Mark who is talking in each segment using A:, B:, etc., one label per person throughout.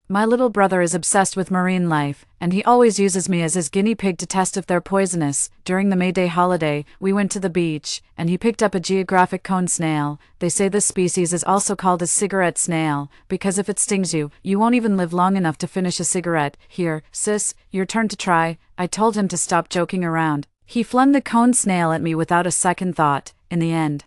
A: My little brother is obsessed with marine life, and he always uses me as his guinea pig to test if they're poisonous. During the May Day holiday, we went to the beach, and he picked up a geographic cone snail. They say this species is also called a cigarette snail, because if it stings you, you won't even live long enough to finish a cigarette. Here, sis, your turn to try. I told him to stop joking around. He flung the cone snail at me without a second thought. In the end,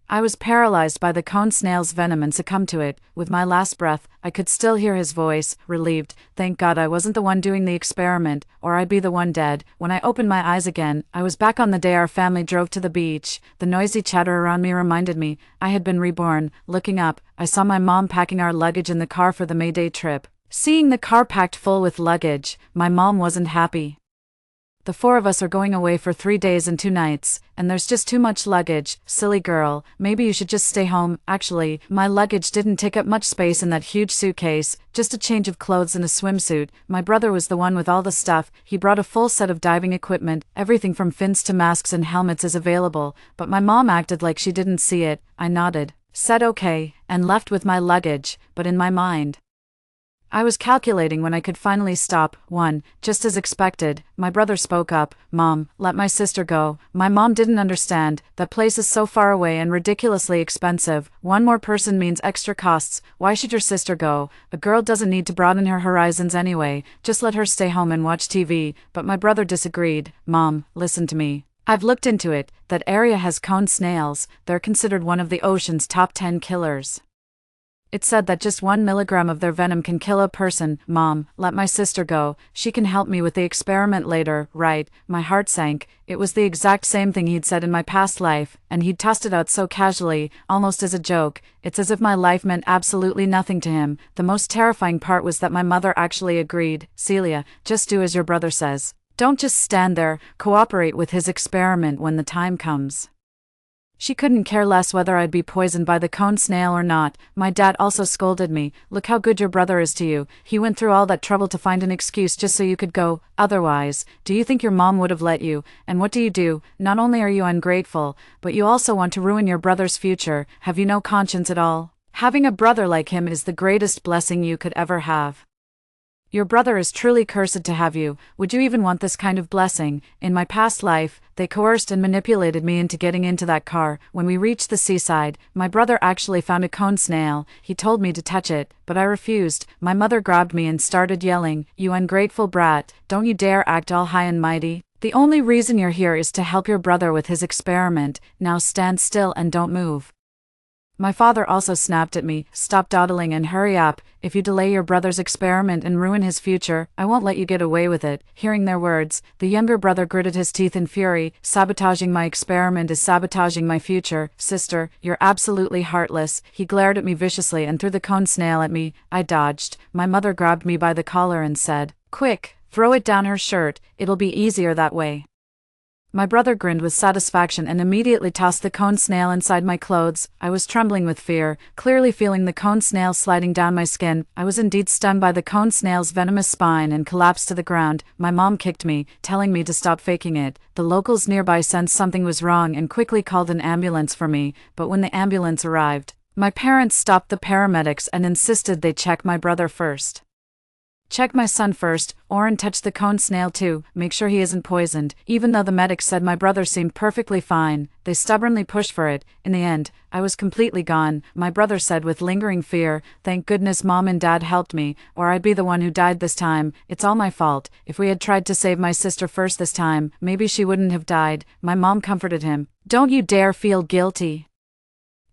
A: I was paralyzed by the cone snail's venom and succumbed to it. With my last breath, I could still hear his voice, relieved. Thank God I wasn't the one doing the experiment, or I'd be the one dead. When I opened my eyes again, I was back on the day our family drove to the beach. The noisy chatter around me reminded me I had been reborn. Looking up, I saw my mom packing our luggage in the car for the May Day trip. Seeing the car packed full with luggage, my mom wasn't happy. The four of us are going away for 3 days and 2 nights, and there's just too much luggage. Silly girl, maybe you should just stay home. Actually, my luggage didn't take up much space in that huge suitcase, just a change of clothes and a swimsuit. My brother was the one with all the stuff. He brought a full set of diving equipment, everything from fins to masks and helmets is available, but my mom acted like she didn't see it. I nodded, said okay, and left with my luggage, but in my mind, I was calculating when I could finally stop. Just as expected, my brother spoke up. Mom, let my sister go. My mom didn't understand. That place is so far away and ridiculously expensive. One more person means extra costs. Why should your sister go? A girl doesn't need to broaden her horizons anyway. Just let her stay home and watch TV. But my brother disagreed. Mom, listen to me. I've looked into it. That area has cone snails. They're considered one of the ocean's top 10 killers. It said that just 1 milligram of their venom can kill a person. Mom, let my sister go. She can help me with the experiment later. Right. My heart sank. It was the exact same thing he'd said in my past life, and he'd tossed it out so casually, almost as a joke. It's as if my life meant absolutely nothing to him. The most terrifying part was that my mother actually agreed. Celia, just do as your brother says. Don't just stand there. Cooperate with his experiment when the time comes. She couldn't care less whether I'd be poisoned by the cone snail or not. My dad also scolded me. Look how good your brother is to you. He went through all that trouble to find an excuse just so you could go. Otherwise, do you think your mom would have let you? And what do? Not only are you ungrateful, but you also want to ruin your brother's future. Have you no conscience at all? Having a brother like him is the greatest blessing you could ever have. Your brother is truly cursed to have you. Would you even want this kind of blessing? In my past life, they coerced and manipulated me into getting into that car. When we reached the seaside, my brother actually found a cone snail. He told me to touch it, but I refused. My mother grabbed me and started yelling, "You ungrateful brat, don't you dare act all high and mighty. The only reason you're here is to help your brother with his experiment. Now stand still and don't move." My father also snapped at me, "Stop dawdling and hurry up. If you delay your brother's experiment and ruin his future, I won't let you get away with it." Hearing their words, the younger brother gritted his teeth in fury. "Sabotaging my experiment is sabotaging my future. Sister, you're absolutely heartless." He glared at me viciously and threw the cone snail at me. I dodged. My mother grabbed me by the collar and said, "Quick, throw it down her shirt. It'll be easier that way." My brother grinned with satisfaction and immediately tossed the cone snail inside my clothes. I was trembling with fear, clearly feeling the cone snail sliding down my skin. I was indeed stunned by the cone snail's venomous spine and collapsed to the ground. My mom kicked me, telling me to stop faking it. The locals nearby sensed something was wrong and quickly called an ambulance for me, but when the ambulance arrived, my parents stopped the paramedics and insisted they check my brother first. "Check my son first, Oren touched the cone snail too, make sure he isn't poisoned." Even though the medics said my brother seemed perfectly fine, they stubbornly pushed for it. In the end, I was completely gone. My brother said with lingering fear, "Thank goodness mom and dad helped me, or I'd be the one who died this time. It's all my fault. If we had tried to save my sister first this time, maybe she wouldn't have died." My mom comforted him. "Don't you dare feel guilty.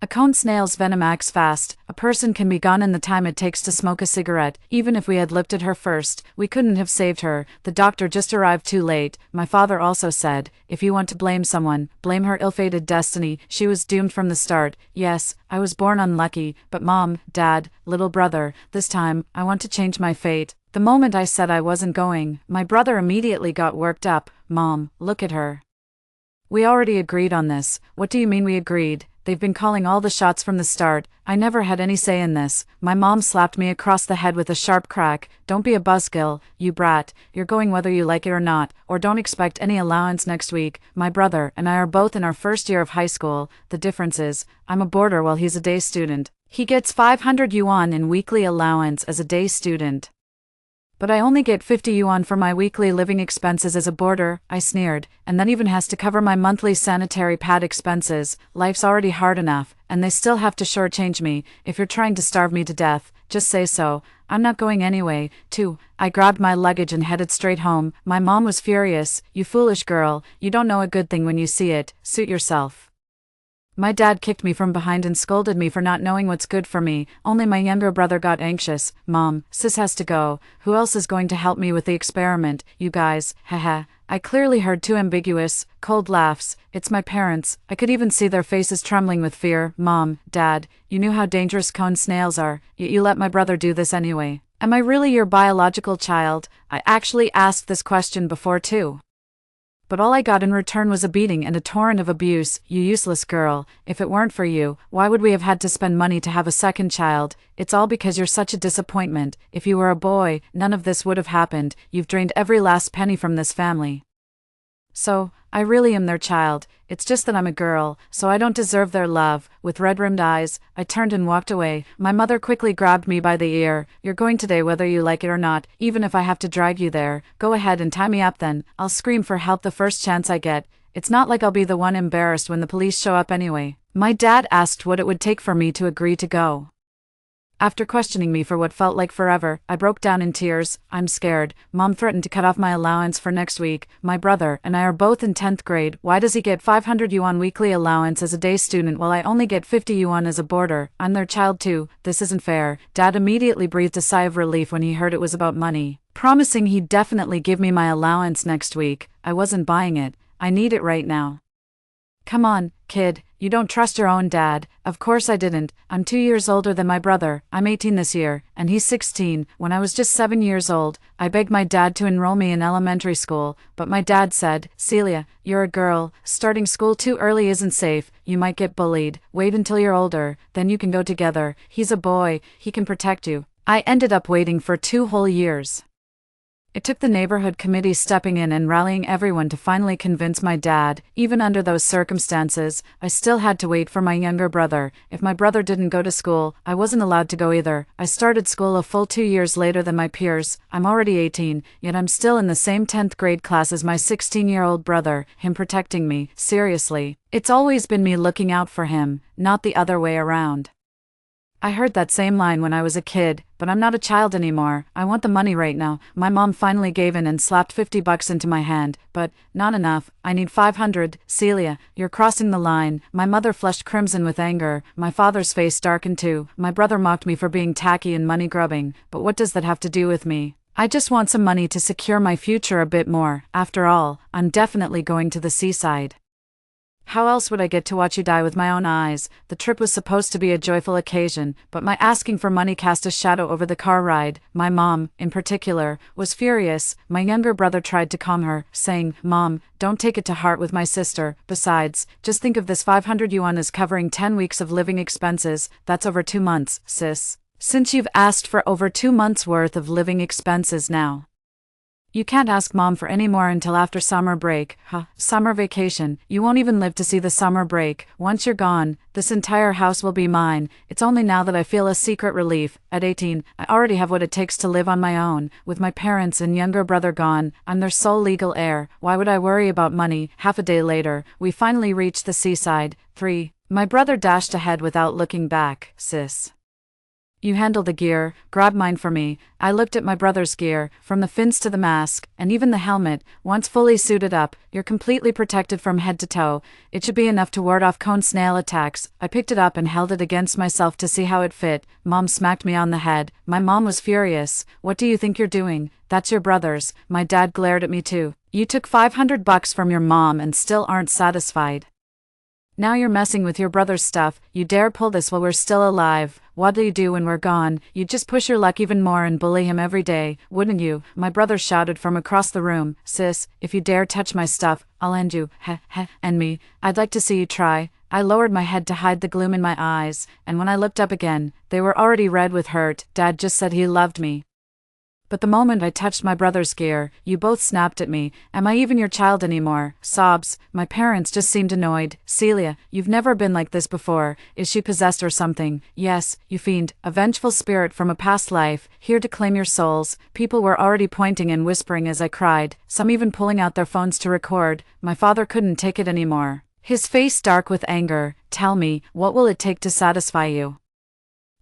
A: A cone snail's venom acts fast. A person can be gone in the time it takes to smoke a cigarette. Even if we had lifted her first, we couldn't have saved her. The doctor just arrived too late." My father also said, "If you want to blame someone, blame her ill-fated destiny. She was doomed from the start. Yes, I was born unlucky, but mom, dad, little brother, this time, I want to change my fate." The moment I said I wasn't going, my brother immediately got worked up. "Mom, look at her. We already agreed on this." "What do you mean we agreed? They've been calling all the shots from the start. I never had any say in this." My mom slapped me across the head with a sharp crack. "Don't be a buzzkill, you brat. You're going whether you like it or not, or don't expect any allowance next week. My brother and I are both in our first year of high school. The difference is, I'm a boarder while he's a day student. He gets 500 yuan in weekly allowance as a day student. But I only get 50 yuan for my weekly living expenses as a boarder, I sneered, and that even has to cover my monthly sanitary pad expenses. Life's already hard enough, and they still have to shortchange me. If you're trying to starve me to death, just say so. I'm not going anyway. 2. I grabbed my luggage and headed straight home. My mom was furious. You foolish girl, you don't know a good thing when you see it. Suit yourself. My dad kicked me from behind and scolded me for not knowing what's good for me. Only my younger brother got anxious. Mom, sis has to go. Who else is going to help me with the experiment? You guys, haha. I clearly heard two ambiguous, cold laughs. It's my parents. I could even see their faces trembling with fear. Mom, Dad, you knew how dangerous cone snails are, yet you let my brother do this anyway. Am I really your biological child? I actually asked this question before too. But all I got in return was a beating and a torrent of abuse. You useless girl, if it weren't for you, why would we have had to spend money to have a second child? It's all because you're such a disappointment. If you were a boy, none of this would have happened. You've drained every last penny from this family. So, I really am their child. It's just that I'm a girl, so I don't deserve their love. With red-rimmed eyes, I turned and walked away. My mother quickly grabbed me by the ear. You're going today whether you like it or not, even if I have to drag you there. Go ahead and tie me up then. I'll scream for help the first chance I get. It's not like I'll be the one embarrassed when the police show up anyway. My dad asked what it would take for me to agree to go. After questioning me for what felt like forever, I broke down in tears. I'm scared. Mom threatened to cut off my allowance for next week. My brother and I are both in 10th grade. Why does he get 500 yuan weekly allowance as a day student while I only get 50 yuan as a boarder? I'm their child too. This isn't fair. Dad immediately breathed a sigh of relief when he heard it was about money, promising he'd definitely give me my allowance next week. I wasn't buying it. I need it right now. Come on, kid, you don't trust your own dad. Of course I didn't. I'm 2 years older than my brother. I'm 18 this year, and he's 16. When I was just 7 years old, I begged my dad to enroll me in elementary school, but my dad said, Celia, you're a girl. Starting school too early isn't safe. You might get bullied. Wait until you're older, then you can go together. He's a boy. He can protect you. I ended up waiting for 2 whole years. It took the neighborhood committee stepping in and rallying everyone to finally convince my dad. Even under those circumstances, I still had to wait for my younger brother. If my brother didn't go to school, I wasn't allowed to go either. I started school a full 2 years later than my peers. I'm already 18, yet I'm still in the same 10th grade class as my 16-year-old brother, him protecting me. Seriously, it's always been me looking out for him, not the other way around. I heard that same line when I was a kid, but I'm not a child anymore. I want the money right now. My mom finally gave in and slapped 50 bucks into my hand, but not enough. I need 500. Celia, you're crossing the line. My mother flushed crimson with anger. My father's face darkened too. My brother mocked me for being tacky and money grubbing, but what does that have to do with me? I just want some money to secure my future a bit more. After all, I'm definitely going to the seaside. How else would I get to watch you die with my own eyes? The trip was supposed to be a joyful occasion, but my asking for money cast a shadow over the car ride. My mom, in particular, was furious. My younger brother tried to calm her, saying, Mom, don't take it to heart with my sister. Besides, just think of this 500 yuan as covering 10 weeks of living expenses. That's over 2 months, sis. Since you've asked for over 2 months' worth of living expenses now. You can't ask Mom for any more until after summer break. Summer vacation. You won't even live to see the summer break. Once you're gone, this entire house will be mine. It's only now that I feel a secret relief. At 18, I already have what it takes to live on my own. With my parents and younger brother gone, I'm their sole legal heir. Why would I worry about money? Half a day later, we finally reached the seaside. 3. My brother dashed ahead without looking back. Sis, you handle the gear, grab mine for me. I looked at my brother's gear, from the fins to the mask, and even the helmet. Once fully suited up, you're completely protected from head to toe. It should be enough to ward off cone snail attacks. I picked it up and held it against myself to see how it fit. Mom smacked me on the head. My mom was furious. What do you think you're doing? That's your brother's. My dad glared at me too. You took 500 bucks from your mom and still aren't satisfied. Now you're messing with your brother's stuff. You dare pull this while we're still alive. What do you do when we're gone? You'd just push your luck even more and bully him every day, wouldn't you? My brother shouted from across the room. Sis, if you dare touch my stuff, I'll end you. And me. I'd like to see you try. I lowered my head to hide the gloom in my eyes, and when I looked up again, they were already red with hurt. Dad just said he loved me. But the moment I touched my brother's gear, you both snapped at me. Am I even your child anymore? Sobs. My parents just seemed annoyed. Celia, you've never been like this before. Is she possessed or something? Yes, you fiend, a vengeful spirit from a past life, here to claim your souls. People were already pointing and whispering as I cried, some even pulling out their phones to record. My father couldn't take it anymore. His face dark with anger. Tell me, what will it take to satisfy you?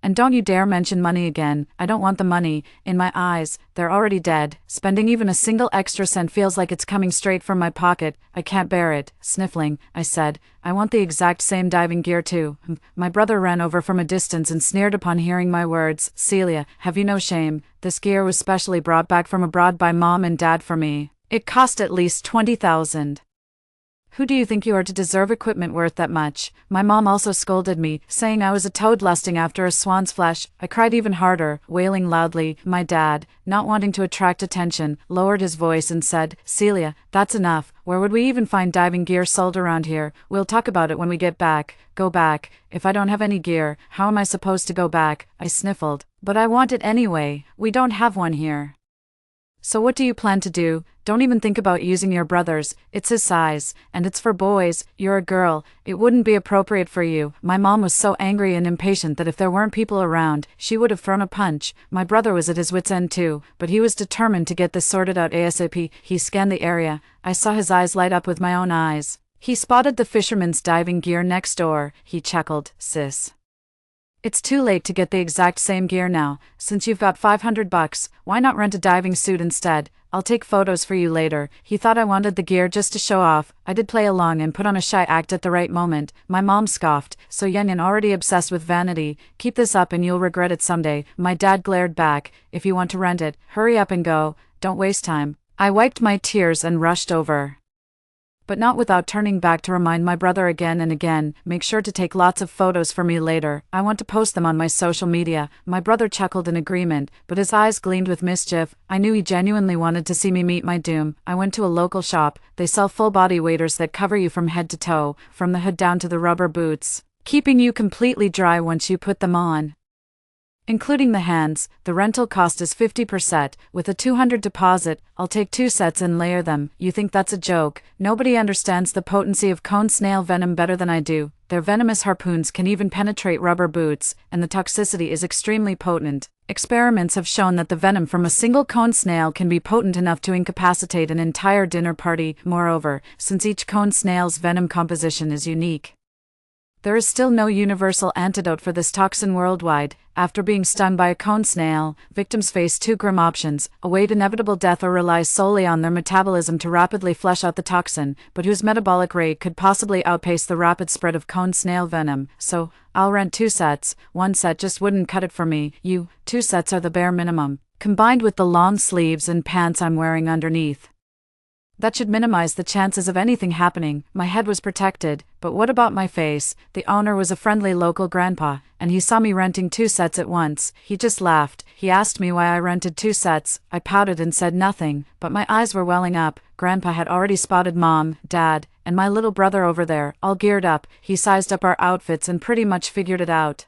A: And don't you dare mention money again. I don't want the money. In my eyes, they're already dead. Spending even a single extra cent feels like it's coming straight from my pocket. I can't bear it. Sniffling, I said, I want the exact same diving gear too. My brother ran over from a distance and sneered upon hearing my words. Celia, have you no shame? This gear was specially brought back from abroad by Mom and Dad for me. It cost at least 20,000. Who do you think you are to deserve equipment worth that much? My mom also scolded me, saying I was a toad lusting after a swan's flesh. I cried even harder, wailing loudly. My dad, not wanting to attract attention, lowered his voice and said, Celia, that's enough. Where would we even find diving gear sold around here? We'll talk about it when we get back. Go back. If I don't have any gear, how am I supposed to go back? I sniffled. But I want it anyway. We don't have one here. So what do you plan to do? Don't even think about using your brother's. It's his size, and it's for boys. You're a girl. It wouldn't be appropriate for you. My mom was so angry and impatient that if there weren't people around, she would have thrown a punch. My brother was at his wit's end too, but he was determined to get this sorted out ASAP. He scanned the area. I saw his eyes light up with my own eyes. He spotted the fisherman's diving gear next door. He chuckled, sis. It's too late to get the exact same gear now. Since you've got $500, why not rent a diving suit instead? I'll take photos for you later. He thought I wanted the gear just to show off. I did play along and put on a shy act at the right moment. My mom scoffed, so young and already obsessed with vanity. Keep this up and you'll regret it someday. My dad glared back. If you want to rent it, hurry up and go. Don't waste time. I wiped my tears and rushed over. But not without turning back to remind my brother again and again, make sure to take lots of photos for me later. I want to post them on my social media. My brother chuckled in agreement, but his eyes gleamed with mischief. I knew he genuinely wanted to see me meet my doom. I went to a local shop. They sell full-body waders that cover you from head to toe, from the hood down to the rubber boots, keeping you completely dry once you put them on. Including the hands, the rental cost is 50%. With a $200 deposit, I'll take 2 sets and layer them. You think that's a joke? Nobody understands the potency of cone snail venom better than I do. Their venomous harpoons can even penetrate rubber boots, and the toxicity is extremely potent. Experiments have shown that the venom from a single cone snail can be potent enough to incapacitate an entire dinner party. Moreover, since each cone snail's venom composition is unique, there is still no universal antidote for this toxin worldwide. After being stung by a cone snail, victims face 2 grim options: await inevitable death or rely solely on their metabolism to rapidly flush out the toxin, but whose metabolic rate could possibly outpace the rapid spread of cone snail venom. So, I'll rent 2 sets. 1 set just wouldn't cut it for me. 2 sets are the bare minimum, combined with the long sleeves and pants I'm wearing underneath. That should minimize the chances of anything happening. My head was protected, but what about my face? The owner was a friendly local grandpa, and he saw me renting 2 sets at once. He just laughed. He asked me why I rented 2 sets. I pouted and said nothing, but my eyes were welling up. Grandpa had already spotted Mom, Dad, and my little brother over there, all geared up. He sized up our outfits and pretty much figured it out.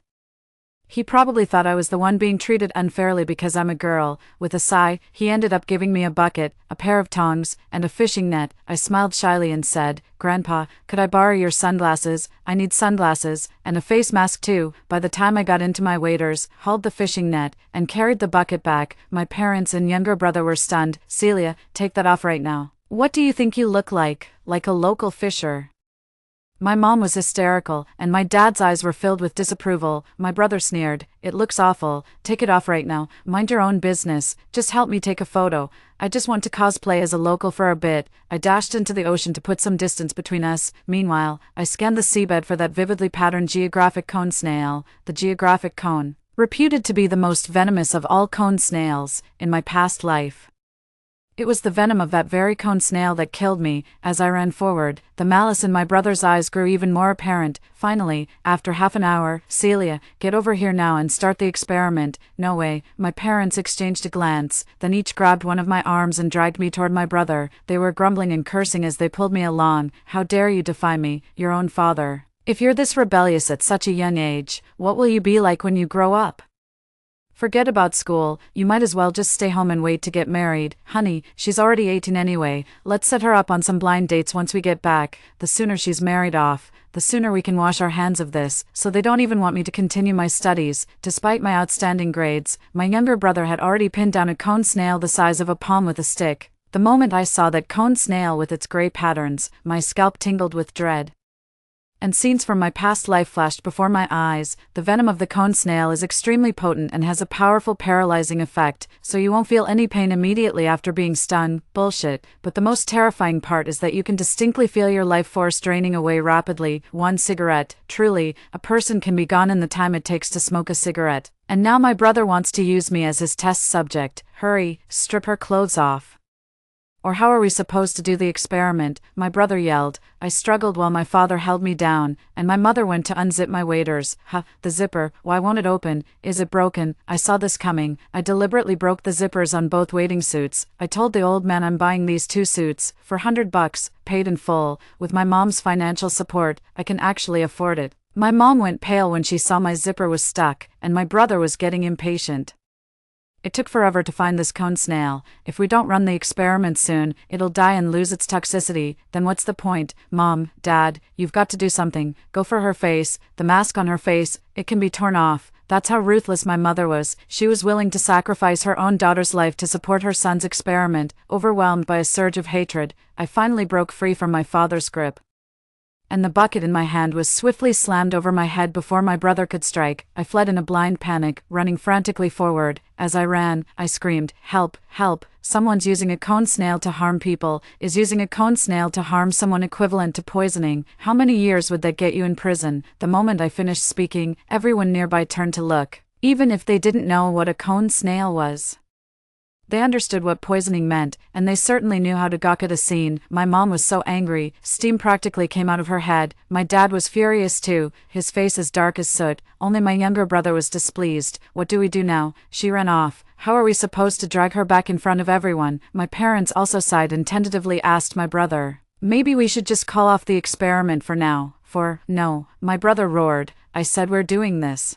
A: He probably thought I was the one being treated unfairly because I'm a girl. With a sigh, he ended up giving me a bucket, a pair of tongs, and a fishing net. I smiled shyly and said, Grandpa, could I borrow your sunglasses? I need sunglasses, and a face mask too. By the time I got into my waders, hauled the fishing net, and carried the bucket back, my parents and younger brother were stunned. Celia, take that off right now. What do you think you look like? Like a local fisher. My mom was hysterical, and my dad's eyes were filled with disapproval. My brother sneered, It looks awful. Take it off right now. Mind your own business. Just help me take a photo. I just want to cosplay as a local for a bit. I dashed into the ocean to put some distance between us. Meanwhile, I scanned the seabed for that vividly patterned geographic cone snail, the geographic cone, reputed to be the most venomous of all cone snails, in my past life. It was the venom of that very cone snail that killed me. As I ran forward, the malice in my brother's eyes grew even more apparent. Finally, after half an hour, Celia, get over here now and start the experiment. No way. My parents exchanged a glance, then each grabbed one of my arms and dragged me toward my brother. They were grumbling and cursing as they pulled me along. How dare you defy me, your own father? If you're this rebellious at such a young age, what will you be like when you grow up? Forget about school, you might as well just stay home and wait to get married. Honey, she's already 18 anyway, let's set her up on some blind dates once we get back. The sooner she's married off, the sooner we can wash our hands of this. So they don't even want me to continue my studies. Despite my outstanding grades, my younger brother had already pinned down a cone snail the size of a palm with a stick. The moment I saw that cone snail with its gray patterns, my scalp tingled with dread. And scenes from my past life flashed before my eyes. The venom of the cone snail is extremely potent and has a powerful paralyzing effect, so you won't feel any pain immediately after being stung. Bullshit. But the most terrifying part is that you can distinctly feel your life force draining away rapidly. One cigarette. Truly, a person can be gone in the time it takes to smoke a cigarette. And now my brother wants to use me as his test subject. Hurry, strip her clothes off. Or how are we supposed to do the experiment? My brother yelled. I struggled while my father held me down, and my mother went to unzip my waders. The zipper, why won't it open? Is it broken? I saw this coming. I deliberately broke the zippers on both wading suits. I told the old man I'm buying these 2 suits, for $100, paid in full. With my mom's financial support, I can actually afford it. My mom went pale when she saw my zipper was stuck, and my brother was getting impatient. It took forever to find this cone snail. If we don't run the experiment soon, it'll die and lose its toxicity. Then what's the point? Mom, Dad, you've got to do something. Go for her face. The mask on her face, it can be torn off. That's how ruthless my mother was. She was willing to sacrifice her own daughter's life to support her son's experiment. Overwhelmed by a surge of hatred, I finally broke free from my father's grip. And the bucket in my hand was swiftly slammed over my head before my brother could strike. I fled in a blind panic, running frantically forward. As I ran, I screamed, "Help, help, someone's using a cone snail to harm people, is using a cone snail to harm someone equivalent to poisoning. How many years would that get you in prison?" The moment I finished speaking, everyone nearby turned to look, even if they didn't know what a cone snail was. They understood what poisoning meant, and they certainly knew how to gawk at a scene. My mom was so angry, steam practically came out of her head. My dad was furious too, his face as dark as soot. Only my younger brother was displeased. What do we do now? She ran off. How are we supposed to drag her back in front of everyone? My parents also sighed and tentatively asked my brother, "Maybe we should just call off the experiment for now." No, my brother roared. I said, "We're doing this.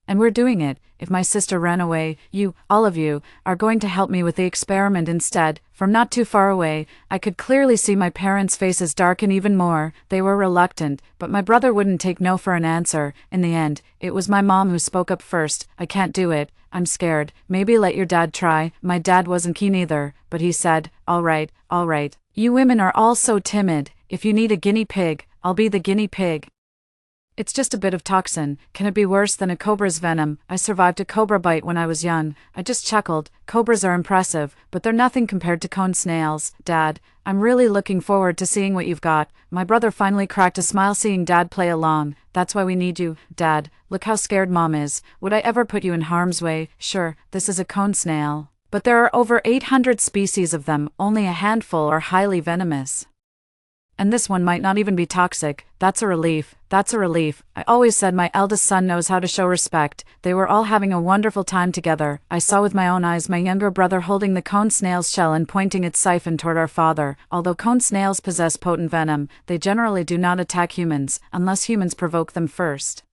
A: And we're doing it. If my sister ran away, you, all of you, are going to help me with the experiment instead." From not too far away, I could clearly see my parents' faces darken even more. They were reluctant, but my brother wouldn't take no for an answer. In the end, it was my mom who spoke up first. "I can't do it. I'm scared. Maybe let your dad try." My dad wasn't keen either, but he said, all right. You women are all so timid. If you need a guinea pig, I'll be the guinea pig. It's just a bit of toxin. Can it be worse than a cobra's venom? I survived a cobra bite when I was young. I just chuckled. Cobras are impressive, but they're nothing compared to cone snails. Dad, I'm really looking forward to seeing what you've got. My brother finally cracked a smile seeing Dad play along. That's why we need you. Dad, look how scared Mom is. Would I ever put you in harm's way? Sure, this is a cone snail. But there are over 800 species of them, only a handful are highly venomous. And this one might not even be toxic. That's a relief. I always said my eldest son knows how to show respect. They were all having a wonderful time together. I saw with my own eyes my younger brother holding the cone snail's shell and pointing its siphon toward our father. Although cone snails possess potent venom, they generally do not attack humans, unless humans provoke them first.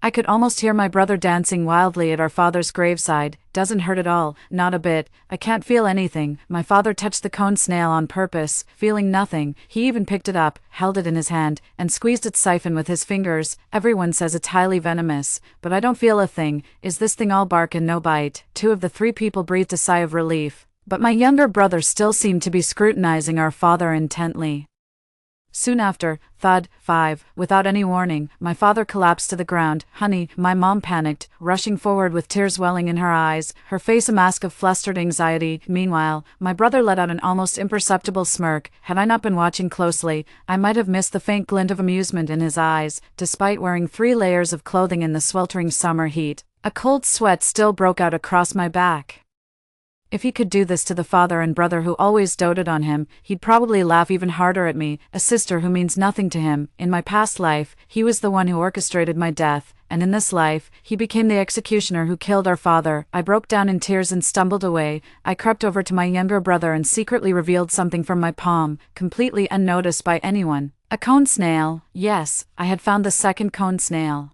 A: I could almost hear my brother dancing wildly at our father's graveside. Doesn't hurt at all, not a bit. I can't feel anything. My father touched the cone snail on purpose, feeling nothing. He even picked it up, held it in his hand, and squeezed its siphon with his fingers. Everyone says it's highly venomous, but I don't feel a thing. Is this thing all bark and no bite? 2 of the 3 people breathed a sigh of relief, but my younger brother still seemed to be scrutinizing our father intently. Soon after, thud, 5, without any warning, my father collapsed to the ground. "Honey," my mom panicked, rushing forward with tears welling in her eyes, her face a mask of flustered anxiety. Meanwhile, my brother let out an almost imperceptible smirk. Had I not been watching closely, I might have missed the faint glint of amusement in his eyes. Despite wearing 3 layers of clothing in the sweltering summer heat, a cold sweat still broke out across my back. If he could do this to the father and brother who always doted on him, he'd probably laugh even harder at me, a sister who means nothing to him. In my past life, he was the one who orchestrated my death, and in this life, he became the executioner who killed our father. I broke down in tears and stumbled away. I crept over to my younger brother and secretly revealed something from my palm, completely unnoticed by anyone. A cone snail. Yes, I had found the second cone snail.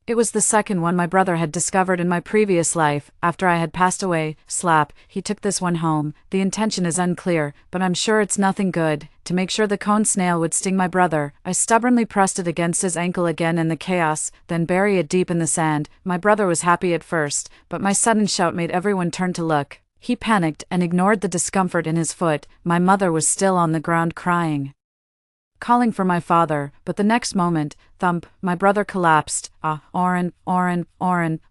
A: It was the second one my brother had discovered in my previous life. After I had passed away, slap, he took this one home. The intention is unclear, but I'm sure it's nothing good. To make sure the cone snail would sting my brother, I stubbornly pressed it against his ankle again in the chaos, then bury it deep in the sand. My brother was happy at first, but my sudden shout made everyone turn to look. He panicked and ignored the discomfort in his foot. My mother was still on the ground crying, calling for my father, but the next moment, thump, my brother collapsed. Oren,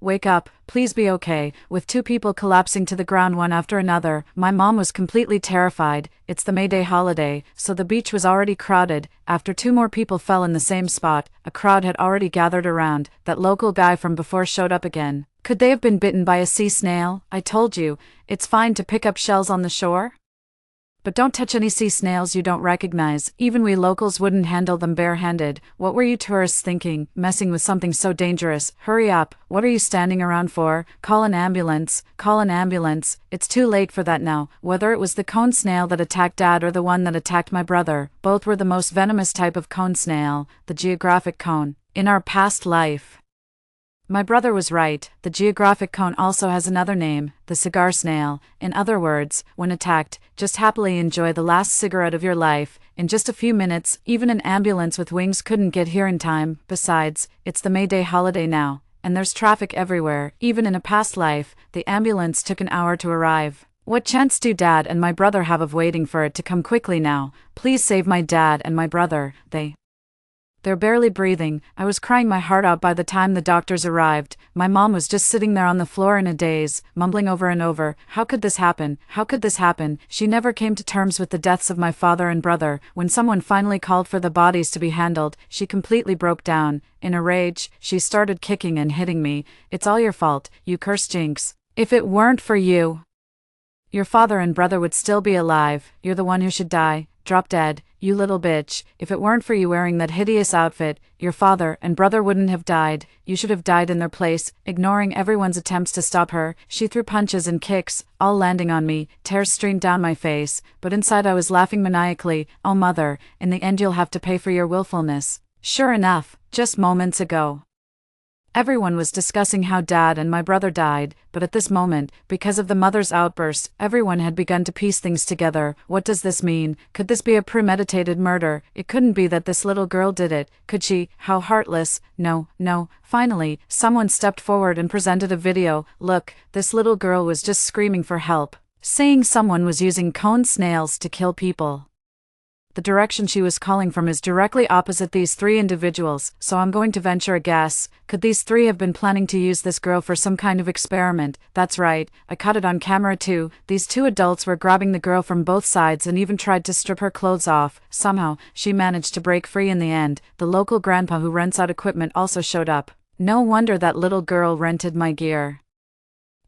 A: wake up, please be okay. With two people collapsing to the ground one after another, my mom was completely terrified. It's the May Day holiday, so the beach was already crowded. After two more people fell in the same spot, a crowd had already gathered around. That local guy from before showed up again. Could they have been bitten by a sea snail? I told you, it's fine to pick up shells on the shore, but don't touch any sea snails you don't recognize. Even we locals wouldn't handle them barehanded. What were you tourists thinking, messing with something so dangerous? Hurry up, what are you standing around for? Call an ambulance, call an ambulance. It's too late for that now. Whether it was the cone snail that attacked Dad or the one that attacked my brother, both were the most venomous type of cone snail, the geographic cone. In our past life, my brother was right. The geographic cone also has another name, the cigar snail. In other words, when attacked, just happily enjoy the last cigarette of your life. In just a few minutes, even an ambulance with wings couldn't get here in time. Besides, it's the May Day holiday now, and there's traffic everywhere. Even in a past life, the ambulance took an hour to arrive. What chance do Dad and my brother have of waiting for it to come quickly now? Please save my dad and my brother. They're barely breathing. I was crying my heart out by the time the doctors arrived. My mom was just sitting there on the floor in a daze, mumbling over and over, how could this happen? How could this happen? She never came to terms with the deaths of my father and brother. When someone finally called for the bodies to be handled, she completely broke down. In a rage, she started kicking and hitting me. It's all your fault, you cursed jinx. If it weren't for you, your father and brother would still be alive. You're the one who should die. Drop dead, you little bitch. If it weren't for you wearing that hideous outfit, your father and brother wouldn't have died. You should have died in their place. Ignoring everyone's attempts to stop her, she threw punches and kicks, all landing on me. Tears streamed down my face, but inside I was laughing maniacally. Oh mother, in the end you'll have to pay for your willfulness. Sure enough, just moments ago, everyone was discussing how Dad and my brother died, but at this moment, because of the mother's outburst, everyone had begun to piece things together. What does this mean? Could this be a premeditated murder? It couldn't be that this little girl did it, could she? How heartless. No. Finally, someone stepped forward and presented a video. Look, this little girl was just screaming for help, saying someone was using cone snails to kill people. The direction she was calling from is directly opposite these three individuals, so I'm going to venture a guess. Could these three have been planning to use this girl for some kind of experiment? That's right, I caught it on camera too. These two adults were grabbing the girl from both sides and even tried to strip her clothes off. Somehow, she managed to break free in the end. The local grandpa who rents out equipment also showed up. No wonder that little girl rented my gear.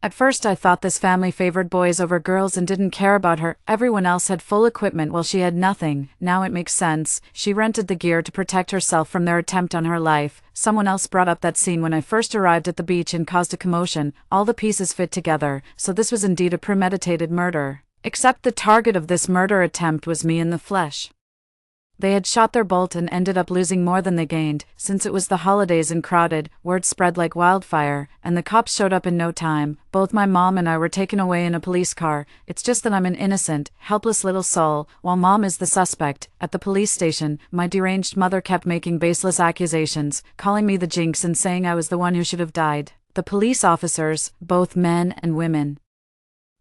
A: At first I thought this family favored boys over girls and didn't care about her. Everyone else had full equipment while she had nothing. Now it makes sense. She rented the gear to protect herself from their attempt on her life. Someone else brought up that scene when I first arrived at the beach and caused a commotion. All the pieces fit together, so this was indeed a premeditated murder. Except the target of this murder attempt was me in the flesh. They had shot their bolt and ended up losing more than they gained. Since it was the holidays and crowded, word spread like wildfire, and the cops showed up in no time. Both my mom and I were taken away in a police car. It's just that I'm an innocent, helpless little soul, while Mom is the suspect. At the police station, my deranged mother kept making baseless accusations, calling me the jinx and saying I was the one who should have died. The police officers, both men and women,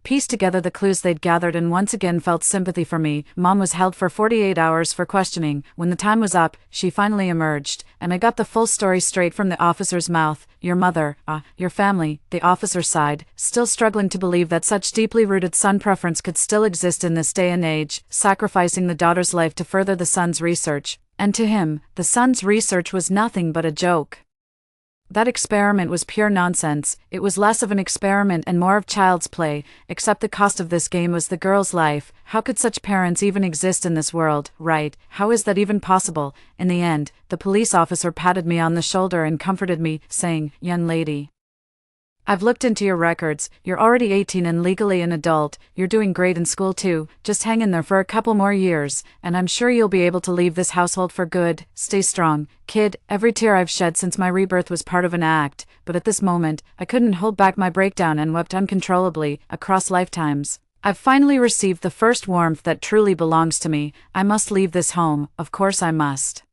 A: pieced together the clues they'd gathered and once again felt sympathy for me. Mom was held for 48 hours for questioning. When the time was up, she finally emerged, and I got the full story straight from the officer's mouth. Your mother, your family, the officer sighed, still struggling to believe that such deeply rooted son preference could still exist in this day and age, sacrificing the daughter's life to further the son's research. And to him, the son's research was nothing but a joke. That experiment was pure nonsense. It was less of an experiment and more of child's play, except the cost of this game was the girl's life. How could such parents even exist in this world, right? How is that even possible? In the end, the police officer patted me on the shoulder and comforted me, saying, "Young lady, I've looked into your records, you're already 18 and legally an adult, you're doing great in school too, just hang in there for a couple more years, and I'm sure you'll be able to leave this household for good. Stay strong, kid. Every tear I've shed since my rebirth was part of an act, but at this moment, I couldn't hold back my breakdown and wept uncontrollably, across lifetimes. I've finally received the first warmth that truly belongs to me. I must leave this home, of course I must.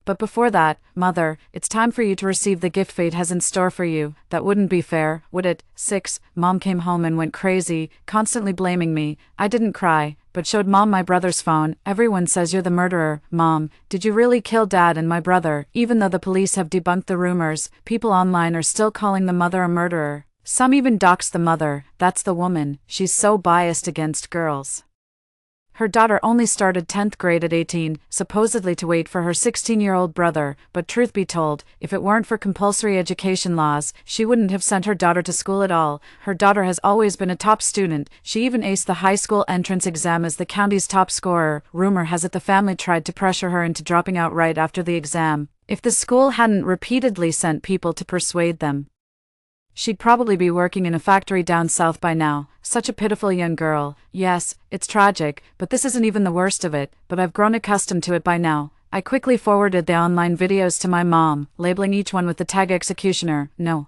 A: But before that, Mother, it's time for you to receive the gift fate has in store for you. That wouldn't be fair, would it? 6. Mom came home and went crazy, constantly blaming me. I didn't cry, but showed Mom my brother's phone. Everyone says you're the murderer. Mom, did you really kill Dad and my brother? Even though the police have debunked the rumors, people online are still calling the mother a murderer. Some even dox the mother. That's the woman. She's so biased against girls. Her daughter only started 10th grade at 18, supposedly to wait for her 16-year-old brother, but truth be told, if it weren't for compulsory education laws, she wouldn't have sent her daughter to school at all. Her daughter has always been a top student. She even aced the high school entrance exam as the county's top scorer. Rumor has it the family tried to pressure her into dropping out right after the exam. If the school hadn't repeatedly sent people to persuade them, she'd probably be working in a factory down south by now. Such a pitiful young girl. Yes, it's tragic, but this isn't even the worst of it, but I've grown accustomed to it by now. I quickly forwarded the online videos to my mom, labeling each one with the tag executioner. No,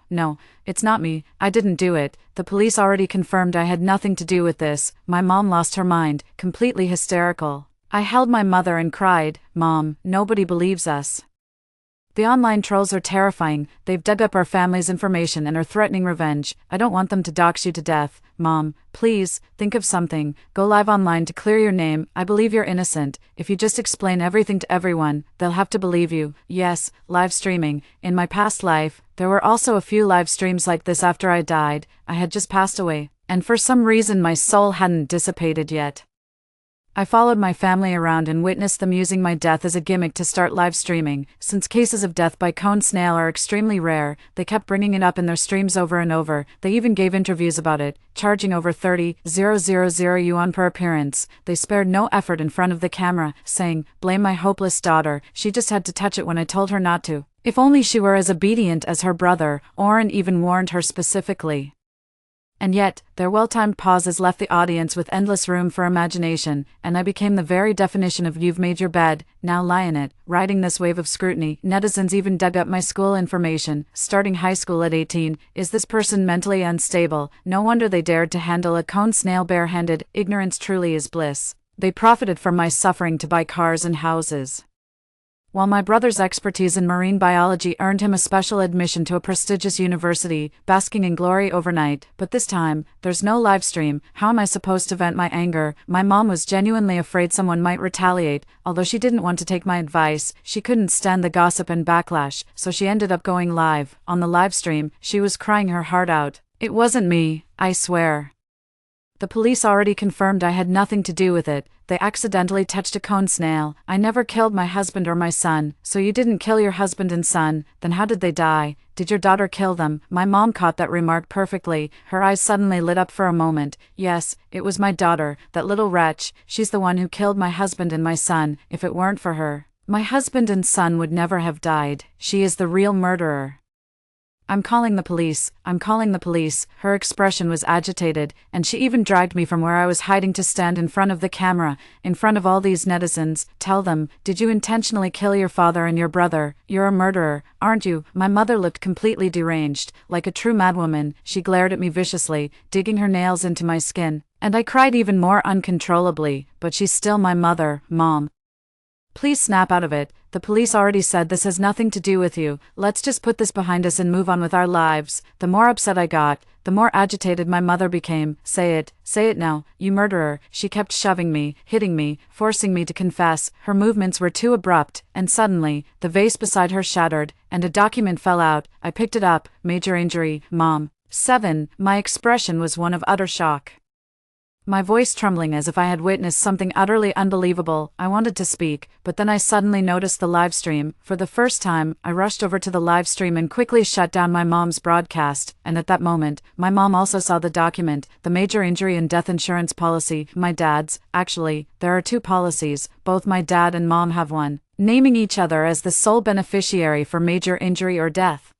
A: it's not me. I didn't do it. The police already confirmed I had nothing to do with this. My mom lost her mind, completely hysterical. I held my mother and cried, Mom, nobody believes us. The online trolls are terrifying. They've dug up our family's information and are threatening revenge. I don't want them to dox you to death. Mom, please, think of something. Go live online to clear your name. I believe you're innocent. If you just explain everything to everyone, they'll have to believe you. Yes, live streaming. In my past life, there were also a few live streams like this after I died. I had just passed away, and for some reason my soul hadn't dissipated yet. I followed my family around and witnessed them using my death as a gimmick to start live streaming. Since cases of death by cone snail are extremely rare, they kept bringing it up in their streams over and over. They even gave interviews about it, charging over 30,000 yuan per appearance. They spared no effort in front of the camera, saying, blame my hopeless daughter, she just had to touch it when I told her not to. If only she were as obedient as her brother. Oren even warned her specifically. And yet, their well-timed pauses left the audience with endless room for imagination, and I became the very definition of you've made your bed, now lie in it. Riding this wave of scrutiny, netizens even dug up my school information, starting high school at 18. Is this person mentally unstable? No wonder they dared to handle a cone snail barehanded. Ignorance truly is bliss. They profited from my suffering to buy cars and houses. While my brother's expertise in marine biology earned him a special admission to a prestigious university, basking in glory overnight, but this time, there's no live stream. How am I supposed to vent my anger? My mom was genuinely afraid someone might retaliate. Although she didn't want to take my advice, she couldn't stand the gossip and backlash, so she ended up going live. On the live stream, she was crying her heart out. It wasn't me, I swear. The police already confirmed I had nothing to do with it. They accidentally touched a cone snail. I never killed my husband or my son. So you didn't kill your husband and son, then how did they die? Did your daughter kill them? My mom caught that remark perfectly. Her eyes suddenly lit up for a moment. Yes, it was my daughter, that little wretch. She's the one who killed my husband and my son. If it weren't for her, my husband and son would never have died. She is the real murderer. I'm calling the police. Her expression was agitated, and she even dragged me from where I was hiding to stand in front of the camera, in front of all these netizens. Tell them, did you intentionally kill your father and your brother? You're a murderer, aren't you? My mother looked completely deranged, like a true madwoman. She glared at me viciously, digging her nails into my skin, and I cried even more uncontrollably. But she's still my mother, Mom. Please snap out of it. The police already said this has nothing to do with you. Let's just put this behind us and move on with our lives. The more upset I got, the more agitated my mother became. Say it now, you murderer. She kept shoving me, hitting me, forcing me to confess. Her movements were too abrupt, and suddenly, the vase beside her shattered, and a document fell out. I picked it up. Major injury, Mom. 7. My expression was one of utter shock. My voice trembling as if I had witnessed something utterly unbelievable. I wanted to speak, but then I suddenly noticed the live stream. For the first time, I rushed over to the live stream and quickly shut down my mom's broadcast, and at that moment, my mom also saw the document, the major injury and death insurance policy, my dad's. Actually, there are two policies, both my dad and mom have one, naming each other as the sole beneficiary for major injury or death.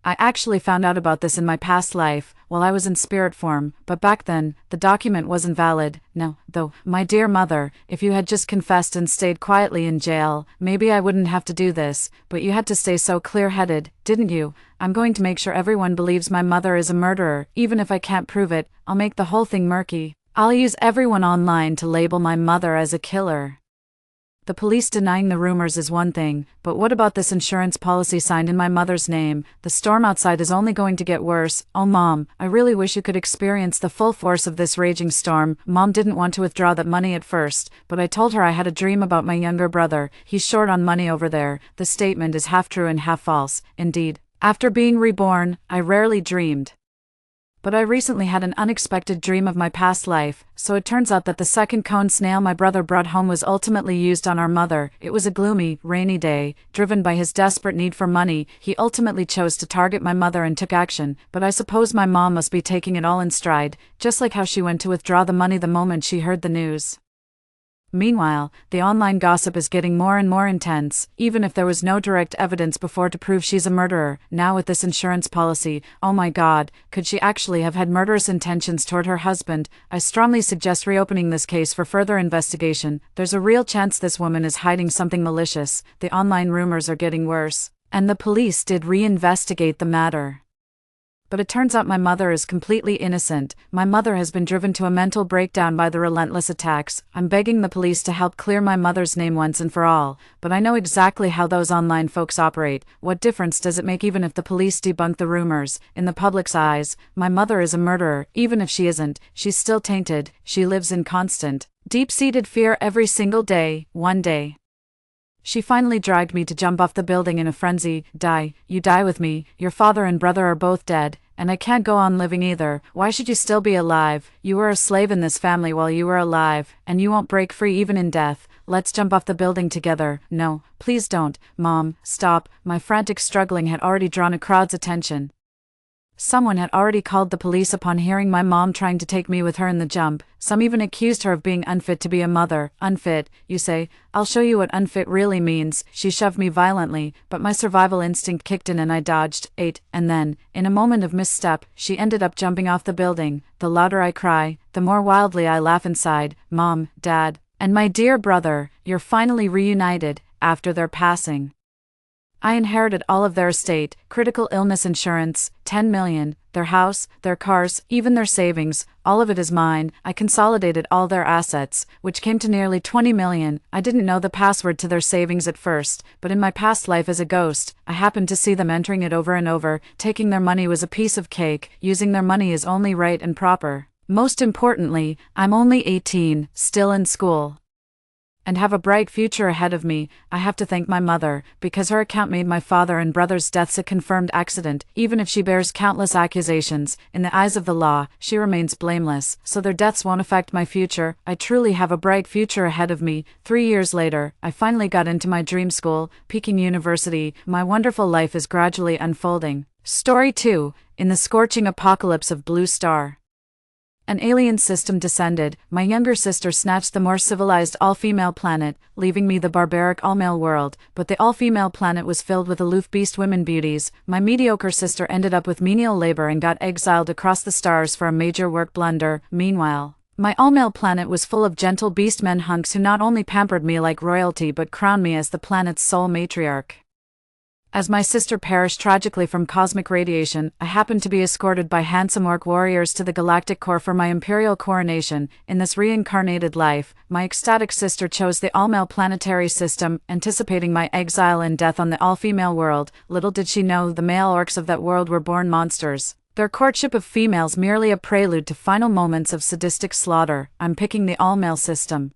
A: I actually found out about this in my past life, while I was in spirit form, but back then, the document wasn't valid. No, though, my dear mother, if you had just confessed and stayed quietly in jail, maybe I wouldn't have to do this, but you had to stay so clear-headed, didn't you? I'm going to make sure everyone believes my mother is a murderer, even if I can't prove it. I'll make the whole thing murky. I'll use everyone online to label my mother as a killer. The police denying the rumors is one thing, but what about this insurance policy signed in my mother's name? The storm outside is only going to get worse. Oh Mom, I really wish you could experience the full force of this raging storm. Mom didn't want to withdraw that money at first, but I told her I had a dream about my younger brother. He's short on money over there. The statement is half true and half false. Indeed, after being reborn, I rarely dreamed. But I recently had an unexpected dream of my past life, so it turns out that the second cone snail my brother brought home was ultimately used on our mother. It was a gloomy, rainy day. Driven by his desperate need for money, he ultimately chose to target my mother and took action, but I suppose my mom must be taking it all in stride, just like how she went to withdraw the money the moment she heard the news. Meanwhile, the online gossip is getting more and more intense, even if there was no direct evidence before to prove she's a murderer. Now with this insurance policy, oh my God, could she actually have had murderous intentions toward her husband? I strongly suggest reopening this case for further investigation. There's a real chance this woman is hiding something malicious. The online rumors are getting worse, and the police did reinvestigate the matter. But it turns out my mother is completely innocent. My mother has been driven to a mental breakdown by the relentless attacks. I'm begging the police to help clear my mother's name once and for all, but I know exactly how those online folks operate. What difference does it make even if the police debunk the rumors? In the public's eyes, my mother is a murderer. Even if she isn't, she's still tainted. She lives in constant, deep-seated fear every single day. One day, she finally dragged me to jump off the building in a frenzy. Die, you die with me. Your father and brother are both dead, and I can't go on living either. Why should you still be alive? You were a slave in this family while you were alive, and you won't break free even in death. Let's jump off the building together. No, please don't. Mom, stop. My frantic struggling had already drawn a crowd's attention. Someone had already called the police upon hearing my mom trying to take me with her in the jump. Some even accused her of being unfit to be a mother. Unfit, you say? I'll show you what unfit really means. She shoved me violently, but my survival instinct kicked in and I dodged, ate, and then, in a moment of misstep, she ended up jumping off the building. The louder I cry, the more wildly I laugh inside. Mom, Dad, and my dear brother, you're finally reunited, after their passing. I inherited all of their estate, critical illness insurance, 10 million, their house, their cars, even their savings, all of it is mine. I consolidated all their assets, which came to nearly 20 million. I didn't know the password to their savings at first, but in my past life as a ghost, I happened to see them entering it over and over. Taking their money was a piece of cake. Using their money is only right and proper. Most importantly, I'm only 18, still in school, and have a bright future ahead of me. I have to thank my mother, because her account made my father and brother's deaths a confirmed accident. Even if she bears countless accusations, in the eyes of the law, she remains blameless, so their deaths won't affect my future. I truly have a bright future ahead of me. 3 years later, I finally got into my dream school, Peking University. My wonderful life is gradually unfolding. Story 2, in the scorching apocalypse of Blue Star. An alien system descended. My younger sister snatched the more civilized all-female planet, leaving me the barbaric all-male world, but the all-female planet was filled with aloof beast women beauties. My mediocre sister ended up with menial labor and got exiled across the stars for a major work blunder. Meanwhile, my all-male planet was full of gentle beast men hunks who not only pampered me like royalty but crowned me as the planet's sole matriarch. As my sister perished tragically from cosmic radiation, I happened to be escorted by handsome orc warriors to the galactic core for my imperial coronation. In this reincarnated life, my ecstatic sister chose the all-male planetary system, anticipating my exile and death on the all-female world. Little did she know the male orcs of that world were born monsters, their courtship of females merely a prelude to final moments of sadistic slaughter. I'm picking the all-male system.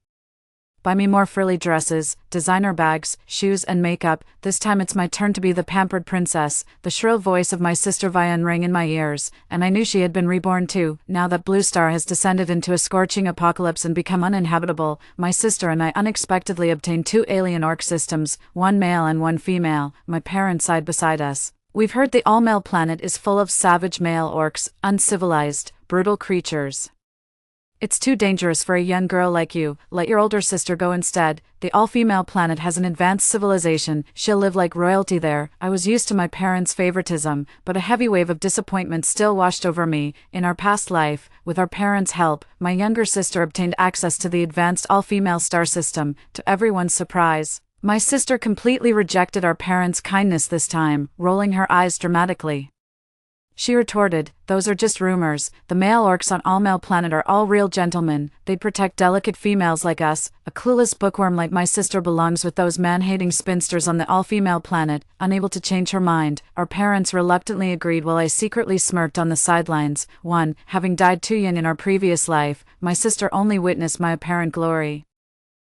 A: Buy me more frilly dresses, designer bags, shoes and makeup. This time it's my turn to be the pampered princess. The shrill voice of my sister Vian rang in my ears, and I knew she had been reborn too. Now that Blue Star has descended into a scorching apocalypse and become uninhabitable, my sister and I unexpectedly obtained 2 alien orc systems, one male and one female, my parents side beside us. We've heard the all-male planet is full of savage male orcs, uncivilized, brutal creatures. It's too dangerous for a young girl like you. Let your older sister go instead. The all-female planet has an advanced civilization. She'll live like royalty there. I was used to my parents' favoritism, but a heavy wave of disappointment still washed over me. In our past life, with our parents' help, my younger sister obtained access to the advanced all-female star system. To everyone's surprise, my sister completely rejected our parents' kindness this time, rolling her eyes dramatically. She retorted, "Those are just rumors. The male orcs on all-male planet are all real gentlemen. They'd protect delicate females like us. A clueless bookworm like my sister belongs with those man-hating spinsters on the all-female planet." Unable to change her mind, our parents reluctantly agreed while I secretly smirked on the sidelines. 1. Having died too young in our previous life, my sister only witnessed my apparent glory.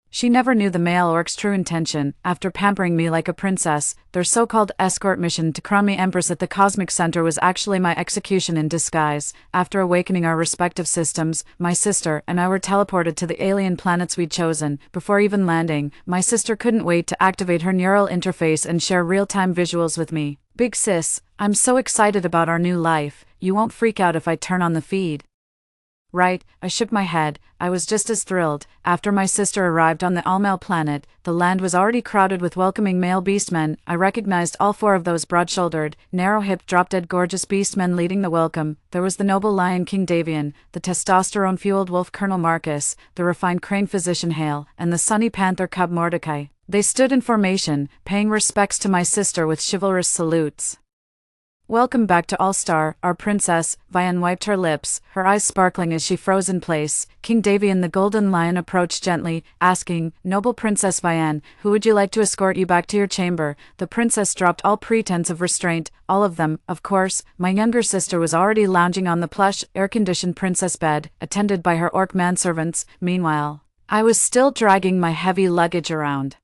A: She never knew the male orc's true intention. After pampering me like a princess, their so-called escort mission to crown me empress at the Cosmic Center was actually my execution in disguise. After awakening our respective systems, my sister and I were teleported to the alien planets we'd chosen. Before even landing, my sister couldn't wait to activate her neural interface and share real-time visuals with me. "Big sis, I'm so excited about our new life. You won't freak out if I turn on the feed?" "Right," I shook my head. I was just as thrilled. After my sister arrived on the all-male planet, the land was already crowded with welcoming male beastmen. I recognized all 4 of those broad-shouldered, narrow-hipped, drop-dead gorgeous beastmen leading the welcome. There was the noble lion King Davian, the testosterone-fueled wolf Colonel Marcus, the refined crane physician Hale, and the sunny panther cub Mordecai. They stood in formation, paying respects to my sister with chivalrous salutes. "Welcome back to All-Star, our princess." Vian wiped her lips, her eyes sparkling as she froze in place. King Davian the golden lion approached gently, asking, "Noble Princess Vian, who would you like to escort you back to your chamber?" The princess dropped all pretense of restraint. All of them, of course. My younger sister was already lounging on the plush, air-conditioned princess bed, attended by her orc manservants. Meanwhile, I was still dragging my heavy luggage around.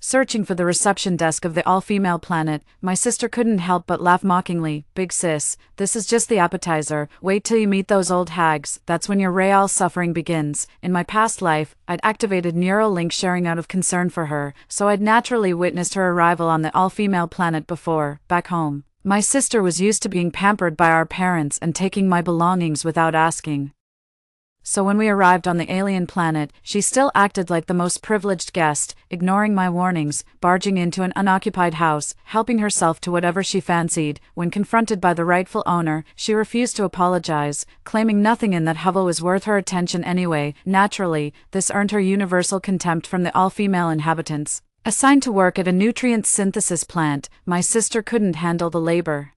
A: Searching for the reception desk of the all-female planet, my sister couldn't help but laugh mockingly. "Big sis, this is just the appetizer. Wait till you meet those old hags. That's when your real suffering begins." In my past life, I'd activated neural link sharing out of concern for her, so I'd naturally witnessed her arrival on the all-female planet before. Back home, my sister was used to being pampered by our parents and taking my belongings without asking. So when we arrived on the alien planet, she still acted like the most privileged guest, ignoring my warnings, barging into an unoccupied house, helping herself to whatever she fancied. When confronted by the rightful owner, she refused to apologize, claiming nothing in that hovel was worth her attention anyway. Naturally, this earned her universal contempt from the all-female inhabitants. Assigned to work at a nutrient synthesis plant, my sister couldn't handle the labor.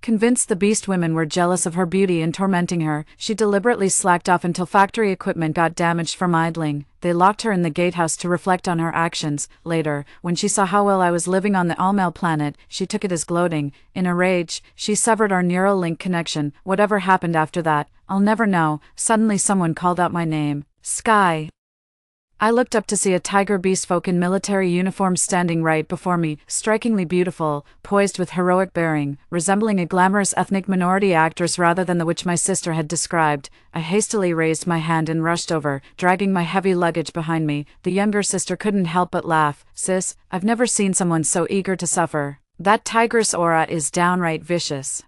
A: Convinced the beast women were jealous of her beauty and tormenting her, she deliberately slacked off until factory equipment got damaged from idling. They locked her in the gatehouse to reflect on her actions. Later, when she saw how well I was living on the all-male planet, she took it as gloating. In a rage, she severed our neural link connection. Whatever happened after that, I'll never know. Suddenly someone called out my name. "Sky." I looked up to see a tiger beast folk in military uniform standing right before me, strikingly beautiful, poised with heroic bearing, resembling a glamorous ethnic minority actress rather than the which my sister had described. I hastily raised my hand and rushed over, dragging my heavy luggage behind me. The younger sister couldn't help but laugh. "Sis, I've never seen someone so eager to suffer. That tigress aura is downright vicious.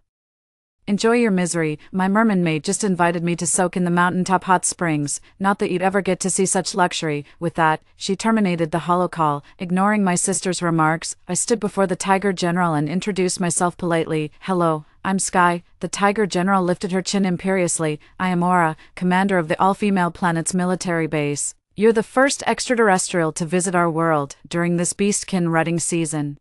A: Enjoy your misery. My merman maid just invited me to soak in the mountaintop hot springs. Not that you'd ever get to see such luxury." With that, she terminated the holocall. Ignoring my sister's remarks, I stood before the Tiger General and introduced myself politely. "Hello, I'm Sky." The Tiger General lifted her chin imperiously. "I am Aura, commander of the all-female planet's military base. You're the first extraterrestrial to visit our world during this beastkin rutting season.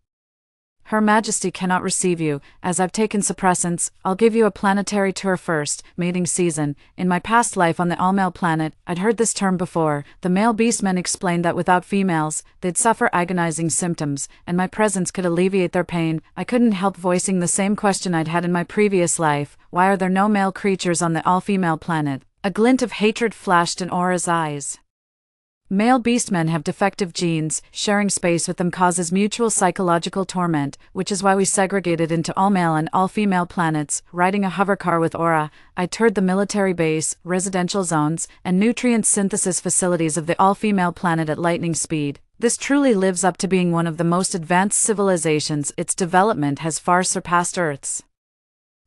A: Her Majesty cannot receive you, as I've taken suppressants. I'll give you a planetary tour first." Mating season. In my past life on the all-male planet, I'd heard this term before. The male beastmen explained that without females, they'd suffer agonizing symptoms, and my presence could alleviate their pain. I couldn't help voicing the same question I'd had in my previous life. Why are there no male creatures on the all-female planet? A glint of hatred flashed in Aura's eyes. Male beastmen have defective genes. Sharing space with them causes mutual psychological torment, which is why we segregated into all-male and all-female planets. Riding a hovercar with Aura, I toured the military base, residential zones, and nutrient synthesis facilities of the all-female planet at lightning speed. This truly lives up to being one of the most advanced civilizations. Its development has far surpassed Earth's.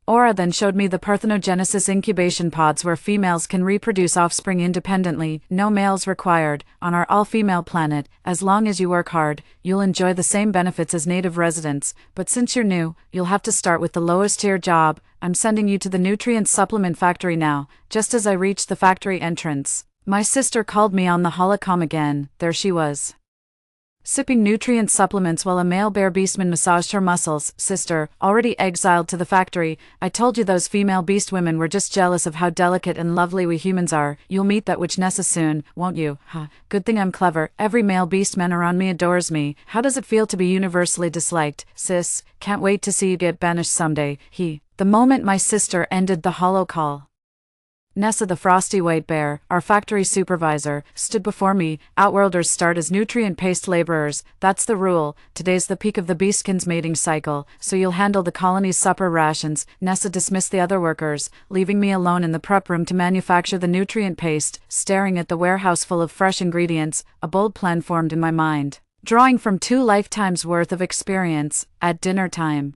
A: Aura then showed me the parthenogenesis incubation pods where females can reproduce offspring independently, no males required, on our all-female planet. As long as you work hard, you'll enjoy the same benefits as native residents, but since you're new, you'll have to start with the lowest tier job. I'm sending you to the nutrient supplement factory now. Just as I reached the factory entrance, my sister called me on the holocom again. There she was, sipping nutrient supplements while a male bear beastman massaged her muscles. Sister, already exiled to the factory, I told you those female beast women were just jealous of how delicate and lovely we humans are. You'll meet that witch Nessa soon, won't you? Huh. Good thing I'm clever. Every male beastman around me adores me. How does it feel to be universally disliked? Sis, can't wait to see you get banished someday. The moment my sister ended the holo call, Nessa the frosty white bear, our factory supervisor, stood before me. Outworlders start as nutrient-paste laborers. That's the rule. Today's the peak of the beastkin's mating cycle, so you'll handle the colony's supper rations. Nessa dismissed the other workers, leaving me alone in the prep room to manufacture the nutrient paste. Staring at the warehouse full of fresh ingredients, a bold plan formed in my mind, drawing from 2 lifetimes worth of experience. At dinner time,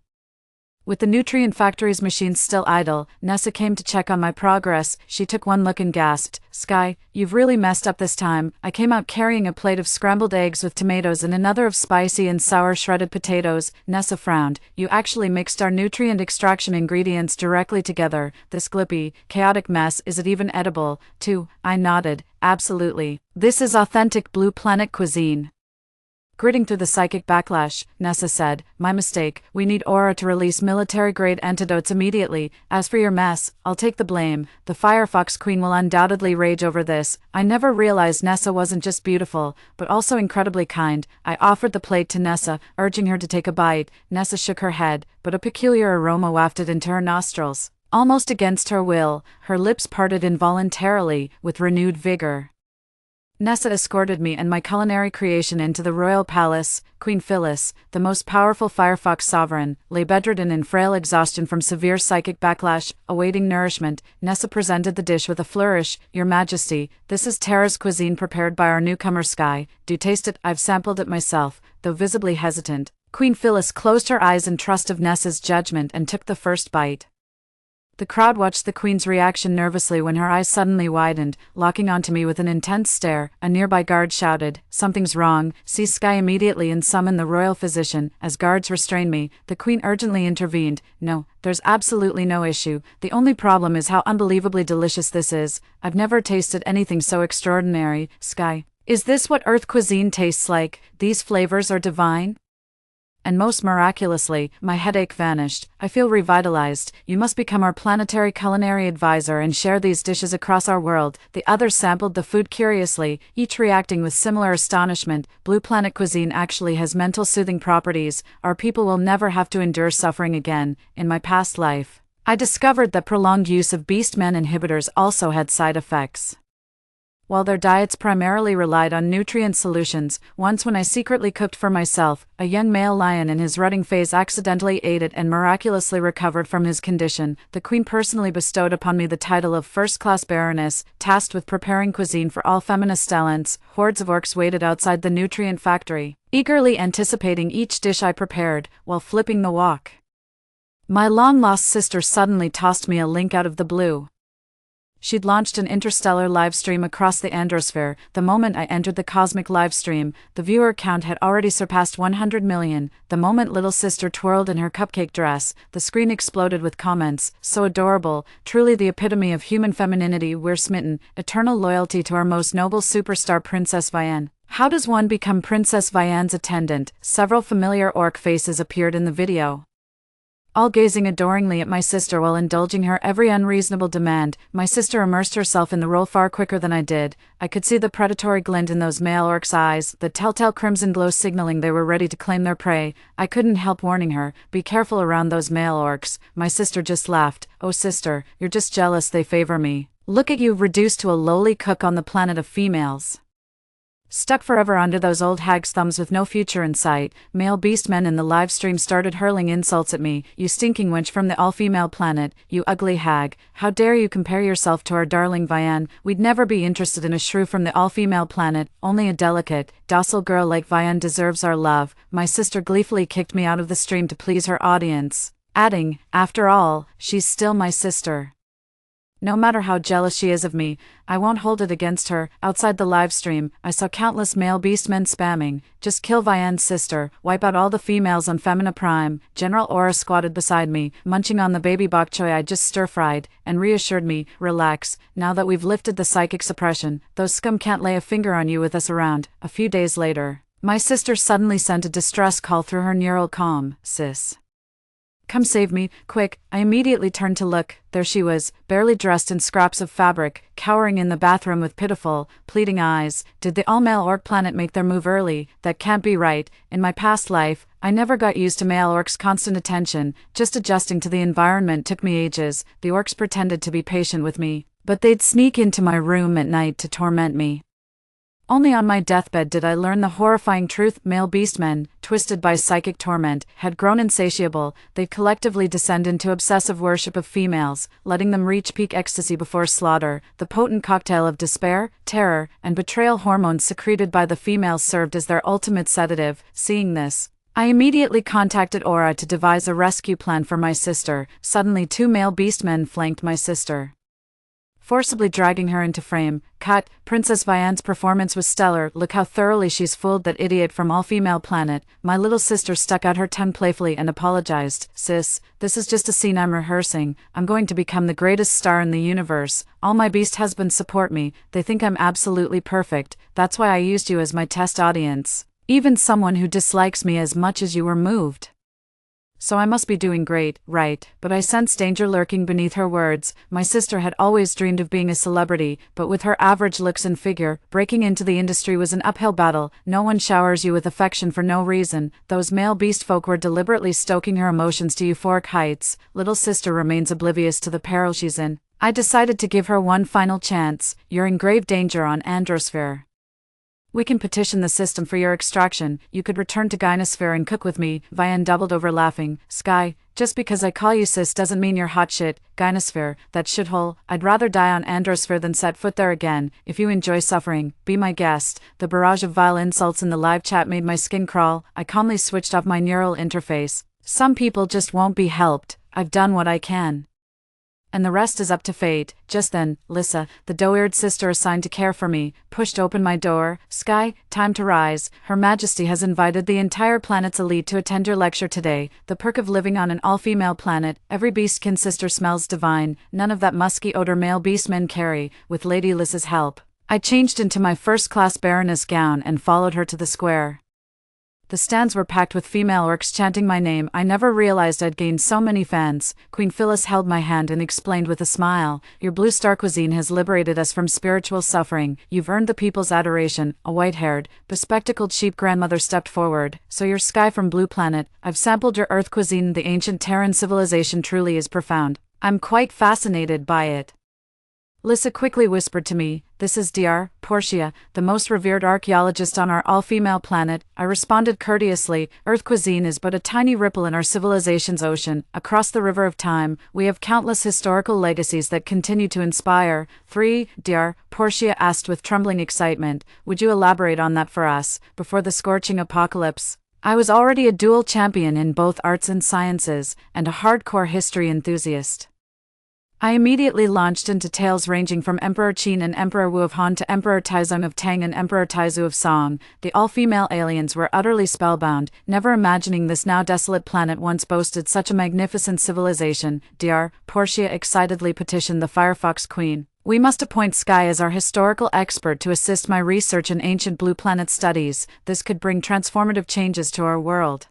A: with the nutrient factory's machines still idle, Nessa came to check on my progress. She took one look and gasped, "Sky, you've really messed up this time." I came out carrying a plate of scrambled eggs with tomatoes and another of spicy and sour shredded potatoes. Nessa frowned. "You actually mixed our nutrient extraction ingredients directly together. This glippy, chaotic mess, is it even edible?" Too. I nodded. "Absolutely. This is authentic Blue Planet cuisine." Gritting through the psychic backlash, Nessa said, "My mistake. We need Aura to release military-grade antidotes immediately. As for your mess, I'll take the blame. The Firefox Queen will undoubtedly rage over this." I never realized Nessa wasn't just beautiful, but also incredibly kind. I offered the plate to Nessa, urging her to take a bite. Nessa shook her head, but a peculiar aroma wafted into her nostrils. Almost against her will, her lips parted involuntarily, with renewed vigor. Nessa escorted me and my culinary creation into the royal palace. Queen Phyllis, the most powerful Firefox sovereign, lay bedridden in frail exhaustion from severe psychic backlash, awaiting nourishment. Nessa presented the dish with a flourish. "Your Majesty, this is Terra's cuisine prepared by our newcomer Sky. Do taste it." I've sampled it myself, though visibly hesitant. Queen Phyllis closed her eyes in trust of Nessa's judgment and took the first bite. The crowd watched the Queen's reaction nervously when her eyes suddenly widened, locking onto me with an intense stare. A nearby guard shouted, "Something's wrong, seize Sky immediately and summon the royal physician." As guards restrained me, the Queen urgently intervened. "No, there's absolutely no issue. The only problem is how unbelievably delicious this is. I've never tasted anything so extraordinary. Sky, is this what Earth cuisine tastes like? These flavors are divine." And most miraculously, my headache vanished. "I feel revitalized. You must become our planetary culinary advisor and share these dishes across our world." The others sampled the food curiously, each reacting with similar astonishment. Blue Planet cuisine actually has mental soothing properties. Our people will never have to endure suffering again. In my past life, I discovered that prolonged use of beastman inhibitors also had side effects. While their diets primarily relied on nutrient solutions, once when I secretly cooked for myself, a young male lion in his rutting phase accidentally ate it and miraculously recovered from his condition. The Queen personally bestowed upon me the title of first-class baroness, tasked with preparing cuisine for all feminist talents. Hordes of orcs waited outside the nutrient factory, eagerly anticipating each dish I prepared, while flipping the wok. My long-lost sister suddenly tossed me a link out of the blue. She'd launched an interstellar livestream across the Androsphere. The moment I entered the cosmic livestream, the viewer count had already surpassed 100 million. The moment little sister twirled in her cupcake dress, the screen exploded with comments. "So adorable, truly the epitome of human femininity. We're smitten. Eternal loyalty to our most noble superstar Princess Vienne." How does one become Princess Vienne's attendant? Several familiar orc faces appeared in the video, all gazing adoringly at my sister while indulging her every unreasonable demand. My sister immersed herself in the role far quicker than I did. I could see the predatory glint in those male orcs' eyes, the telltale crimson glow signaling they were ready to claim their prey. I couldn't help warning her, "Be careful around those male orcs." My sister just laughed. "Oh sister, you're just jealous they favor me. Look at you, reduced to a lowly cook on the planet of females, stuck forever under those old hags' thumbs with no future in sight." Male beastmen in the live stream started hurling insults at me. "You stinking wench from the all-female planet, you ugly hag. How dare you compare yourself to our darling Vienne? We'd never be interested in a shrew from the all-female planet. Only a delicate, docile girl like Vienne deserves our love." My sister gleefully kicked me out of the stream to please her audience. adding, "After all, she's still my sister. No matter how jealous she is of me, I won't hold it against her." Outside the livestream, I saw countless male beastmen spamming, "Just kill Vianne's sister, wipe out all the females on Femina Prime." General Aura squatted beside me, munching on the baby bok choy I just stir-fried, and reassured me, "Relax, now that we've lifted the psychic suppression, those scum can't lay a finger on you with us around." A few days later, my sister suddenly sent a distress call through her neural comm. "Sis, come save me, quick." I immediately turned to look. There she was, barely dressed in scraps of fabric, cowering in the bathroom with pitiful, pleading eyes. Did the all-male orc planet make their move early? That can't be right. In my past life, I never got used to male orcs' constant attention. Just adjusting to the environment took me ages. The orcs pretended to be patient with me, but they'd sneak into my room at night to torment me. Only on my deathbed did I learn the horrifying truth. Male beastmen, twisted by psychic torment, had grown insatiable. They'd collectively descend into obsessive worship of females, letting them reach peak ecstasy before slaughter. The potent cocktail of despair, terror, and betrayal hormones secreted by the females served as their ultimate sedative. Seeing this, I immediately contacted Aura to devise a rescue plan for my sister. Suddenly 2 male beastmen flanked my sister, forcibly dragging her into frame. Cut. Princess Vianne's performance was stellar. Look how thoroughly she's fooled that idiot from all-female planet. My little sister stuck out her tongue playfully and apologized. "Sis, this is just a scene I'm rehearsing. I'm going to become the greatest star in the universe. All my beast husbands support me. They think I'm absolutely perfect. That's why I used you as my test audience. Even someone who dislikes me as much as you were moved. So I must be doing great, right?" But I sensed danger lurking beneath her words. My sister had always dreamed of being a celebrity, but with her average looks and figure, breaking into the industry was an uphill battle. No one showers you with affection for no reason. Those male beast folk were deliberately stoking her emotions to euphoric heights. Little sister remains oblivious to the peril she's in. I decided to give her one final chance. "You're in grave danger on Androsphere. We can petition the system for your extraction. You could return to Gynosphere and cook with me." Vianne doubled over laughing. "Sky, just because I call you sis doesn't mean you're hot shit. Gynosphere, that shithole. I'd rather die on Androsphere than set foot there again. If you enjoy suffering, be my guest." The barrage of vile insults in the live chat made my skin crawl. I calmly switched off my neural interface. Some people just won't be helped. I've done what I can, and the rest is up to fate. Just then, Lissa, the doe-eared sister assigned to care for me, pushed open my door. "Sky, time to rise. Her Majesty has invited the entire planet's elite to attend your lecture today. The perk of living on an all-female planet. Every beastkin sister smells divine. None of that musky odor male beastmen carry." With Lady Lissa's help, I changed into my first-class Baroness gown and followed her to the square. The stands were packed with female orcs chanting my name. I never realized I'd gained so many fans. Queen Phyllis held my hand and explained with a smile, "Your blue star cuisine has liberated us from spiritual suffering. You've earned the people's adoration." A white-haired, bespectacled sheep grandmother stepped forward. "So you're Sky from Blue Planet. I've sampled your Earth cuisine. The ancient Terran civilization truly is profound. I'm quite fascinated by it." Lissa quickly whispered to me, "This is Dr. Portia, the most revered archaeologist on our all-female planet." I responded courteously, "Earth cuisine is but a tiny ripple in our civilization's ocean. Across the river of time, we have countless historical legacies that continue to inspire." Dr. Portia asked with trembling excitement, "Would you elaborate on that for us, before the scorching apocalypse?" I was already a dual champion in both arts and sciences, and a hardcore history enthusiast. I immediately launched into tales ranging from Emperor Qin and Emperor Wu of Han to Emperor Taizong of Tang and Emperor Taizu of Song. The all-female aliens were utterly spellbound, never imagining this now desolate planet once boasted such a magnificent civilization. Dr. Portia excitedly petitioned the Firefox Queen, "We must appoint Sky as our historical expert to assist my research in ancient blue planet studies. This could bring transformative changes to our world."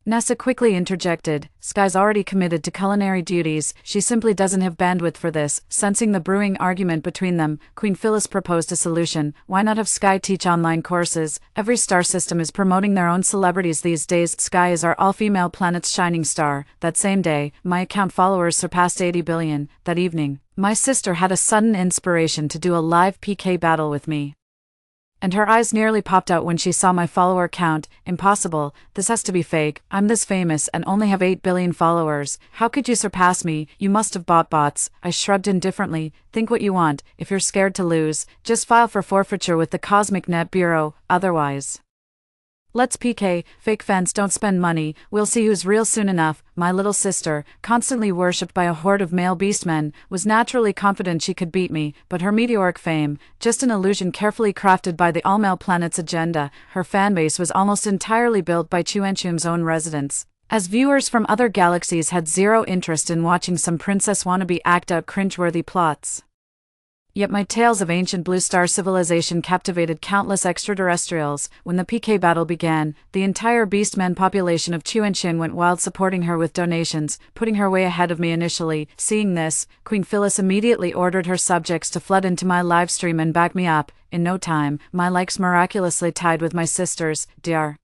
A: Nessa quickly interjected, "Sky's already committed to culinary duties, she simply doesn't have bandwidth for this." Sensing the brewing argument between them, Queen Phyllis proposed a solution. "Why not have Sky teach online courses? Every star system is promoting their own celebrities these days. Sky is our all-female planet's shining star." That same day, my account followers surpassed 80 billion. That evening, my sister had a sudden inspiration to do a live PK battle with me, and her eyes nearly popped out when she saw my follower count. "Impossible, this has to be fake. I'm this famous and only have 8 billion followers. How could you surpass me? You must have bought bots." I shrugged indifferently. "Think what you want. If you're scared to lose, just file for forfeiture with the Cosmic Net Bureau, otherwise." Let's PK, fake fans don't spend money, we'll see who's real soon enough. My little sister, constantly worshipped by a horde of male beastmen, was naturally confident she could beat me, but her meteoric fame, just an illusion carefully crafted by the all-male planet's agenda, her fanbase was almost entirely built by Chuanchum's own residents. As viewers from other galaxies had zero interest in watching some princess wannabe act out cringeworthy plots. Yet my tales of ancient blue star civilization captivated countless extraterrestrials. When the PK battle began, the entire beastmen population of Chuanxin went wild, supporting her with donations, putting her way ahead of me initially. Seeing this, Queen Phyllis immediately ordered her subjects to flood into my livestream and back me up. In no time, my likes miraculously tied with my sister's. Dr.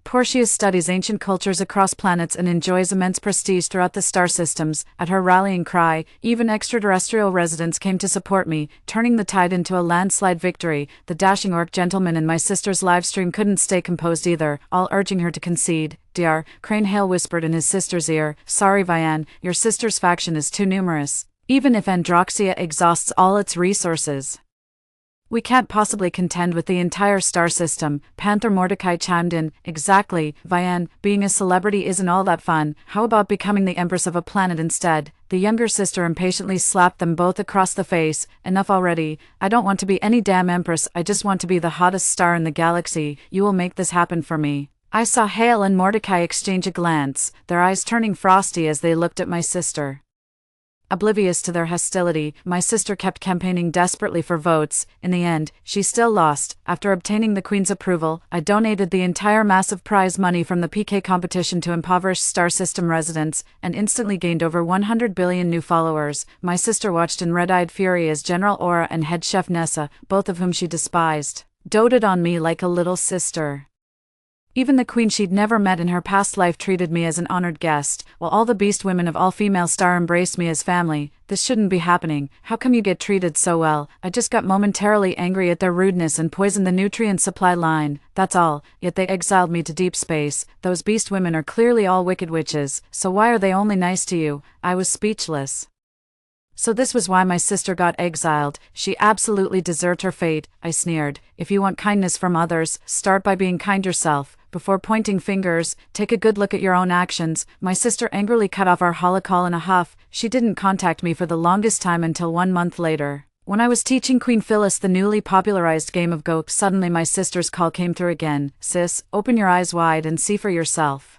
A: Porcius studies ancient cultures across planets and enjoys immense prestige throughout the star systems. At her rallying cry, even extraterrestrial residents came to support me, turning the tide into a landslide victory. The dashing orc gentleman in my sister's livestream couldn't stay composed either, all urging her to concede. Dr. Crane Hale whispered in his sister's ear, "Sorry Vian, your sister's faction is too numerous. Even if Androxia exhausts all its resources, we can't possibly contend with the entire star system." Panther Mordecai chimed in, "Exactly, Vian, being a celebrity isn't all that fun. How about becoming the empress of a planet instead?" The younger sister impatiently slapped them both across the face. "Enough already. I don't want to be any damn empress, I just want to be the hottest star in the galaxy. You will make this happen for me." I saw Hale and Mordecai exchange a glance, their eyes turning frosty as they looked at my sister. Oblivious to their hostility, my sister kept campaigning desperately for votes. In the end, she still lost. After obtaining the Queen's approval, I donated the entire massive prize money from the PK competition to impoverished star system residents, and instantly gained over 100 billion new followers. My sister watched in red-eyed fury as General Aura and head chef Nessa, both of whom she despised, doted on me like a little sister. Even the queen she'd never met in her past life treated me as an honored guest, while all the beast women of all-female star embraced me as family. This shouldn't be happening. How come you get treated so well? I just got momentarily angry at their rudeness and poisoned the nutrient supply line, that's all. Yet they exiled me to deep space. Those beast women are clearly all wicked witches, so why are they only nice to you? I was speechless. So this was why my sister got exiled. She absolutely deserved her fate, I sneered. If you want kindness from others, start by being kind yourself. Before pointing fingers, take a good look at your own actions. My sister angrily cut off our holocall in a huff. She didn't contact me for the longest time until 1 month later. When I was teaching Queen Phyllis the newly popularized game of Go, suddenly my sister's call came through again. "Sis, open your eyes wide and see for yourself.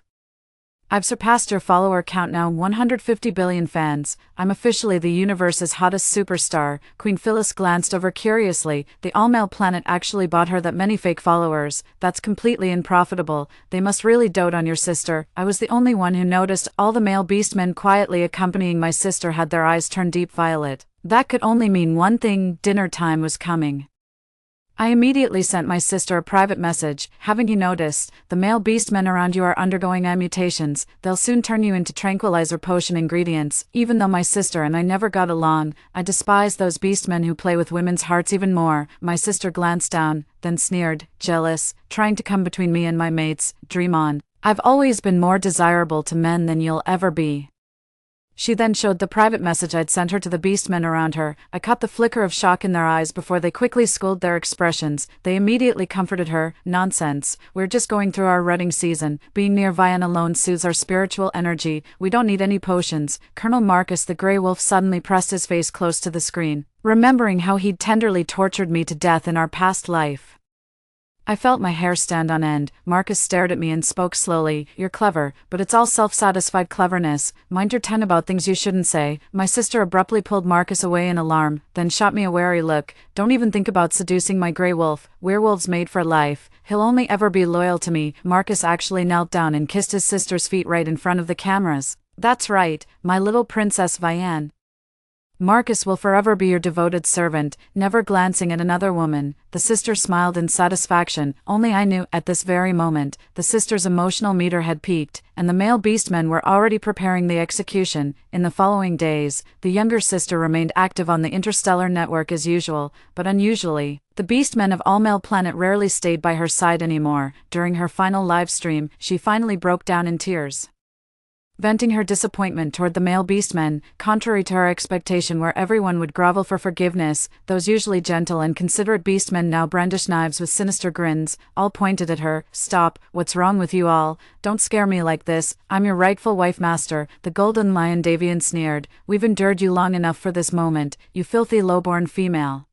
A: I've surpassed your follower count now, 150 billion fans. I'm officially the universe's hottest superstar." Queen Phyllis glanced over curiously. The all-male planet actually bought her that many fake followers. That's completely unprofitable. They must really dote on your sister. I was the only one who noticed. All the male beastmen quietly accompanying my sister had their eyes turned deep violet. That could only mean one thing: dinner time was coming. I immediately sent my sister a private message. "Haven't you noticed? The male beastmen around you are undergoing mutations. They'll soon turn you into tranquilizer potion ingredients." Even though my sister and I never got along, I despise those beastmen who play with women's hearts even more. My sister glanced down, then sneered, "Jealous, trying to come between me and my mates. Dream on. I've always been more desirable to men than you'll ever be." She then showed the private message I'd sent her to the beastmen around her. I caught the flicker of shock in their eyes before they quickly schooled their expressions. They immediately comforted her. "Nonsense. We're just going through our rutting season. Being near Vian alone soothes our spiritual energy. We don't need any potions." Colonel Marcus the Grey Wolf suddenly pressed his face close to the screen, remembering how he'd tenderly tortured me to death in our past life. I felt my hair stand on end. Marcus stared at me and spoke slowly. "You're clever, but it's all self-satisfied cleverness. Mind your tongue about things you shouldn't say." My sister abruptly pulled Marcus away in alarm, then shot me a wary look. "Don't even think about seducing my Grey Wolf. Werewolves made for life. He'll only ever be loyal to me." Marcus actually knelt down and kissed his sister's feet right in front of the cameras. "That's right, my little princess Vian. Marcus will forever be your devoted servant," never glancing at another woman. The sister smiled in satisfaction. Only I knew, at this very moment, the sister's emotional meter had peaked, and the male beastmen were already preparing the execution. In the following days, the younger sister remained active on the interstellar network as usual, but unusually, the beastmen of all-male planet rarely stayed by her side anymore. During her final live stream, she finally broke down in tears. venting her disappointment toward the male beastmen. Contrary to her expectation where everyone would grovel for forgiveness, those usually gentle and considerate beastmen now brandished knives with sinister grins, all pointed at her. "Stop, what's wrong with you all? Don't scare me like this, I'm your rightful wife master," the golden lion Davian sneered. "We've endured you long enough for this moment, you filthy low-born female.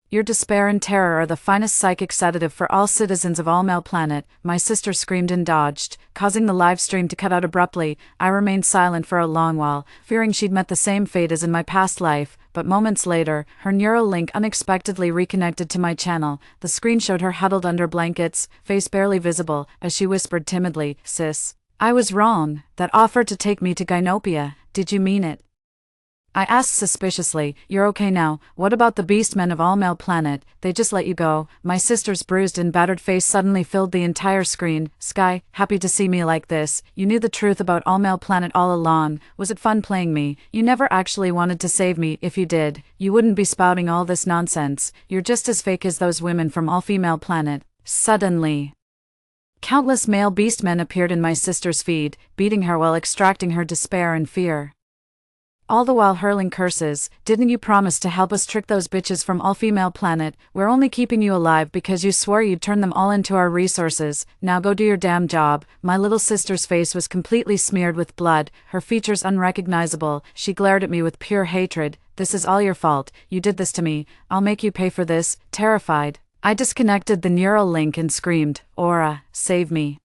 A: Your despair and terror are the finest psychic sedative for all citizens of All-Male Planet," my sister screamed and dodged, causing the live stream to cut out abruptly. I remained silent for a long while, fearing she'd met the same fate as in my past life, but moments later, her neural link unexpectedly reconnected to my channel. The screen showed her huddled under blankets, face barely visible, as she whispered timidly, "Sis, I was wrong. That offer to take me to Gynopia, did you mean it?" I asked suspiciously, "You're okay now? What about the beastmen of All-Male Planet? They just let you go?" My sister's bruised and battered face suddenly filled the entire screen. "Sky, happy to see me like this. You knew the truth about All-Male Planet all along. Was it fun playing me? You never actually wanted to save me. If you did, you wouldn't be spouting all this nonsense. You're just as fake as those women from All-Female Planet." Suddenly, countless male beastmen appeared in my sister's feed, beating her while extracting her despair and fear, all the while hurling curses. "Didn't you promise to help us trick those bitches from All-Female Planet? We're only keeping you alive because you swore you'd turn them all into our resources. Now go do your damn job." My little sister's face was completely smeared with blood, her features unrecognizable. She glared at me with pure hatred. "This is all your fault. You did this to me. I'll make you pay for this." Terrified, I disconnected the neural link and screamed, "Aura, save me."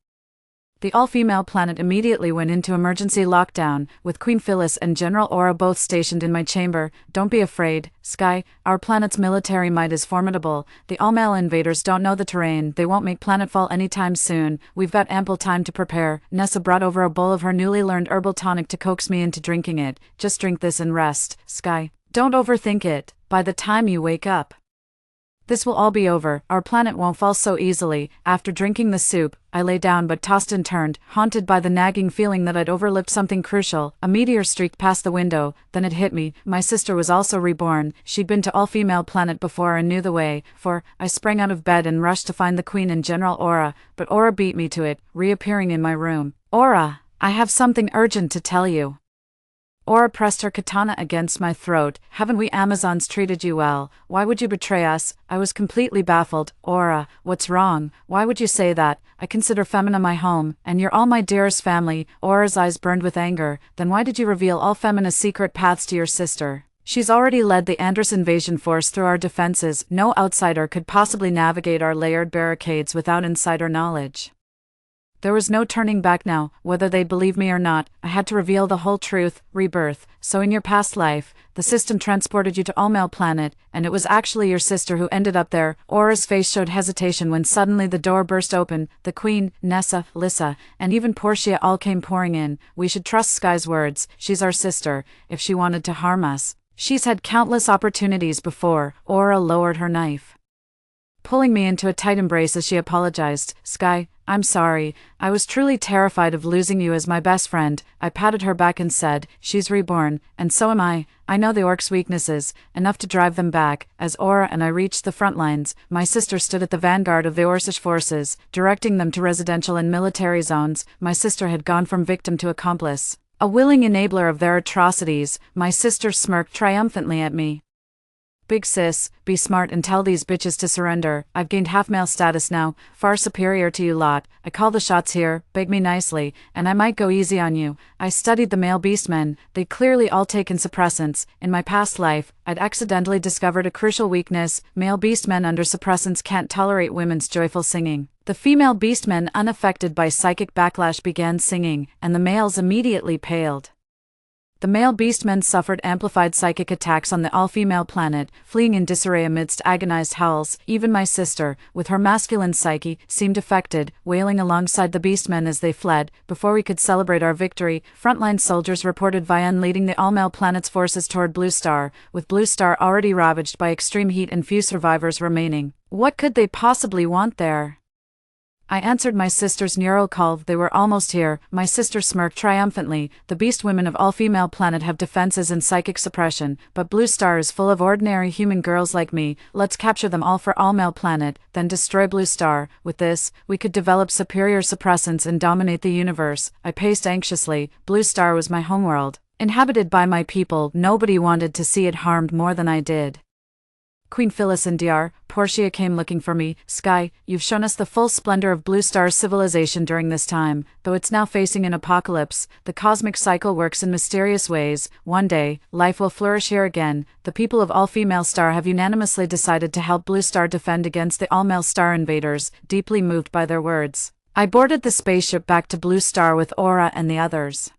A: The All-Female Planet immediately went into emergency lockdown, with Queen Phyllis and General Aura both stationed in my chamber. "Don't be afraid, Sky, our planet's military might is formidable. The all-male invaders don't know the terrain, they won't make planetfall anytime soon. We've got ample time to prepare." Nessa brought over a bowl of her newly learned herbal tonic to coax me into drinking it. "Just drink this and rest, Sky. Don't overthink it. By the time you wake up, this will all be over. Our planet won't fall so easily." After drinking the soup, I lay down but tossed and turned, haunted by the nagging feeling that I'd overlooked something crucial. A meteor streaked past the window, then it hit me. My sister was also reborn. She'd been to All-Female Planet before and knew the way. I sprang out of bed and rushed to find the Queen and General Aura, but Aura beat me to it, reappearing in my room. "Aura, I have something urgent to tell you." Aura pressed her katana against my throat. "Haven't we Amazons treated you well? Why would you betray us?" I was completely baffled. "Aura, what's wrong? Why would you say that? I consider Femina my home, and you're all my dearest family." Aura's eyes burned with anger. "Then why did you reveal all Femina's secret paths to your sister? She's already led the Andrus invasion force through our defenses. No outsider could possibly navigate our layered barricades without insider knowledge." There was no turning back now. Whether they'd believe me or not, I had to reveal the whole truth. "Rebirth. So in your past life, the system transported you to All-Male Planet, and it was actually your sister who ended up there." Aura's face showed hesitation when suddenly the door burst open. The Queen, Nessa, Lissa, and even Portia all came pouring in. "We should trust Sky's words. She's our sister. If she wanted to harm us, she's had countless opportunities before." Aura lowered her knife, pulling me into a tight embrace as she apologized. "Sky, I'm sorry. I was truly terrified of losing you as my best friend." I patted her back and said, "She's reborn, and so am I. I know the orcs' weaknesses, enough to drive them back." As Aura and I reached the front lines, my sister stood at the vanguard of the Orcish forces, directing them to residential and military zones. My sister had gone from victim to accomplice, a willing enabler of their atrocities. My sister smirked triumphantly at me. "Big sis, be smart and tell these bitches to surrender. I've gained half-male status now, far superior to you lot. I call the shots here, beg me nicely, and I might go easy on you." I studied the male beastmen. They'd clearly all taken suppressants. In my past life, I'd accidentally discovered a crucial weakness. Male beastmen under suppressants can't tolerate women's joyful singing. The female beastmen unaffected by psychic backlash began singing, and the males immediately paled. The male beastmen suffered amplified psychic attacks on the all-female planet, fleeing in disarray amidst agonized howls. Even my sister, with her masculine psyche, seemed affected, wailing alongside the beastmen as they fled. Before we could celebrate our victory, frontline soldiers reported Vian leading the all-male planet's forces toward Blue Star, with Blue Star already ravaged by extreme heat and few survivors remaining. What could they possibly want there? I answered my sister's neural call. They were almost here. My sister smirked triumphantly. The beast women of all-female planet have defenses and psychic suppression, but Blue Star is full of ordinary human girls like me. Let's capture them all for all-male planet, then destroy Blue Star. With this, we could develop superior suppressants and dominate the universe. I paced anxiously. Blue Star was my homeworld, inhabited by my people. Nobody wanted to see it harmed more than I did. Queen Phyllis and Dr. Portia came looking for me. Sky, you've shown us the full splendor of Blue Star's civilization during this time, though it's now facing an apocalypse. The cosmic cycle works in mysterious ways. One day, life will flourish here again. The people of All-Female Star have unanimously decided to help Blue Star defend against the all-male star invaders, deeply moved by their words. I boarded the spaceship back to Blue Star with Aura and the others.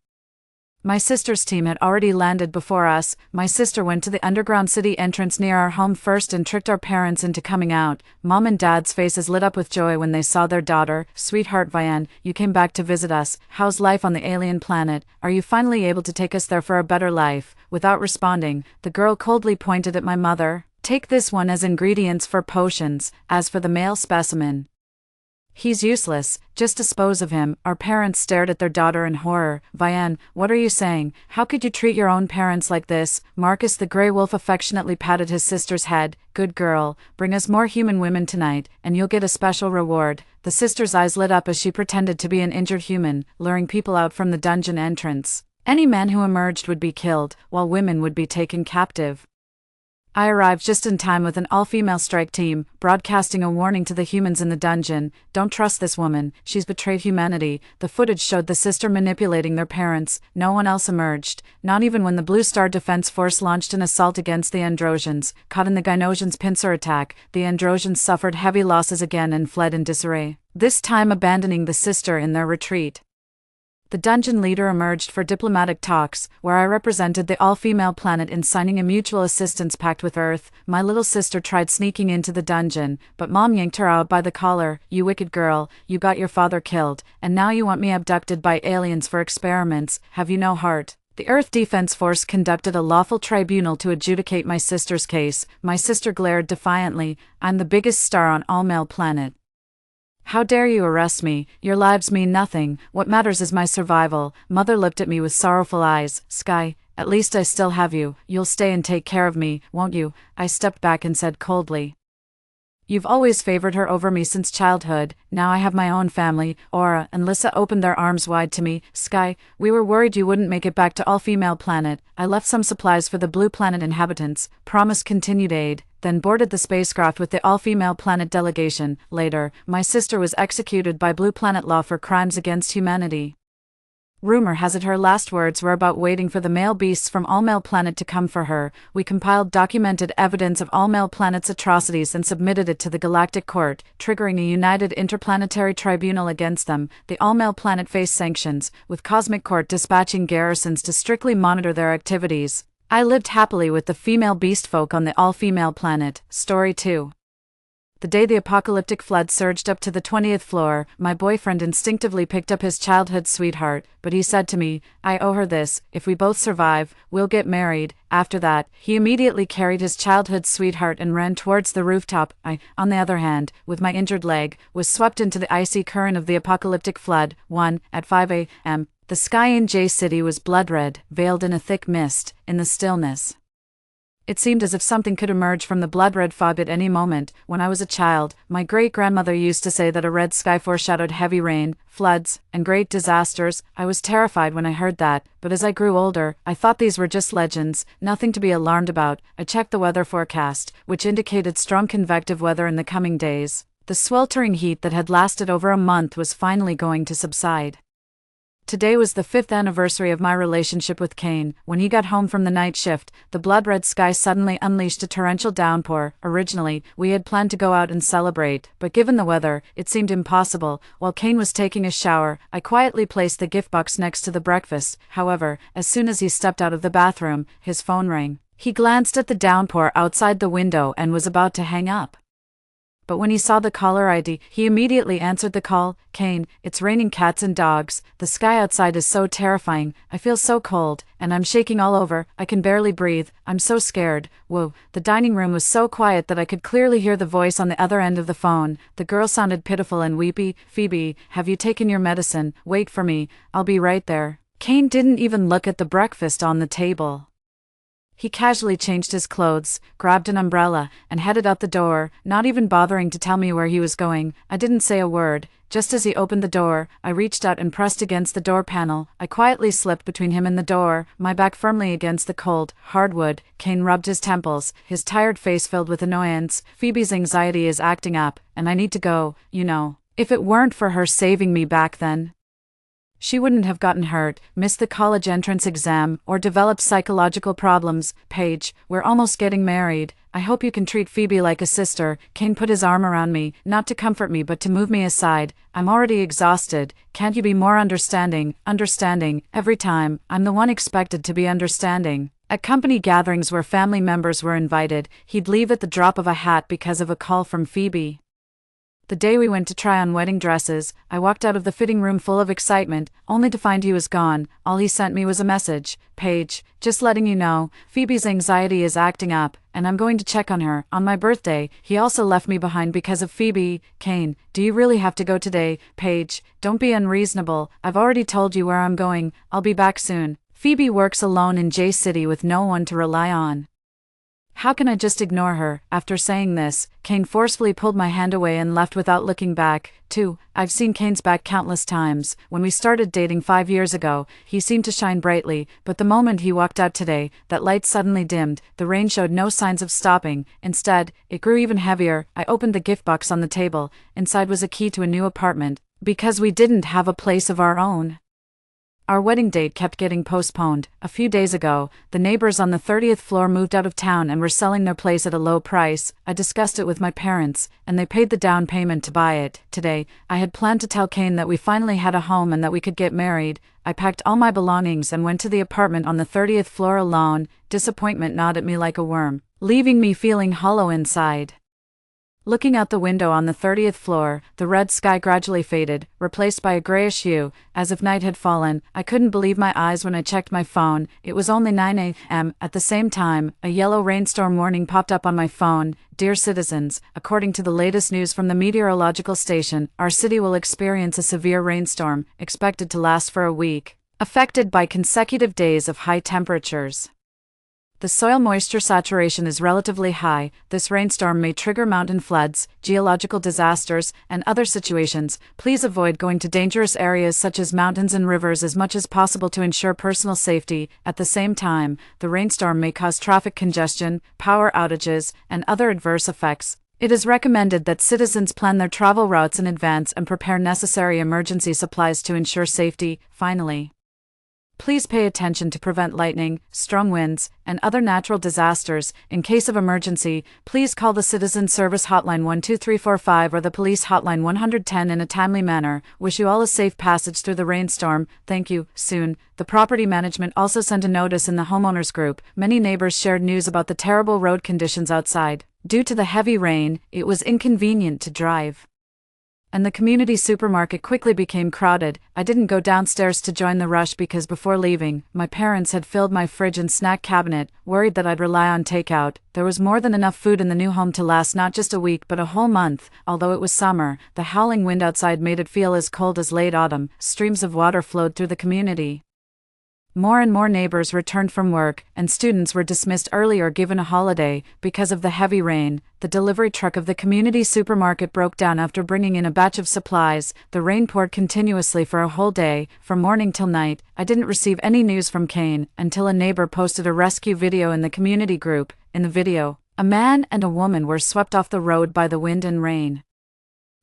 A: My sister's team had already landed before us. My sister went to the underground city entrance near our home first and tricked our parents into coming out. Mom and Dad's faces lit up with joy when they saw their daughter. Sweetheart Vian, you came back to visit us. How's life on the alien planet? Are you finally able to take us there for a better life? Without responding, the girl coldly pointed at my mother. Take this one as ingredients for potions. As for the male specimen, he's useless, just dispose of him. Our parents stared at their daughter in horror. Vian, what are you saying? How could you treat your own parents like this? Marcus the Grey Wolf affectionately patted his sister's head. Good girl, bring us more human women tonight, and you'll get a special reward. The sister's eyes lit up as she pretended to be an injured human, luring people out from the dungeon entrance. Any man who emerged would be killed, while women would be taken captive. I arrived just in time with an all-female strike team, broadcasting a warning to the humans in the dungeon. Don't trust this woman, she's betrayed humanity. The footage showed the sister manipulating their parents. No one else emerged, not even when the Blue Star Defense Force launched an assault against the Androsians. Caught in the Gynosians' pincer attack, the Androsians suffered heavy losses again and fled in disarray, this time abandoning the sister in their retreat. The dungeon leader emerged for diplomatic talks, where I represented the all-female planet in signing a mutual assistance pact with Earth. My little sister tried sneaking into the dungeon, but Mom yanked her out by the collar. You wicked girl, you got your father killed, and now you want me abducted by aliens for experiments. Have you no heart? The Earth Defense Force conducted a lawful tribunal to adjudicate my sister's case. My sister glared defiantly. I'm the biggest star on all-male planet. How dare you arrest me? Your lives mean nothing. What matters is my survival. Mother looked at me with sorrowful eyes. Sky, at least I still have you. You'll stay and take care of me, won't you? I stepped back and said coldly. You've always favored her over me since childhood. Now I have my own family. Aura and Lissa opened their arms wide to me. Sky, we were worried you wouldn't make it back to all-female planet. I left some supplies for the Blue Planet inhabitants, promised continued aid, then boarded the spacecraft with the all-female planet delegation. Later, my sister was executed by Blue Planet law for crimes against humanity. Rumor has it her last words were about waiting for the male beasts from all-male planet to come for her. We compiled documented evidence of all-male planet's atrocities and submitted it to the Galactic Court, triggering a united interplanetary tribunal against them. The all-male planet faced sanctions, with Cosmic Court dispatching garrisons to strictly monitor their activities. I lived happily with the female beast folk on the all-female planet. Story 2. The day the apocalyptic flood surged up to the 20th floor, my boyfriend instinctively picked up his childhood sweetheart, but he said to me, I owe her this. If we both survive, we'll get married. After that, he immediately carried his childhood sweetheart and ran towards the rooftop. I, on the other hand, with my injured leg, was swept into the icy current of the apocalyptic flood. 1. At 5 a.m., the sky in J City was blood-red, veiled in a thick mist. In the stillness, it seemed as if something could emerge from the blood-red fog at any moment. When I was a child, my great-grandmother used to say that a red sky foreshadowed heavy rain, floods, and great disasters. I was terrified when I heard that, but as I grew older, I thought these were just legends, nothing to be alarmed about. I checked the weather forecast, which indicated strong convective weather in the coming days. The sweltering heat that had lasted over a month was finally going to subside. Today was the 5th anniversary of my relationship with Kane. When he got home from the night shift, the blood-red sky suddenly unleashed a torrential downpour. Originally, we had planned to go out and celebrate, but given the weather, it seemed impossible. While Kane was taking a shower, I quietly placed the gift box next to the breakfast. However, as soon as he stepped out of the bathroom, his phone rang. He glanced at the downpour outside the window and was about to hang up. But when he saw the caller ID, he immediately answered the call. "Kane, it's raining cats and dogs. The sky outside is so terrifying. I feel so cold, and I'm shaking all over. I can barely breathe. I'm so scared." Whoa. The dining room was so quiet that I could clearly hear the voice on the other end of the phone. The girl sounded pitiful and weepy. "Phoebe, have you taken your medicine? Wait for me. I'll be right there." Kane didn't even look at the breakfast on the table. He casually changed his clothes, grabbed an umbrella, and headed out the door, not even bothering to tell me where he was going. I didn't say a word. Just as he opened the door, I reached out and pressed against the door panel. I quietly slipped between him and the door, my back firmly against the cold, hardwood. Kane rubbed his temples, his tired face filled with annoyance. "Phoebe's anxiety is acting up, and I need to go, you know. If it weren't for her saving me back then, she wouldn't have gotten hurt, missed the college entrance exam, or developed psychological problems. Paige, we're almost getting married. I hope you can treat Phoebe like a sister." Kane put his arm around me, not to comfort me but to move me aside. "I'm already exhausted. Can't you be more understanding?" Understanding, every time. I'm the one expected to be understanding. At company gatherings where family members were invited, he'd leave at the drop of a hat because of a call from Phoebe. The day we went to try on wedding dresses, I walked out of the fitting room full of excitement, only to find he was gone. All he sent me was a message. "Paige, just letting you know, Phoebe's anxiety is acting up, and I'm going to check on her on my birthday." He also left me behind because of Phoebe. "Kane, do you really have to go today?" "Paige, don't be unreasonable. I've already told you where I'm going. I'll be back soon." Phoebe works alone in J City with no one to rely on. How can I just ignore her? After saying this, Kane forcefully pulled my hand away and left without looking back. 2. I've seen Kane's back countless times. When we started dating 5 years ago, he seemed to shine brightly, but the moment he walked out today, that light suddenly dimmed. The rain showed no signs of stopping. Instead, it grew even heavier. I opened the gift box on the table. Inside was a key to a new apartment, because we didn't have a place of our own. Our wedding date kept getting postponed. A few days ago, the neighbors on the 30th floor moved out of town and were selling their place at a low price. I discussed it with my parents, and they paid the down payment to buy it. Today, I had planned to tell Kane that we finally had a home and that we could get married. I packed all my belongings and went to the apartment on the 30th floor alone. Disappointment gnawed at me like a worm, leaving me feeling hollow inside. Looking out the window on the 30th floor, the red sky gradually faded, replaced by a grayish hue, as if night had fallen. I couldn't believe my eyes when I checked my phone. It was only 9 a.m. At the same time, a yellow rainstorm warning popped up on my phone. "Dear citizens, according to the latest news from the meteorological station, our city will experience a severe rainstorm, expected to last for a week, affected by consecutive days of high temperatures. The soil moisture saturation is relatively high. This rainstorm may trigger mountain floods, geological disasters, and other situations. Please avoid going to dangerous areas such as mountains and rivers as much as possible to ensure personal safety. At the same time, the rainstorm may cause traffic congestion, power outages, and other adverse effects. It is recommended that citizens plan their travel routes in advance and prepare necessary emergency supplies to ensure safety." Finally, please pay attention to prevent lightning, strong winds, and other natural disasters. In case of emergency, please call the Citizen Service Hotline 12345 or the Police Hotline 110 in a timely manner. Wish you all a safe passage through the rainstorm. Thank you. Soon. The property management also sent a notice in the homeowners group. Many neighbors shared news about the terrible road conditions outside. Due to the heavy rain, it was inconvenient to drive, and the community supermarket quickly became crowded. I didn't go downstairs to join the rush because before leaving, my parents had filled my fridge and snack cabinet, worried that I'd rely on takeout. There was more than enough food in the new home to last not just a week but a whole month. Although it was summer, the howling wind outside made it feel as cold as late autumn. Streams of water flowed through the community. More and more neighbors returned from work, and students were dismissed early or given a holiday. Because of the heavy rain, the delivery truck of the community supermarket broke down after bringing in a batch of supplies. The rain poured continuously for a whole day, from morning till night. I didn't receive any news from Kane until a neighbor posted a rescue video in the community group. In the video, a man and a woman were swept off the road by the wind and rain.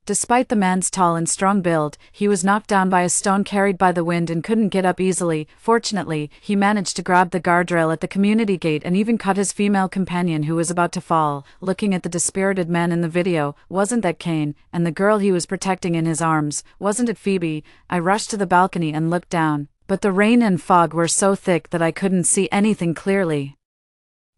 A: Despite the man's tall and strong build, he was knocked down by a stone carried by the wind and couldn't get up easily. Fortunately, he managed to grab the guardrail at the community gate and even caught his female companion who was about to fall. Looking at the dispirited man in the video, wasn't that Kane? And the girl he was protecting in his arms, wasn't it Phoebe? I rushed to the balcony and looked down, but the rain and fog were so thick that I couldn't see anything clearly.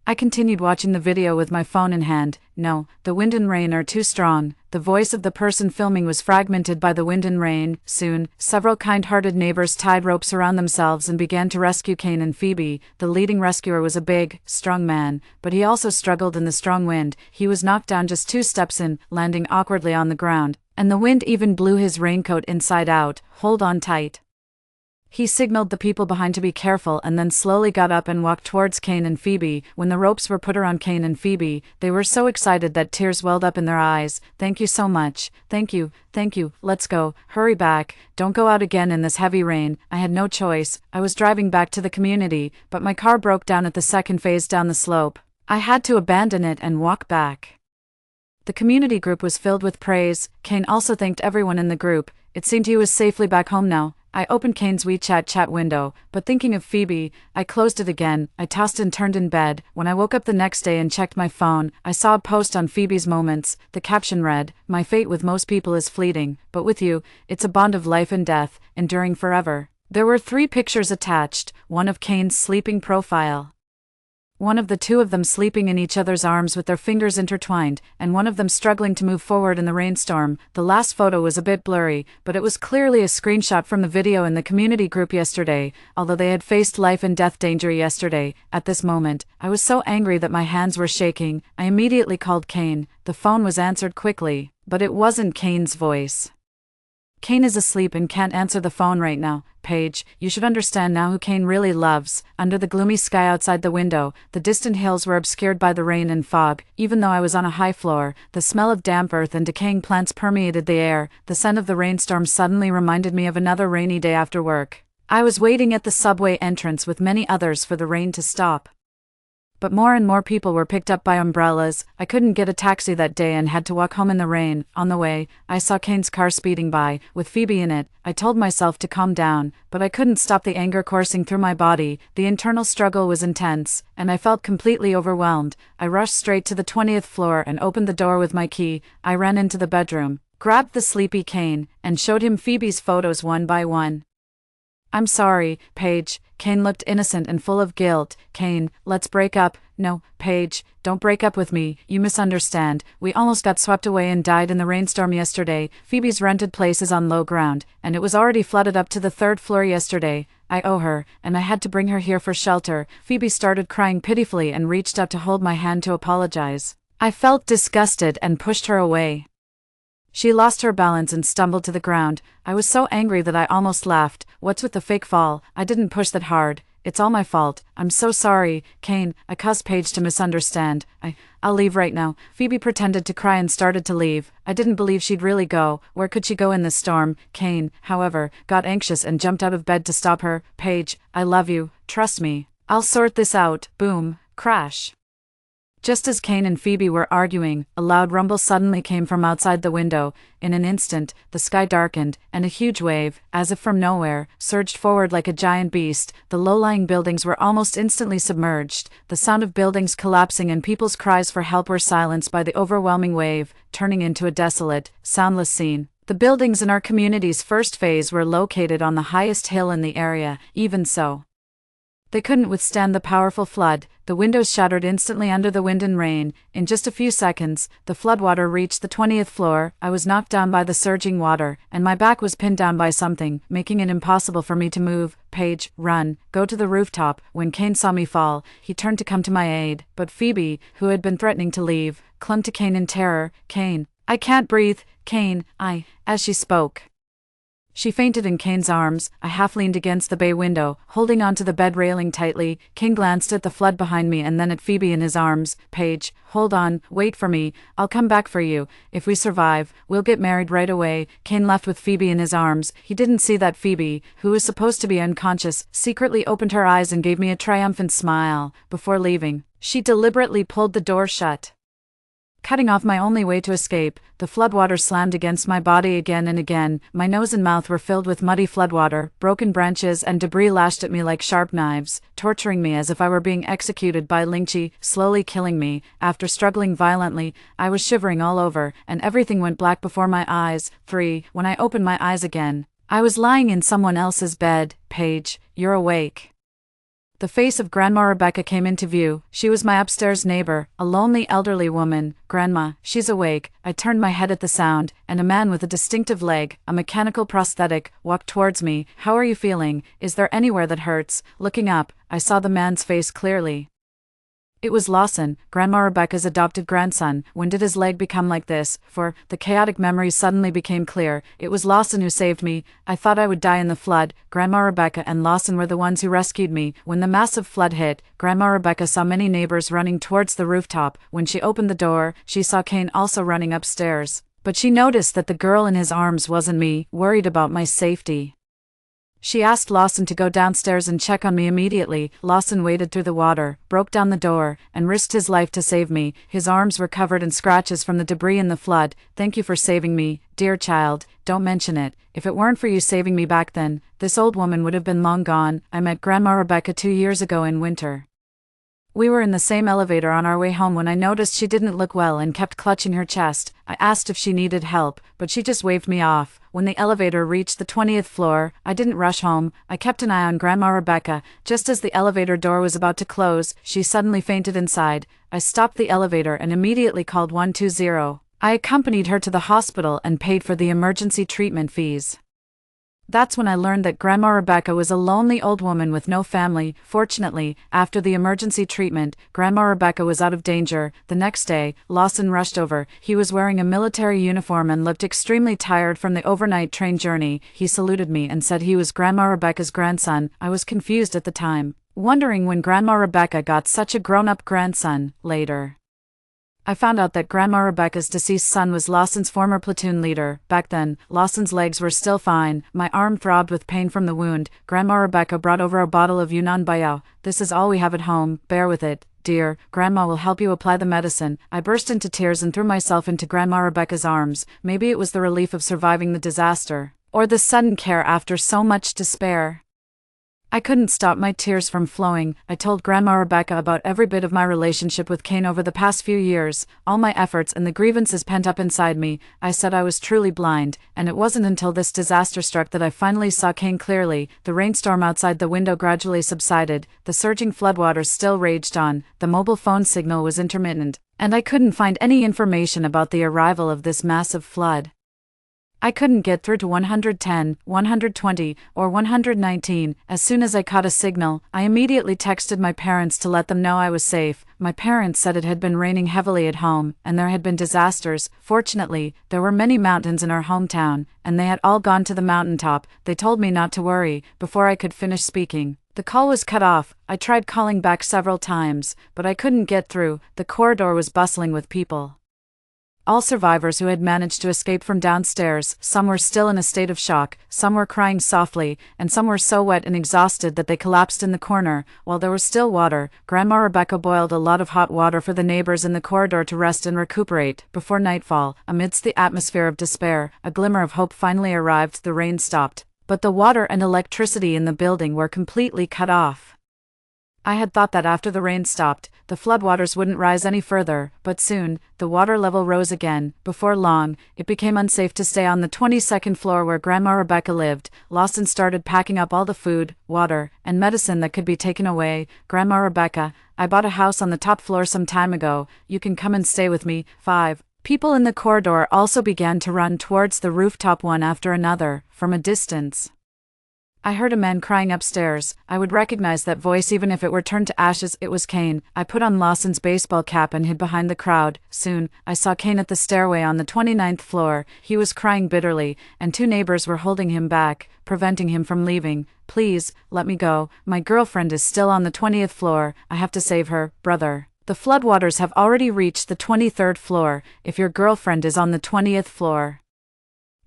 A: I continued watching the video with my phone in hand. No, the wind and rain are too strong. The voice of the person filming was fragmented by the wind and rain. Soon, several kind-hearted neighbors tied ropes around themselves and began to rescue Kane and Phoebe. The leading rescuer was a big, strong man, but he also struggled in the strong wind. He was knocked down just 2 steps in, landing awkwardly on the ground, and the wind even blew his raincoat inside out. Hold on tight. He signaled the people behind to be careful and then slowly got up and walked towards Kane and Phoebe. When the ropes were put around Kane and Phoebe, they were so excited that tears welled up in their eyes. Thank you so much. Thank you. Let's go. Hurry back. Don't go out again in this heavy rain. I had no choice. I was driving back to the community, but my car broke down at the second phase down the slope. I had to abandon it and walk back. The community group was filled with praise. Kane also thanked everyone in the group. It seemed he was safely back home now. I opened Kane's WeChat chat window, but thinking of Phoebe, I closed it again. I tossed and turned in bed. When I woke up the next day and checked my phone, I saw a post on Phoebe's moments. The caption read, "My fate with most people is fleeting, but with you, it's a bond of life and death, enduring forever." There were 3 pictures attached, one of Kane's sleeping profile, one of the 2 of them sleeping in each other's arms with their fingers intertwined, and one of them struggling to move forward in the rainstorm. The last photo was a bit blurry, but it was clearly a screenshot from the video in the community group yesterday. Although they had faced life and death danger yesterday, at this moment, I was so angry that my hands were shaking. I immediately called Kane. The phone was answered quickly, but it wasn't Kane's voice. Kane is asleep and can't answer the phone right now. Paige, you should understand now who Kane really loves. Under the gloomy sky outside the window, the distant hills were obscured by the rain and fog. Even though I was on a high floor, the smell of damp earth and decaying plants permeated the air. The scent of the rainstorm suddenly reminded me of another rainy day after work. I was waiting at the subway entrance with many others for the rain to stop. But more and more people were picked up by umbrellas. I couldn't get a taxi that day and had to walk home in the rain. On the way, I saw Kane's car speeding by, with Phoebe in it. I told myself to calm down, but I couldn't stop the anger coursing through my body. The internal struggle was intense, and I felt completely overwhelmed. I rushed straight to the 20th floor and opened the door with my key. I ran into the bedroom, grabbed the sleepy Kane, and showed him Phoebe's photos one by one. "I'm sorry, Paige." Kane looked innocent and full of guilt. "Kane, let's break up." "No, Paige, don't break up with me. You misunderstand. We almost got swept away and died in the rainstorm yesterday. Phoebe's rented place is on low ground, and it was already flooded up to the 3rd floor yesterday. I owe her, and I had to bring her here for shelter." Phoebe started crying pitifully and reached out to hold my hand to apologize. I felt disgusted and pushed her away. She lost her balance and stumbled to the ground. I was so angry that I almost laughed. "What's with the fake fall? I didn't push that hard. It's all my fault. I'm so sorry, Kane. I caused Paige to misunderstand. I'll leave right now." Phoebe pretended to cry and started to leave. I didn't believe she'd really go. Where could she go in this storm? Kane, however, got anxious and jumped out of bed to stop her. "Paige, I love you. Trust me. I'll sort this out." Boom. Crash. Just as Kane and Phoebe were arguing, a loud rumble suddenly came from outside the window. In an instant, the sky darkened, and a huge wave, as if from nowhere, surged forward like a giant beast. The low-lying buildings were almost instantly submerged. The sound of buildings collapsing and people's cries for help were silenced by the overwhelming wave, turning into a desolate, soundless scene. The buildings in our community's first phase were located on the highest hill in the area. Even so, they couldn't withstand the powerful flood. The windows shattered instantly under the wind and rain. In just a few seconds, the floodwater reached the 20th floor. I was knocked down by the surging water, and my back was pinned down by something, making it impossible for me to move. "Paige, run. Go to the rooftop." When Kane saw me fall, he turned to come to my aid. But Phoebe, who had been threatening to leave, clung to Kane in terror. "Kane, I can't breathe. Kane, As she spoke, she fainted in Kane's arms. I half leaned against the bay window, holding onto the bed railing tightly. Kane glanced at the flood behind me and then at Phoebe in his arms. "Paige, hold on, wait for me. I'll come back for you. If we survive, we'll get married right away." Kane left with Phoebe in his arms. He didn't see that Phoebe, who was supposed to be unconscious, secretly opened her eyes and gave me a triumphant smile. Before leaving, she deliberately pulled the door shut, cutting off my only way to escape. The floodwater slammed against my body again and again. My nose and mouth were filled with muddy floodwater. Broken branches and debris lashed at me like sharp knives, torturing me as if I were being executed by Lingchi, slowly killing me. After struggling violently, I was shivering all over, and everything went black before my eyes. 3. When I opened my eyes again, I was lying in someone else's bed. "Paige, you're awake." the face of Grandma Rebecca came into view. She was my upstairs neighbor, a lonely elderly woman. "Grandma, she's awake." I turned my head at the sound, and a man with a distinctive leg, a mechanical prosthetic, walked towards me. "How are you feeling? Is there anywhere that hurts?" Looking up, I saw the man's face clearly. It was Lawson, Grandma Rebecca's adopted grandson. When did his leg become like this? For the chaotic memories suddenly became clear. It was Lawson who saved me. I thought I would die in the flood. Grandma Rebecca and Lawson were the ones who rescued me. When the massive flood hit, Grandma Rebecca saw many neighbors running towards the rooftop. When she opened the door, she saw Kane also running upstairs. But she noticed that the girl in his arms wasn't me, worried about my safety. She asked Lawson to go downstairs and check on me immediately. Lawson waded through the water, broke down the door, and risked his life to save me. His arms were covered in scratches from the debris in the flood. "Thank you for saving me, dear child. Don't mention it. If it weren't for you saving me back then, this old woman would have been long gone." I met Grandma Rebecca 2 years ago in winter. We were in the same elevator on our way home when I noticed she didn't look well and kept clutching her chest. I asked if she needed help, but she just waved me off. When the elevator reached the 20th floor, I didn't rush home. I kept an eye on Grandma Rebecca. Just as the elevator door was about to close, she suddenly fainted inside. I stopped the elevator and immediately called 120. I accompanied her to the hospital and paid for the emergency treatment fees. That's when I learned that Grandma Rebecca was a lonely old woman with no family. Fortunately, after the emergency treatment, Grandma Rebecca was out of danger. The next day, Lawson rushed over. He was wearing a military uniform and looked extremely tired from the overnight train journey. He saluted me and said he was Grandma Rebecca's grandson. I was confused at the time, wondering when Grandma Rebecca got such a grown-up grandson. Later, I found out that Grandma Rebecca's deceased son was Lawson's former platoon leader. Back then, Lawson's legs were still fine. My arm throbbed with pain from the wound. Grandma Rebecca brought over a bottle of Yunnan Bayao. "This is all we have at home. Bear with it, dear. Grandma will help you apply the medicine." I burst into tears and threw myself into Grandma Rebecca's arms. Maybe it was the relief of surviving the disaster, or the sudden care after so much despair. I couldn't stop my tears from flowing. I told Grandma Rebecca about every bit of my relationship with Kane over the past few years, all my efforts and the grievances pent up inside me. I said I was truly blind, and it wasn't until this disaster struck that I finally saw Kane clearly. The rainstorm outside the window gradually subsided, the surging floodwaters still raged on, the mobile phone signal was intermittent, and I couldn't find any information about the arrival of this massive flood. I couldn't get through to 110, 120, or 119. As soon as I caught a signal, I immediately texted my parents to let them know I was safe. My parents said it had been raining heavily at home, and there had been disasters. Fortunately, there were many mountains in our hometown, and they had all gone to the mountaintop. They told me not to worry. Before I could finish speaking, the call was cut off. I tried calling back several times, but I couldn't get through. The corridor was bustling with people, all survivors who had managed to escape from downstairs. Some were still in a state of shock, some were crying softly, and some were so wet and exhausted that they collapsed in the corner. While there was still water, Grandma Rebecca boiled a lot of hot water for the neighbors in the corridor to rest and recuperate. Before nightfall, amidst the atmosphere of despair, a glimmer of hope finally arrived. The rain stopped, but the water and electricity in the building were completely cut off. I had thought that after the rain stopped, the floodwaters wouldn't rise any further, but soon, the water level rose again. Before long, it became unsafe to stay on the 22nd floor where Grandma Rebecca lived. Lawson started packing up all the food, water, and medicine that could be taken away. "Grandma Rebecca, I bought a house on the top floor some time ago. You can come and stay with me." 5 people in the corridor also began to run towards the rooftop one after another, from a distance. I heard a man crying upstairs. I would recognize that voice even if it were turned to ashes. It was Kane. I put on Lawson's baseball cap and hid behind the crowd. Soon, I saw Kane at the stairway on the 29th floor. He was crying bitterly, and 2 neighbors were holding him back, preventing him from leaving. "Please, let me go. My girlfriend is still on the 20th floor. I have to save her, brother. The floodwaters have already reached the 23rd floor. If your girlfriend is on the 20th floor,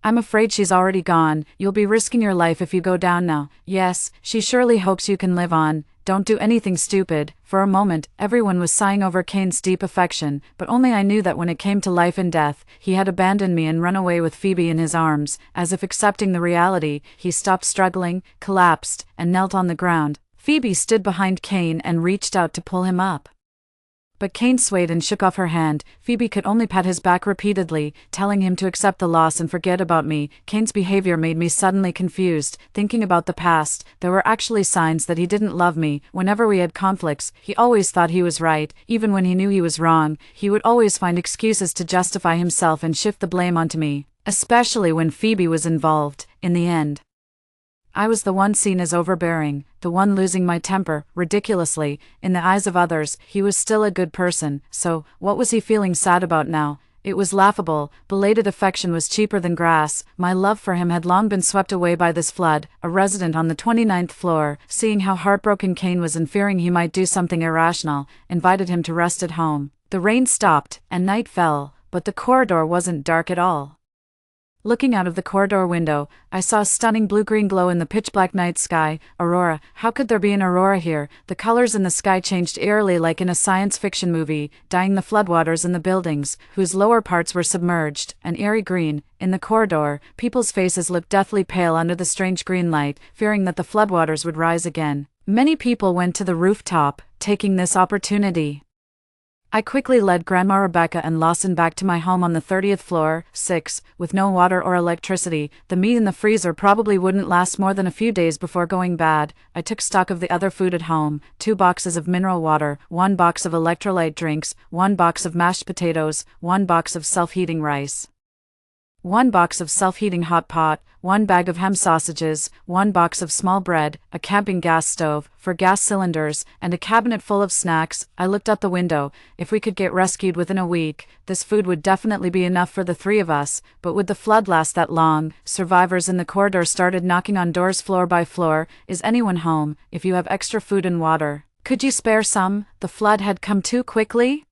A: I'm afraid she's already gone. You'll be risking your life if you go down now." "Yes, she surely hopes you can live on. Don't do anything stupid." For a moment, everyone was sighing over Kane's deep affection, but only I knew that when it came to life and death, he had abandoned me and run away with Phoebe in his arms. As if accepting the reality, he stopped struggling, collapsed, and knelt on the ground. Phoebe stood behind Kane and reached out to pull him up. But Kane swayed and shook off her hand. Phoebe could only pat his back repeatedly, telling him to accept the loss and forget about me. Kane's behavior made me suddenly confused. Thinking about the past, there were actually signs that he didn't love me. Whenever we had conflicts, he always thought he was right. Even when he knew he was wrong, he would always find excuses to justify himself and shift the blame onto me. Especially when Phoebe was involved. In the end, I was the one seen as overbearing, the one losing my temper, ridiculously. In the eyes of others, he was still a good person, so what was he feeling sad about now? It was laughable. Belated affection was cheaper than grass. My love for him had long been swept away by this flood. A resident on the 29th floor, seeing how heartbroken Kane was and fearing he might do something irrational, invited him to rest at home. The rain stopped, and night fell, but the corridor wasn't dark at all. Looking out of the corridor window, I saw a stunning blue-green glow in the pitch-black night sky. Aurora. How could there be an aurora here? The colors in the sky changed eerily like in a science fiction movie, dyeing the floodwaters in the buildings, whose lower parts were submerged, an eerie green. In the corridor, people's faces looked deathly pale under the strange green light, fearing that the floodwaters would rise again. Many people went to the rooftop, taking this opportunity. I quickly led Grandma Rebecca and Lawson back to my home on the 30th floor, 6, with no water or electricity. The meat in the freezer probably wouldn't last more than a few days before going bad. I took stock of the other food at home: 2 boxes of mineral water, 1 box of electrolyte drinks, 1 box of mashed potatoes, 1 box of self-heating rice, 1 box of self-heating hot pot, 1 bag of ham sausages, 1 box of small bread, a camping gas stove, 4 gas cylinders, and a cabinet full of snacks. I looked out the window. If we could get rescued within a week, this food would definitely be enough for the 3 of us, but would the flood last that long? Survivors in the corridor started knocking on doors floor by floor. Is anyone home? If you have extra food and water, could you spare some? The flood had come too quickly.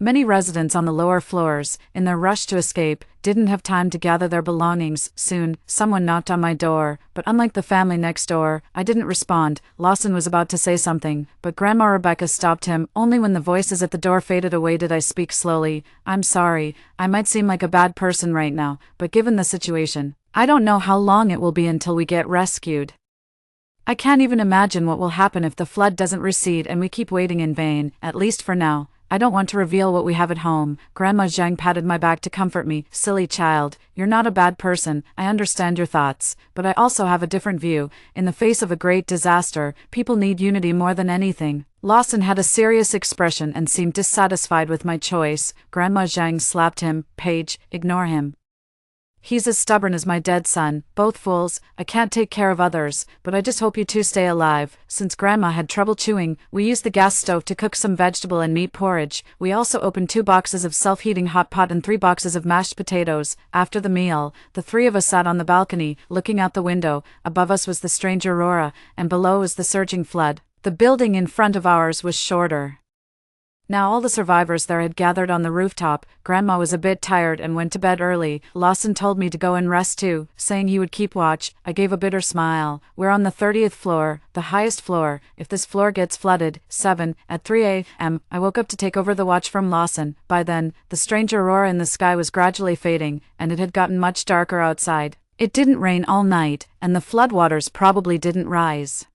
A: Many residents on the lower floors, in their rush to escape, didn't have time to gather their belongings. Soon, someone knocked on my door, but unlike the family next door, I didn't respond. Lawson was about to say something, but Grandma Rebecca stopped him. Only when the voices at the door faded away did I speak slowly. I'm sorry, I might seem like a bad person right now, but given the situation, I don't know how long it will be until we get rescued. I can't even imagine what will happen if the flood doesn't recede and we keep waiting in vain, at least for now. I don't want to reveal what we have at home. Grandma Zhang patted my back to comfort me. Silly child, you're not a bad person. I understand your thoughts, but I also have a different view. In the face of a great disaster, people need unity more than anything. Lawson had a serious expression and seemed dissatisfied with my choice. Grandma Zhang slapped him. Paige, ignore him. He's as stubborn as my dead son. Both fools. I can't take care of others, but I just hope you two stay alive. Since Grandma had trouble chewing, we used the gas stove to cook some vegetable and meat porridge. We also opened 2 boxes of self-heating hot pot and 3 boxes of mashed potatoes. After the meal, the 3 of us sat on the balcony, looking out the window. Above us was the strange aurora, and below was the surging flood. The building in front of ours was shorter. Now all the survivors there had gathered on the rooftop. Grandma was a bit tired and went to bed early. Lawson told me to go and rest too, saying he would keep watch. I gave a bitter smile. We're on the 30th floor, the highest floor. If this floor gets flooded, 7, at 3 a.m., I woke up to take over the watch from Lawson. By then, the strange aurora in the sky was gradually fading, and it had gotten much darker outside. It didn't rain all night, and the floodwaters probably didn't rise.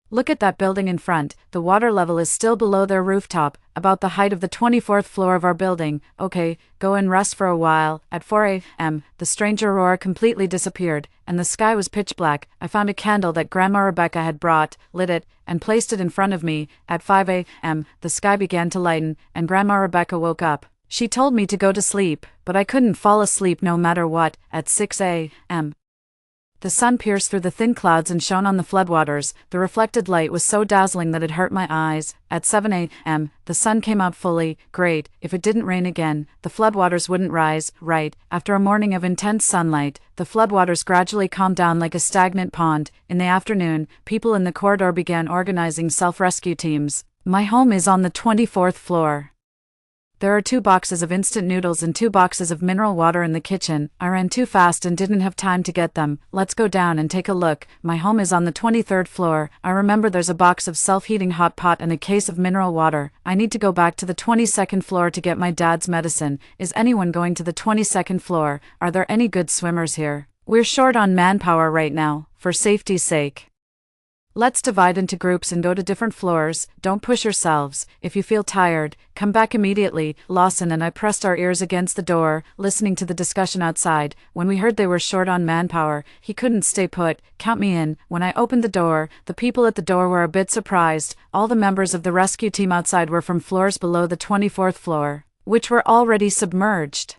A: Look at that building in front. The water level is still below their rooftop, about the height of the 24th floor of our building. Okay, go and rest for a while. At 4 a.m., the strange aurora completely disappeared, and the sky was pitch black. I found a candle that Grandma Rebecca had brought, lit it, and placed it in front of me. At 5 a.m., the sky began to lighten, and Grandma Rebecca woke up. She told me to go to sleep, but I couldn't fall asleep no matter what. At 6 a.m., the sun pierced through the thin clouds and shone on the floodwaters. The reflected light was so dazzling that it hurt my eyes. At 7 a.m., the sun came out fully. Great, if it didn't rain again, the floodwaters wouldn't rise. Right, after a morning of intense sunlight, the floodwaters gradually calmed down like a stagnant pond. In the afternoon, people in the corridor began organizing self-rescue teams. My home is on the 24th floor. There are 2 boxes of instant noodles and 2 boxes of mineral water in the kitchen. I ran too fast and didn't have time to get them. Let's go down and take a look. My home is on the 23rd floor. I remember there's a box of self-heating hot pot and a case of mineral water. I need to go back to the 22nd floor to get my dad's medicine. Is anyone going to the 22nd floor? Are there any good swimmers here? We're short on manpower right now, for safety's sake. Let's divide into groups and go to different floors. Don't push yourselves. If you feel tired, come back immediately. Lawson and I pressed our ears against the door, listening to the discussion outside. When we heard they were short on manpower, he couldn't stay put. Count me in. When I opened the door, the people at the door were a bit surprised. All the members of the rescue team outside were from floors below the 24th floor, which were already submerged.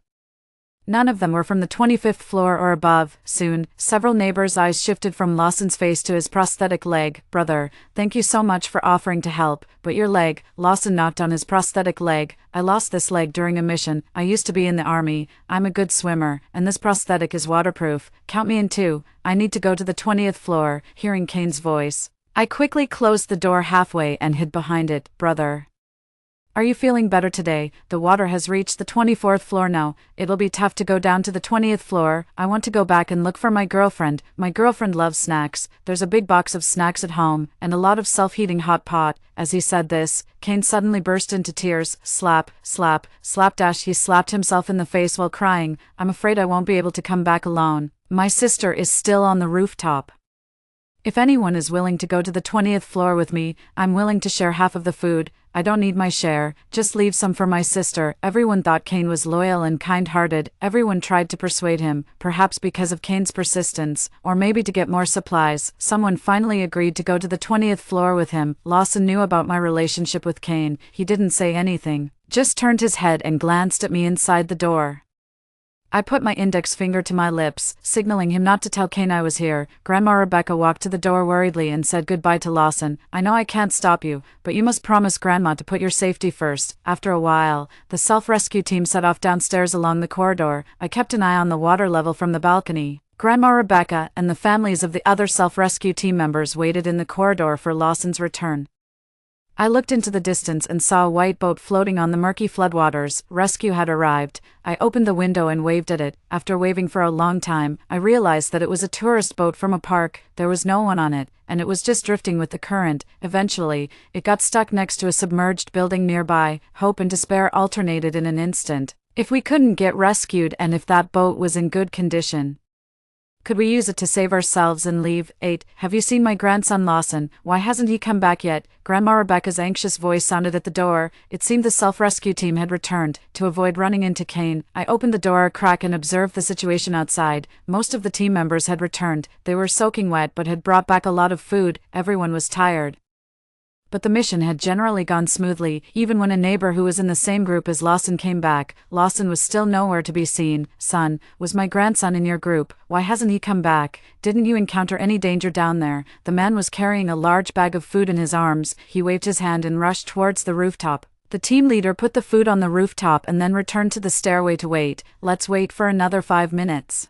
A: None of them were from the 25th floor or above. Soon, several neighbors' eyes shifted from Lawson's face to his prosthetic leg. Brother, thank you so much for offering to help, but your leg, Lawson knocked on his prosthetic leg. I lost this leg during a mission. I used to be in the army. I'm a good swimmer, and this prosthetic is waterproof. Count me in too. I need to go to the 20th floor. Hearing Kane's voice, I quickly closed the door halfway and hid behind it. Brother, are you feeling better today? The water has reached the 24th floor now. It'll be tough to go down to the 20th floor. I want to go back and look for my girlfriend. My girlfriend loves snacks. There's a big box of snacks at home, and a lot of self-heating hot pot. As he said this, Kane suddenly burst into tears. Slap, slap, slapdash. He slapped himself in the face while crying. I'm afraid I won't be able to come back alone. My sister is still on the rooftop. If anyone is willing to go to the 20th floor with me, I'm willing to share half of the food. I don't need my share, just leave some for my sister. Everyone thought Kane was loyal and kind-hearted. Everyone tried to persuade him, perhaps because of Kane's persistence, or maybe to get more supplies. Someone finally agreed to go to the 20th floor with him. Lawson knew about my relationship with Kane. He didn't say anything, just turned his head and glanced at me inside the door. I put my index finger to my lips, signaling him not to tell Kane I was here. Grandma Rebecca walked to the door worriedly and said goodbye to Lawson. I know I can't stop you, but you must promise Grandma to put your safety first. After a while, the self-rescue team set off downstairs along the corridor. I kept an eye on the water level from the balcony. Grandma Rebecca and the families of the other self-rescue team members waited in the corridor for Lawson's return. I looked into the distance and saw a white boat floating on the murky floodwaters. Rescue had arrived. I opened the window and waved at it. After waving for a long time, I realized that it was a tourist boat from a park. There was no one on it, and it was just drifting with the current. Eventually, it got stuck next to a submerged building nearby. Hope and despair alternated in an instant. If we couldn't get rescued and if that boat was in good condition, could we use it to save ourselves and leave? 8. Have you seen my grandson Lawson? Why hasn't he come back yet? Grandma Rebecca's anxious voice sounded at the door. It seemed the self-rescue team had returned. To avoid running into Kane, I opened the door a crack and observed the situation outside. Most of the team members had returned. They were soaking wet but had brought back a lot of food. Everyone was tired, but the mission had generally gone smoothly. Even when a neighbor who was in the same group as Lawson came back, Lawson was still nowhere to be seen. Son, was my grandson in your group? Why hasn't he come back? Didn't you encounter any danger down there? The man was carrying a large bag of food in his arms. He waved his hand and rushed towards the rooftop. The team leader put the food on the rooftop and then returned to the stairway to wait. Let's wait for another 5 minutes.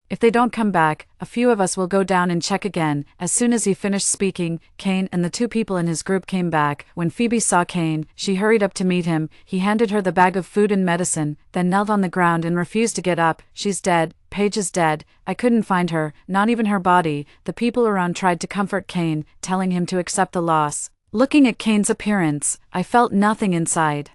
A: If they don't come back, a few of us will go down and check again. As soon as he finished speaking, Kane and the 2 people in his group came back. When Phoebe saw Kane, she hurried up to meet him. He handed her the bag of food and medicine, then knelt on the ground and refused to get up. She's dead. Paige is dead. I couldn't find her, not even her body. The people around tried to comfort Kane, telling him to accept the loss. Looking at Kane's appearance, I felt nothing inside.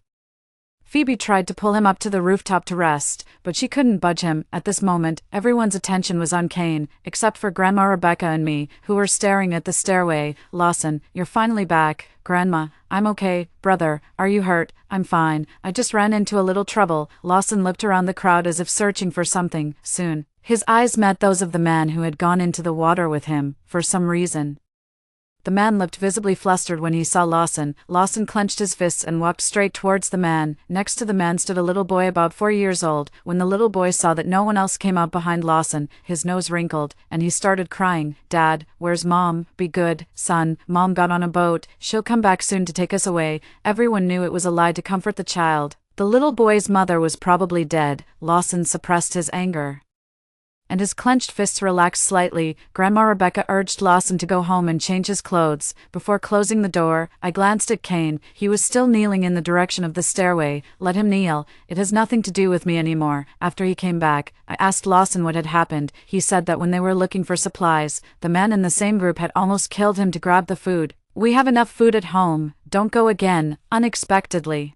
A: Phoebe tried to pull him up to the rooftop to rest, but she couldn't budge him. At this moment, everyone's attention was on Kane, except for Grandma Rebecca and me, who were staring at the stairway. Lawson, you're finally back. Grandma, I'm okay. Brother, are you hurt? I'm fine. I just ran into a little trouble. Lawson looked around the crowd as if searching for something. Soon, his eyes met those of the man who had gone into the water with him, for some reason. The man looked visibly flustered when he saw Lawson. Lawson clenched his fists and walked straight towards the man. Next to the man stood a little boy about 4 years old. When the little boy saw that no one else came up behind Lawson, his nose wrinkled, and he started crying. Dad, where's Mom? Be good, son. Mom got on a boat. She'll come back soon to take us away. Everyone knew it was a lie to comfort the child. The little boy's mother was probably dead. Lawson suppressed his anger, and his clenched fists relaxed slightly. Grandma Rebecca urged Lawson to go home and change his clothes. Before closing the door, I glanced at Kane. He was still kneeling in the direction of the stairway. Let him kneel. It has nothing to do with me anymore. After he came back, I asked Lawson what had happened. He said that when they were looking for supplies, the man in the same group had almost killed him to grab the food. We have enough food at home. Don't go again, unexpectedly.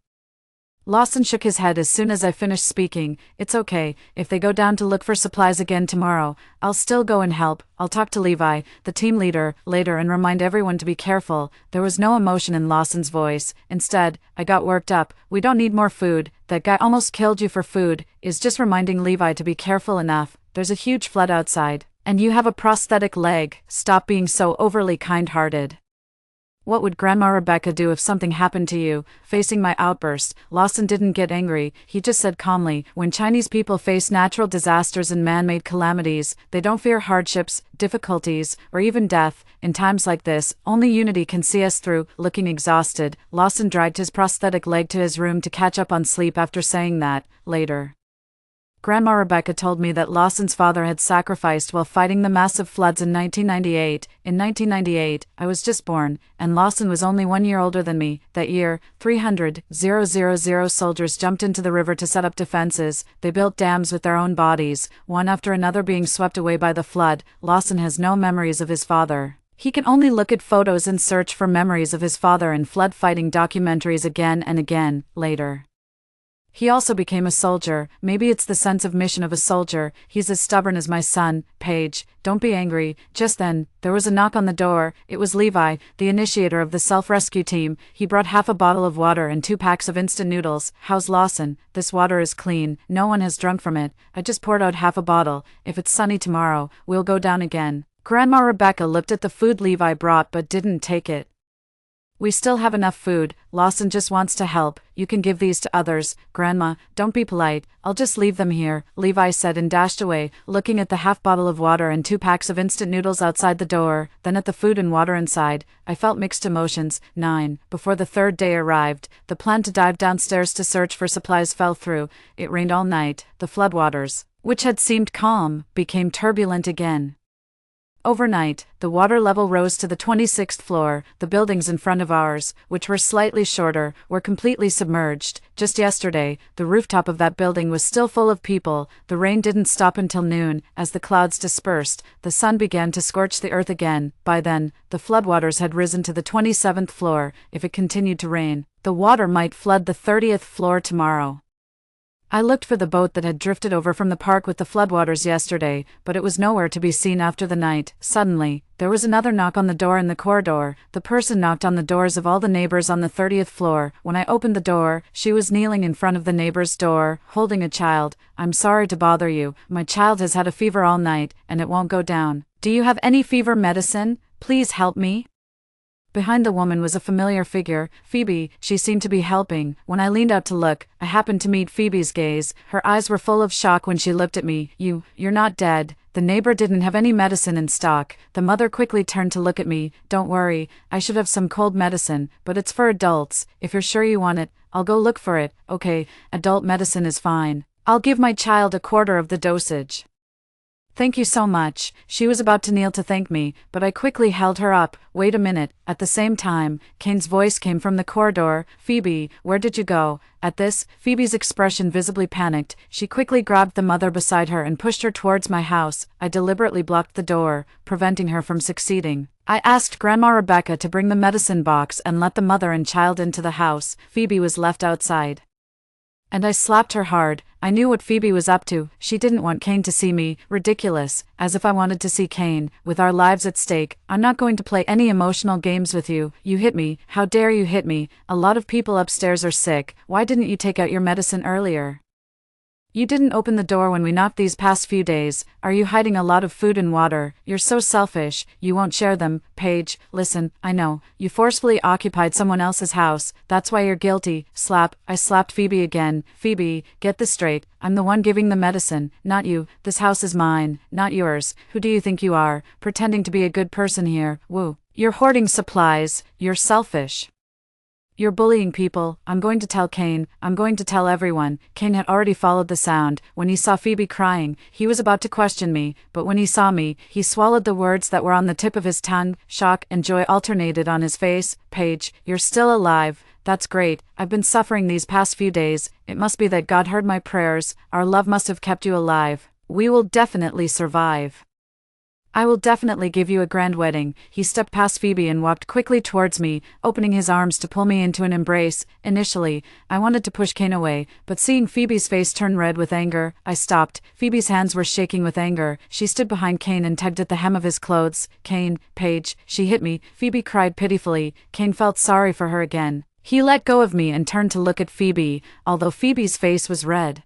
A: Lawson shook his head as soon as I finished speaking. It's okay, if they go down to look for supplies again tomorrow, I'll still go and help. I'll talk to Levi, the team leader, later and remind everyone to be careful. There was no emotion in Lawson's voice. Instead, I got worked up. We don't need more food. That guy almost killed you for food. Is just reminding Levi to be careful enough. There's a huge flood outside. And you have a prosthetic leg. Stop being so overly kind-hearted. What would Grandma Rebecca do if something happened to you? Facing my outburst, Lawson didn't get angry. He just said calmly, when Chinese people face natural disasters and man-made calamities, they don't fear hardships, difficulties, or even death. In times like this, only unity can see us through. Looking exhausted, Lawson dragged his prosthetic leg to his room to catch up on sleep after saying that. Later, Grandma Rebecca told me that Lawson's father had sacrificed while fighting the massive floods in 1998. In 1998, I was just born, and Lawson was only 1 year older than me. That year, 300,000 soldiers jumped into the river to set up defenses. They built dams with their own bodies, one after another being swept away by the flood. Lawson has no memories of his father. He can only look at photos and search for memories of his father in flood fighting documentaries again and again. Later, he also became a soldier. Maybe it's the sense of mission of a soldier. He's as stubborn as my son. Paige, don't be angry. Just then, there was a knock on the door. It was Levi, the initiator of the self-rescue team. He brought half a bottle of water and 2 packs of instant noodles. How's Lawson? This water is clean. No one has drunk from it. I just poured out half a bottle. If it's sunny tomorrow, we'll go down again. Grandma Rebecca looked at the food Levi brought but didn't take it. We still have enough food. Lawson just wants to help. You can give these to others. Grandma, don't be polite. I'll just leave them here, Levi said and dashed away, looking at the half bottle of water and 2 packs of instant noodles outside the door, then at the food and water inside. I felt mixed emotions. 9. Before the 3rd day arrived, the plan to dive downstairs to search for supplies fell through. It rained all night. The floodwaters, which had seemed calm, became turbulent again. Overnight, the water level rose to the 26th floor. The buildings in front of ours, which were slightly shorter, were completely submerged. Just yesterday, the rooftop of that building was still full of people. The rain didn't stop until noon. As the clouds dispersed, the sun began to scorch the earth again. By then, the floodwaters had risen to the 27th floor. If it continued to rain, the water might flood the 30th floor tomorrow. I looked for the boat that had drifted over from the park with the floodwaters yesterday, but it was nowhere to be seen after the night. Suddenly, there was another knock on the door in the corridor. The person knocked on the doors of all the neighbors on the 30th floor. When I opened the door, she was kneeling in front of the neighbor's door, holding a child. I'm sorry to bother you. My child has had a fever all night, and it won't go down. Do you have any fever medicine? Please help me. Behind the woman was a familiar figure, Phoebe. She seemed to be helping. When I leaned out to look, I happened to meet Phoebe's gaze. Her eyes were full of shock when she looked at me. You're not dead. The neighbor didn't have any medicine in stock. The mother quickly turned to look at me. Don't worry, I should have some cold medicine, but it's for adults. If you're sure you want it, I'll go look for it. Okay, adult medicine is fine. I'll give my child a quarter of the dosage. Thank you so much. She was about to kneel to thank me, but I quickly held her up. Wait a minute. At the same time, Kane's voice came from the corridor. Phoebe, where did you go? At this, Phoebe's expression visibly panicked. She quickly grabbed the mother beside her and pushed her towards my house. I deliberately blocked the door, preventing her from succeeding. I asked Grandma Rebecca to bring the medicine box and let the mother and child into the house. Phoebe was left outside, and I slapped her hard. I knew what Phoebe was up to. She didn't want Kane to see me. Ridiculous. As if I wanted to see Kane. With our lives at stake, I'm not going to play any emotional games with you. You hit me. How dare you hit me? A lot of people upstairs are sick. Why didn't you take out your medicine earlier? You didn't open the door when we knocked these past few days. Are you hiding a lot of food and water? You're so selfish. You won't share them. Paige, listen, I know. You forcefully occupied someone else's house. That's why you're guilty. Slap. I slapped Phoebe again. Phoebe, get this straight. I'm the one giving the medicine, not you. This house is mine, not yours. Who do you think you are? Pretending to be a good person here. Woo. You're hoarding supplies. You're selfish. You're bullying people. I'm going to tell Kane. I'm going to tell everyone. Kane had already followed the sound. When he saw Phoebe crying, he was about to question me, but when he saw me, he swallowed the words that were on the tip of his tongue. Shock and joy alternated on his face. Paige, you're still alive. That's great. I've been suffering these past few days. It must be that God heard my prayers. Our love must have kept you alive. We will definitely survive. I will definitely give you a grand wedding. He stepped past Phoebe and walked quickly towards me, opening his arms to pull me into an embrace. Initially, I wanted to push Kane away, but seeing Phoebe's face turn red with anger, I stopped. Phoebe's hands were shaking with anger. She stood behind Kane and tugged at the hem of his clothes. Kane, Paige, she hit me. Phoebe cried pitifully. Kane felt sorry for her again. He let go of me and turned to look at Phoebe, although Phoebe's face was red.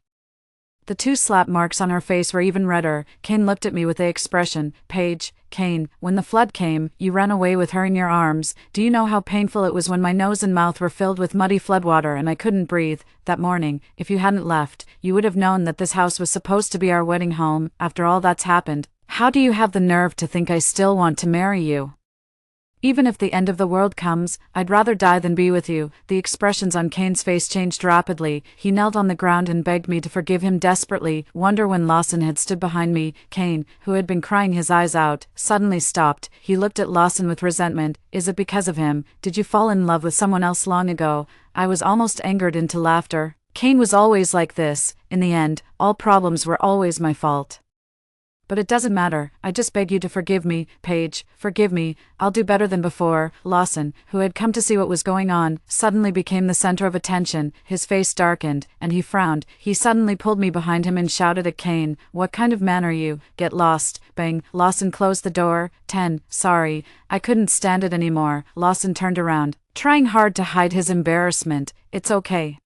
A: The 2 slap marks on her face were even redder. Kane looked at me with the expression, Paige, Kane, when the flood came, you ran away with her in your arms. Do you know how painful it was when my nose and mouth were filled with muddy floodwater and I couldn't breathe? That morning, if you hadn't left, you would have known that this house was supposed to be our wedding home. After all that's happened, how do you have the nerve to think I still want to marry you? Even if the end of the world comes, I'd rather die than be with you. The expressions on Kane's face changed rapidly. He knelt on the ground and begged me to forgive him desperately. Wonder when Lawson had stood behind me. Kane, who had been crying his eyes out, suddenly stopped. He looked at Lawson with resentment. Is it because of him? Did you fall in love with someone else long ago? I was almost angered into laughter. Kane was always like this. In the end, all problems were always my fault. But it doesn't matter, I just beg you to forgive me, Paige, forgive me, I'll do better than before. Lawson, who had come to see what was going on, suddenly became the center of attention. His face darkened, and he frowned. He suddenly pulled me behind him and shouted at Kane, what kind of man are you? Get lost. Bang. Lawson closed the door. 10. Sorry, I couldn't stand it anymore. Lawson turned around, trying hard to hide his embarrassment. It's okay.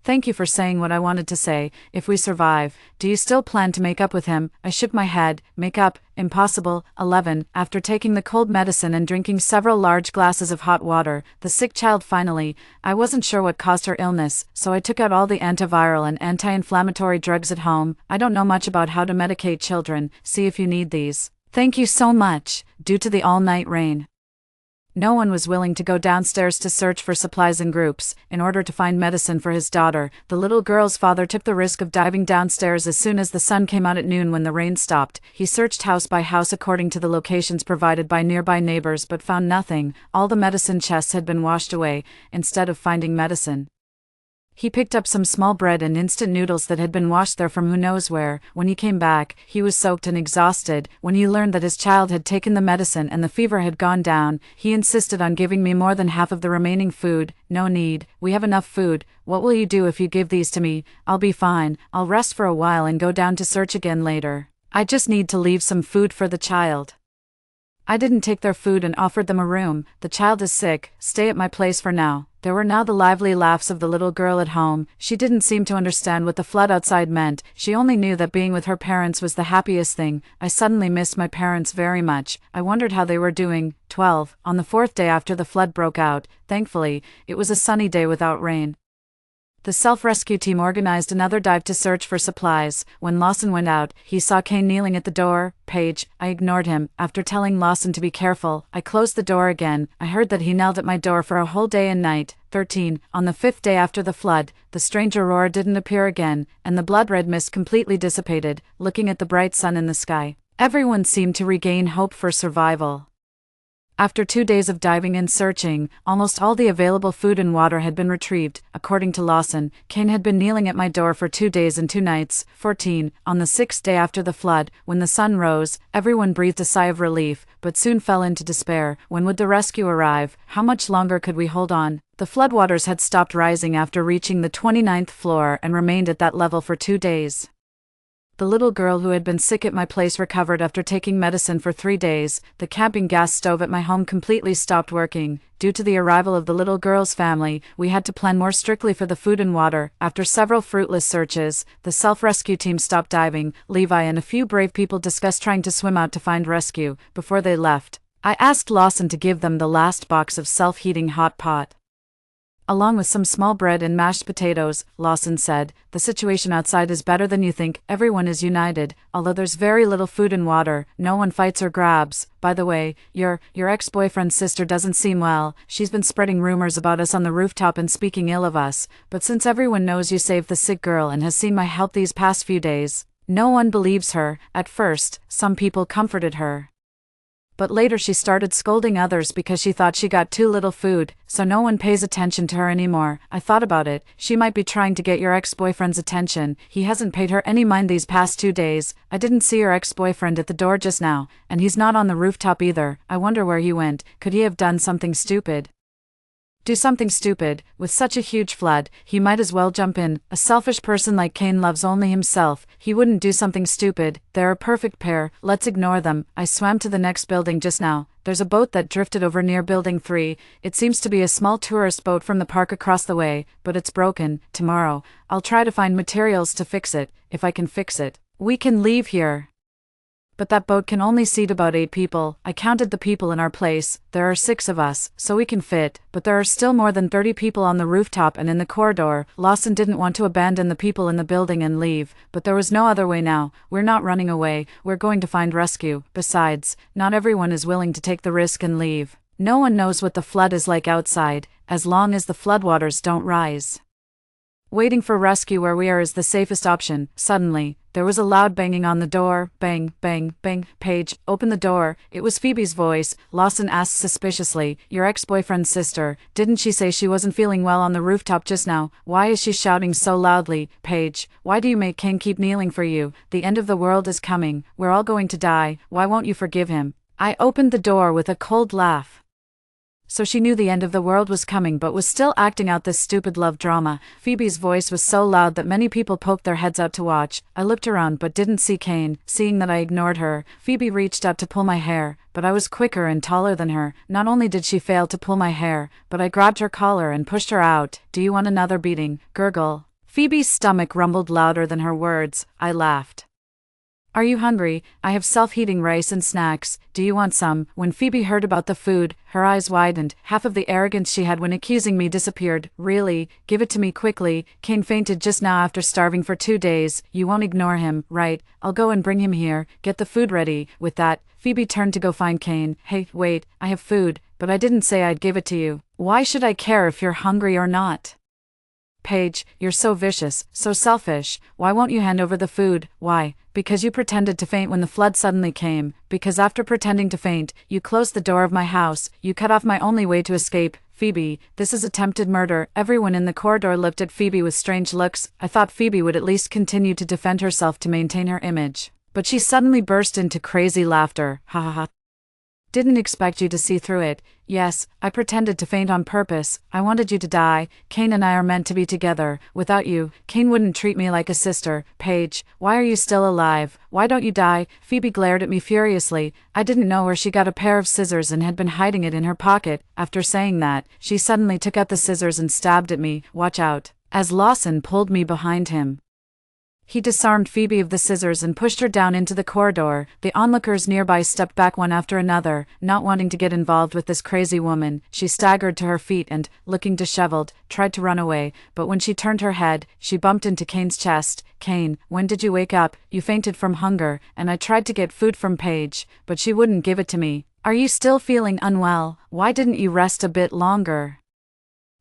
A: Thank you for saying what I wanted to say. If we survive, do you still plan to make up with him? I shook my head. Make up? Impossible. 11. After taking the cold medicine and drinking several large glasses of hot water, the sick child finally, I wasn't sure what caused her illness, so I took out all the antiviral and anti-inflammatory drugs at home. I don't know much about how to medicate children. See if you need these. Thank you so much. Due to the all-night rain, no one was willing to go downstairs to search for supplies in groups. In order to find medicine for his daughter, the little girl's father took the risk of diving downstairs as soon as the sun came out at noon when the rain stopped. He searched house by house according to the locations provided by nearby neighbors but found nothing. All the medicine chests had been washed away. Instead of finding medicine, he picked up some small bread and instant noodles that had been washed there from who knows where. When he came back, he was soaked and exhausted. When he learned that his child had taken the medicine and the fever had gone down, he insisted on giving me more than half of the remaining food. No need, we have enough food. What will you do if you give these to me? I'll be fine, I'll rest for a while and go down to search again later. I just need to leave some food for the child. I didn't take their food and offered them a room. The child is sick, stay at my place for now. There were now the lively laughs of the little girl at home. She didn't seem to understand what the flood outside meant. She only knew that being with her parents was the happiest thing. I suddenly missed my parents very much. I wondered how they were doing. 12. On the 4th day after the flood broke out, thankfully, it was a sunny day without rain. The self-rescue team organized another dive to search for supplies. When Lawson went out, he saw Kane kneeling at the door. Paige, I ignored him. After telling Lawson to be careful, I closed the door again. I heard that he knelt at my door for a whole day and night. 13. On the 5th day after the flood, the strange aurora didn't appear again, and the blood-red mist completely dissipated. Looking at the bright sun in the sky, everyone seemed to regain hope for survival. After 2 days of diving and searching, almost all the available food and water had been retrieved. According to Lawson, Kane had been kneeling at my door for 2 days and 2 nights. 14. On the 6th day after the flood, when the sun rose, everyone breathed a sigh of relief, but soon fell into despair. When would the rescue arrive? How much longer could we hold on? The floodwaters had stopped rising after reaching the 29th floor and remained at that level for 2 days. The little girl who had been sick at my place recovered after taking medicine for 3 days. The camping gas stove at my home completely stopped working. Due to the arrival of the little girl's family, we had to plan more strictly for the food and water. After several fruitless searches, the self-rescue team stopped diving. Levi and a few brave people discussed trying to swim out to find rescue. Before they left, I asked Lawson to give them the last box of self-heating hot pot, along with some small bread and mashed potatoes. Lawson said, the situation outside is better than you think. Everyone is united, although there's very little food and water. No one fights or grabs. By the way, your ex-boyfriend's sister doesn't seem well. She's been spreading rumors about us on the rooftop and speaking ill of us. But since everyone knows you saved the sick girl and has seen my help these past few days, no one believes her. At first, some people comforted her, but later she started scolding others because she thought she got too little food, so no one pays attention to her anymore. I thought about it, she might be trying to get your ex-boyfriend's attention. He hasn't paid her any mind these past 2 days. I didn't see your ex-boyfriend at the door just now, and he's not on the rooftop either. I wonder where he went. Could he have done something stupid? Do something stupid. With such a huge flood, he might as well jump in. A selfish person like Kane loves only himself. He wouldn't do something stupid. They're a perfect pair. Let's ignore them. I swam to the next building just now. There's a boat that drifted over near building 3. It seems to be a small tourist boat from the park across the way, but it's broken. Tomorrow, I'll try to find materials to fix it, if I can fix it. We can leave here. But that boat can only seat about 8 people. I counted the people in our place. There are 6 of us, so we can fit, but there are still more than 30 people on the rooftop and in the corridor. Lawson didn't want to abandon the people in the building and leave, but there was no other way now. We're not running away, we're going to find rescue. Besides, not everyone is willing to take the risk and leave. No one knows what the flood is like outside, as long as the floodwaters don't rise. Waiting for rescue where we are is the safest option. Suddenly, there was a loud banging on the door. Bang, bang, bang. Paige, open the door. It was Phoebe's voice. Lawson asked suspiciously, your ex-boyfriend's sister. Didn't she say she wasn't feeling well on the rooftop just now? Why is she shouting so loudly? Paige, why do you make Kane keep kneeling for you? The end of the world is coming. We're all going to die. Why won't you forgive him? I opened the door with a cold laugh. So she knew the end of the world was coming but was still acting out this stupid love drama. Phoebe's voice was so loud that many people poked their heads out to watch. I looked around but didn't see Kane. Seeing that I ignored her, Phoebe reached out to pull my hair, but I was quicker and taller than her. Not only did she fail to pull my hair, but I grabbed her collar and pushed her out. Do you want another beating? Gurgle. Phoebe's stomach rumbled louder than her words. I laughed. Are you hungry? I have self-heating rice and snacks. Do you want some? When Phoebe heard about the food, her eyes widened. Half of the arrogance she had when accusing me disappeared. Really? Give it to me quickly. Kane fainted just now after starving for 2 days. You won't ignore him, right? I'll go and bring him here. Get the food ready. With that, Phoebe turned to go find Kane. Hey, wait, I have food, but I didn't say I'd give it to you. Why should I care if you're hungry or not? Paige, you're so vicious, so selfish. Why won't you hand over the food? Why? Because you pretended to faint when the flood suddenly came. Because after pretending to faint, you closed the door of my house. You cut off my only way to escape. Phoebe, this is attempted murder. Everyone in the corridor looked at Phoebe with strange looks. I thought Phoebe would at least continue to defend herself to maintain her image. But she suddenly burst into crazy laughter. Ha ha ha. Didn't expect you to see through it. Yes, I pretended to faint on purpose. I wanted you to die. Kane and I are meant to be together. Without you, Kane wouldn't treat me like a sister. Paige, why are you still alive? Why don't you die? Phoebe glared at me furiously. I didn't know where she got a pair of scissors and had been hiding it in her pocket. After saying that, she suddenly took out the scissors and stabbed at me. Watch out. As Lawson pulled me behind him. He disarmed Phoebe of the scissors and pushed her down into the corridor. The onlookers nearby stepped back one after another, not wanting to get involved with this crazy woman. She staggered to her feet and, looking disheveled, tried to run away, but when she turned her head, she bumped into Kane's chest. Kane, when did you wake up? You fainted from hunger, and I tried to get food from Paige, but she wouldn't give it to me. Are you still feeling unwell? Why didn't you rest a bit longer?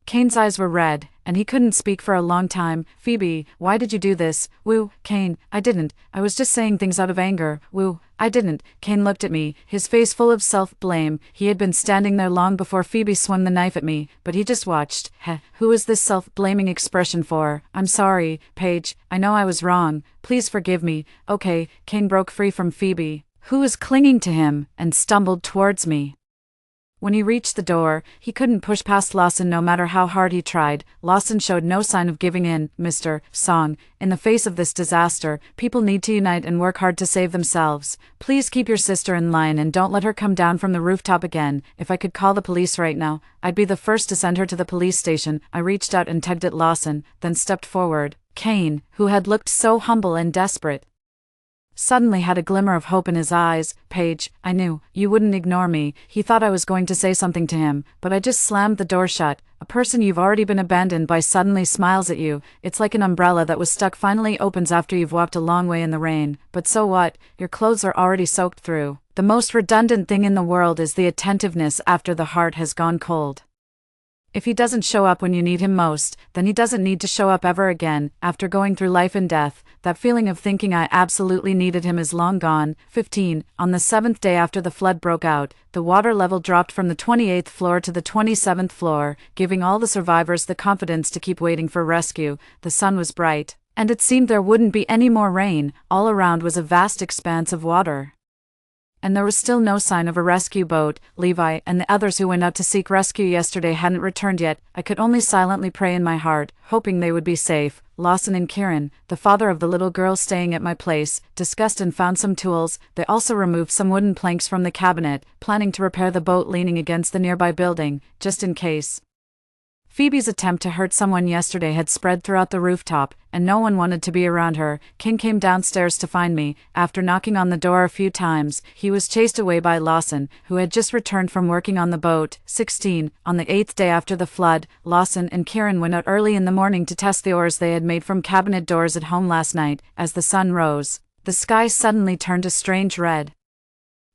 A: Kane's eyes were red, and he couldn't speak for a long time. Phoebe, why did you do this? Woo, Kane, I didn't. I was just saying things out of anger. Woo, I didn't. Kane looked at me, his face full of self-blame. He had been standing there long before Phoebe swung the knife at me, but he just watched. Heh, who is this self-blaming expression for? I'm sorry, Paige, I know I was wrong. Please forgive me. Okay, Kane broke free from Phoebe, who was clinging to him, and stumbled towards me. When he reached the door, he couldn't push past Lawson no matter how hard he tried. Lawson showed no sign of giving in. Mr. Song, in the face of this disaster, people need to unite and work hard to save themselves. Please keep your sister in line and don't let her come down from the rooftop again. If I could call the police right now, I'd be the first to send her to the police station. I reached out and tugged at Lawson, then stepped forward. Kane, who had looked so humble and desperate, suddenly had a glimmer of hope in his eyes. Paige, I knew you wouldn't ignore me. He thought I was going to say something to him, but I just slammed the door shut. A person you've already been abandoned by suddenly smiles at you. It's like an umbrella that was stuck finally opens after you've walked a long way in the rain. But so what? Your clothes are already soaked through. The most redundant thing in the world is the attentiveness after the heart has gone cold. If he doesn't show up when you need him most, then he doesn't need to show up ever again. After going through life and death, that feeling of thinking I absolutely needed him is long gone. 15. On the 7th day after the flood broke out, the water level dropped from the 28th floor to the 27th floor, giving all the survivors the confidence to keep waiting for rescue. The sun was bright, and it seemed there wouldn't be any more rain. All around was a vast expanse of water. And there was still no sign of a rescue boat. Levi and the others who went out to seek rescue yesterday hadn't returned yet. I could only silently pray in my heart, hoping they would be safe. Lawson and Kieran, the father of the little girl staying at my place, discussed and found some tools. They also removed some wooden planks from the cabinet, planning to repair the boat leaning against the nearby building, just in case. Phoebe's attempt to hurt someone yesterday had spread throughout the rooftop, and no one wanted to be around her. King came downstairs to find me. After knocking on the door a few times, he was chased away by Lawson, who had just returned from working on the boat. 16. On the 8th day after the flood, Lawson and Kieran went out early in the morning to test the oars they had made from cabinet doors at home last night. As the sun rose, the sky suddenly turned a strange red.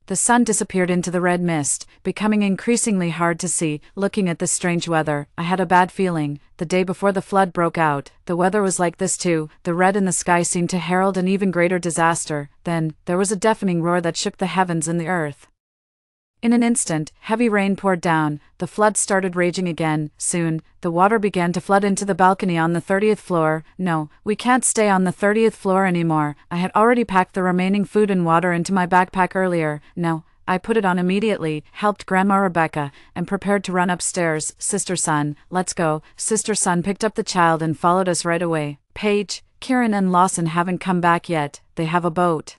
A: The sun disappeared into the red mist, becoming increasingly hard to see. Looking at this strange weather, I had a bad feeling. The day before the flood broke out, the weather was like this too. The red in the sky seemed to herald an even greater disaster. Then, there was a deafening roar that shook the heavens and the earth. In an instant, heavy rain poured down. The flood started raging again. Soon, the water began to flood into the balcony on the 30th floor. No, we can't stay on the 30th floor anymore. I had already packed the remaining food and water into my backpack earlier. No, I put it on immediately, helped Grandma Rebecca, and prepared to run upstairs. Sister Son, let's go. Sister Son picked up the child and followed us right away. Paige, Kieran and Lawson haven't come back yet. They have a boat.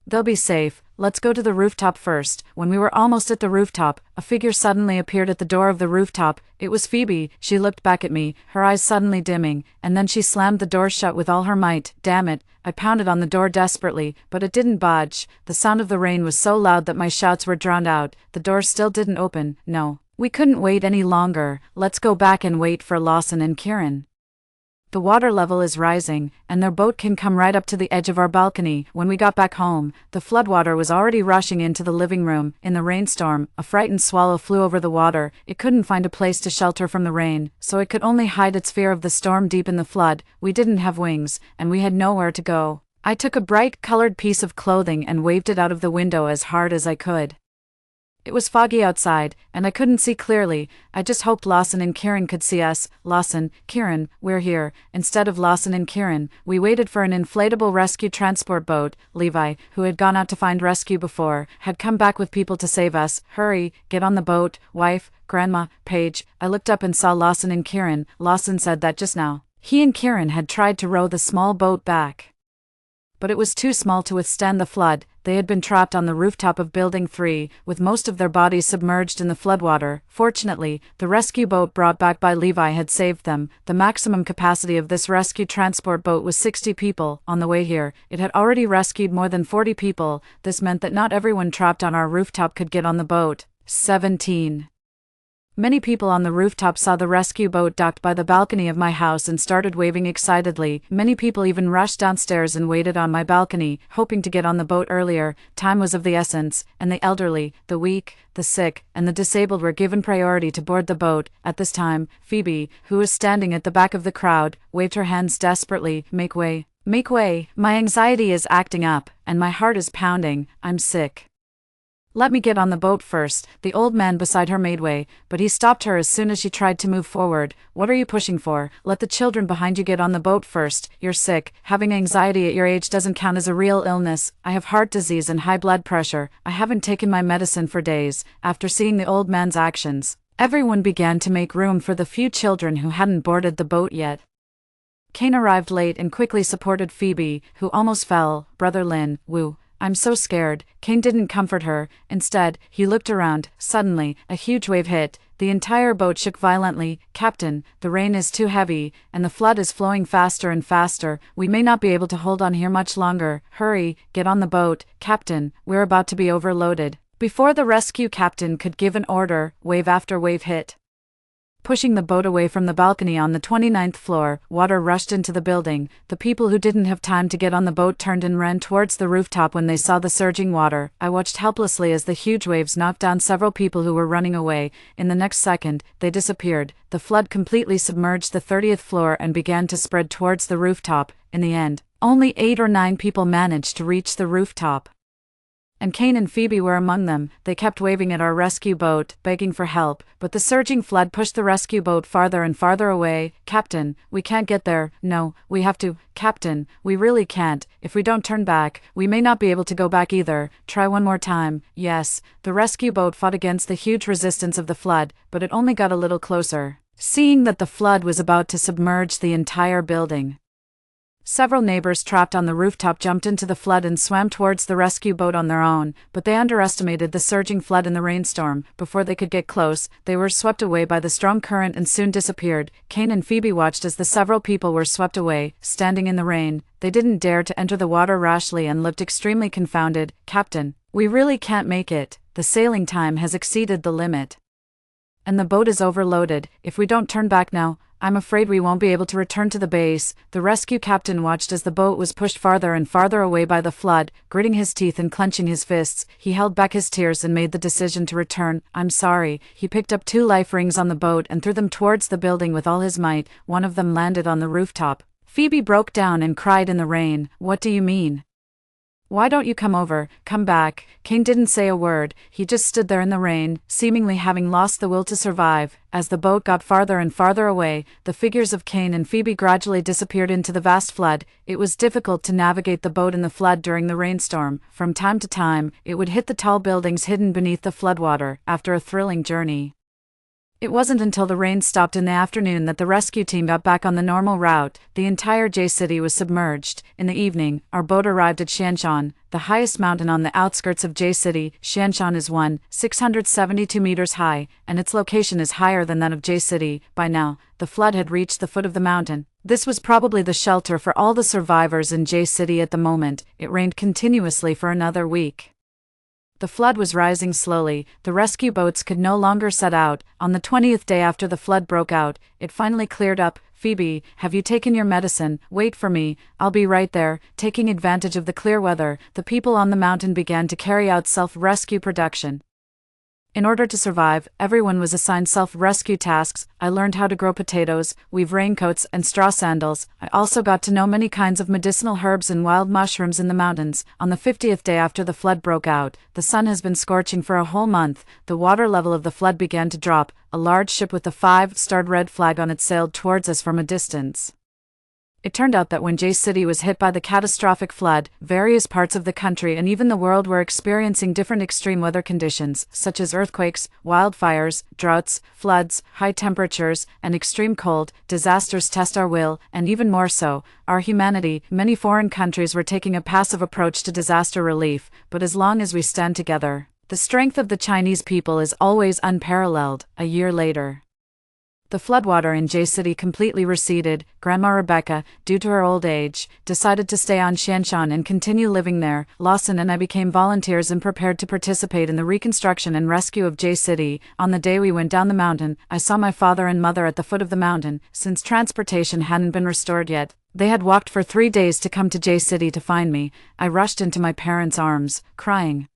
A: They'll be safe. Let's go to the rooftop first. When we were almost at the rooftop, a figure suddenly appeared at the door of the rooftop. It was Phoebe. She looked back at me, her eyes suddenly dimming, and then she slammed the door shut with all her might. Damn it. I pounded on the door desperately, but it didn't budge. The sound of the rain was so loud that my shouts were drowned out. The door still didn't open. No. We couldn't wait any longer. Let's go back and wait for Lawson and Kieran. The water level is rising, and their boat can come right up to the edge of our balcony. When we got back home, the floodwater was already rushing into the living room. In the rainstorm, a frightened swallow flew over the water. It couldn't find a place to shelter from the rain, so it could only hide its fear of the storm deep in the flood. We didn't have wings, and we had nowhere to go. I took a bright colored piece of clothing and waved it out of the window as hard as I could. It was foggy outside, and I couldn't see clearly. I just hoped Lawson and Kieran could see us. Lawson, Kieran, we're here. Instead of Lawson and Kieran, we waited for an inflatable rescue transport boat. Levi, who had gone out to find rescue before, had come back with people to save us. Hurry, get on the boat, wife, Grandma, Paige. I looked up and saw Lawson and Kieran. Lawson said that just now. He and Kieran had tried to row the small boat back, but it was too small to withstand the flood. They had been trapped on the rooftop of Building 3, with most of their bodies submerged in the floodwater. Fortunately, the rescue boat brought back by Levi had saved them. The maximum capacity of this rescue transport boat was 60 people. On the way here, it had already rescued more than 40 people. This meant that not everyone trapped on our rooftop could get on the boat. 17. Many people on the rooftop saw the rescue boat docked by the balcony of my house and started waving excitedly. Many people even rushed downstairs and waited on my balcony, hoping to get on the boat earlier. Time was of the essence, and the elderly, the weak, the sick, and the disabled were given priority to board the boat. At this time, Phoebe, who was standing at the back of the crowd, waved her hands desperately. Make way. Make way. My anxiety is acting up, and my heart is pounding. I'm sick. Let me get on the boat first. The old man beside her made way, but he stopped her as soon as she tried to move forward. What are you pushing for? Let the children behind you get on the boat first. You're sick. Having anxiety at your age doesn't count as a real illness. I have heart disease and high blood pressure. I haven't taken my medicine for days. After seeing the old man's actions, everyone began to make room for the few children who hadn't boarded the boat yet. Kane arrived late and quickly supported Phoebe, who almost fell. Brother Lin, woo. I'm so scared. Kane didn't comfort her. Instead, he looked around. Suddenly, a huge wave hit. The entire boat shook violently. Captain, the rain is too heavy, and the flood is flowing faster and faster. We may not be able to hold on here much longer. Hurry, get on the boat. Captain, we're about to be overloaded. Before the rescue captain could give an order, wave after wave hit. Pushing the boat away from the balcony on the 29th floor, water rushed into the building. The people who didn't have time to get on the boat turned and ran towards the rooftop when they saw the surging water. I watched helplessly as the huge waves knocked down several people who were running away. In the next second, they disappeared. The flood completely submerged the 30th floor and began to spread towards the rooftop. In the end, only 8 or 9 people managed to reach the rooftop. And Kane and Phoebe were among them. They kept waving at our rescue boat, begging for help, but the surging flood pushed the rescue boat farther and farther away. "Captain, we can't get there." "No, we have to." "Captain, we really can't. If we don't turn back, we may not be able to go back either." "Try one more time." "Yes." The rescue boat fought against the huge resistance of the flood, but it only got a little closer. Seeing that the flood was about to submerge the entire building, several neighbors trapped on the rooftop jumped into the flood and swam towards the rescue boat on their own, but they underestimated the surging flood in the rainstorm. Before they could get close, they were swept away by the strong current and soon disappeared. Kane and Phoebe watched as the several people were swept away, standing in the rain. They didn't dare to enter the water rashly and looked extremely confounded. "Captain, we really can't make it. The sailing time has exceeded the limit, and the boat is overloaded. If we don't turn back now, I'm afraid we won't be able to return to the base." The rescue captain watched as the boat was pushed farther and farther away by the flood. Gritting his teeth and clenching his fists, he held back his tears and made the decision to return. "I'm sorry." He picked up 2 life rings on the boat and threw them towards the building with all his might. One of them landed on the rooftop. Phoebe broke down and cried in the rain. "What do you mean? Why don't you come over? Come back." Kane didn't say a word. He just stood there in the rain, seemingly having lost the will to survive. As the boat got farther and farther away, the figures of Kane and Phoebe gradually disappeared into the vast flood. It was difficult to navigate the boat in the flood during the rainstorm. From time to time, it would hit the tall buildings hidden beneath the floodwater. After a thrilling journey, it wasn't until the rain stopped in the afternoon that the rescue team got back on the normal route. The entire J-City was submerged. In the evening, our boat arrived at Shanshan, the highest mountain on the outskirts of J-City. Shanshan is 1,672 meters high, and its location is higher than that of J-City. By now, the flood had reached the foot of the mountain. This was probably the shelter for all the survivors in J-City at the moment. It rained continuously for another week. The flood was rising slowly. The rescue boats could no longer set out. On the 20th day after the flood broke out, it finally cleared up. "Phoebe, have you taken your medicine? Wait for me. I'll be right there." Taking advantage of the clear weather, the people on the mountain began to carry out self-rescue production. In order to survive, everyone was assigned self-rescue tasks. I learned how to grow potatoes, weave raincoats and straw sandals. I also got to know many kinds of medicinal herbs and wild mushrooms in the mountains. On the 50th day after the flood broke out, the sun has been scorching for a whole month. The water level of the flood began to drop. A large ship with a 5-starred red flag on it sailed towards us from a distance. It turned out that when J-City was hit by the catastrophic flood, various parts of the country and even the world were experiencing different extreme weather conditions, such as earthquakes, wildfires, droughts, floods, high temperatures, and extreme cold. Disasters test our will, and even more so, our humanity. Many foreign countries were taking a passive approach to disaster relief, but as long as we stand together, the strength of the Chinese people is always unparalleled. A year later, the floodwater in J-City completely receded. Grandma Rebecca, due to her old age, decided to stay on Shanshan and continue living there. Lawson and I became volunteers and prepared to participate in the reconstruction and rescue of J-City. On the day we went down the mountain, I saw my father and mother at the foot of the mountain. Since transportation hadn't been restored yet, they had walked for 3 days to come to J-City to find me. I rushed into my parents' arms, crying.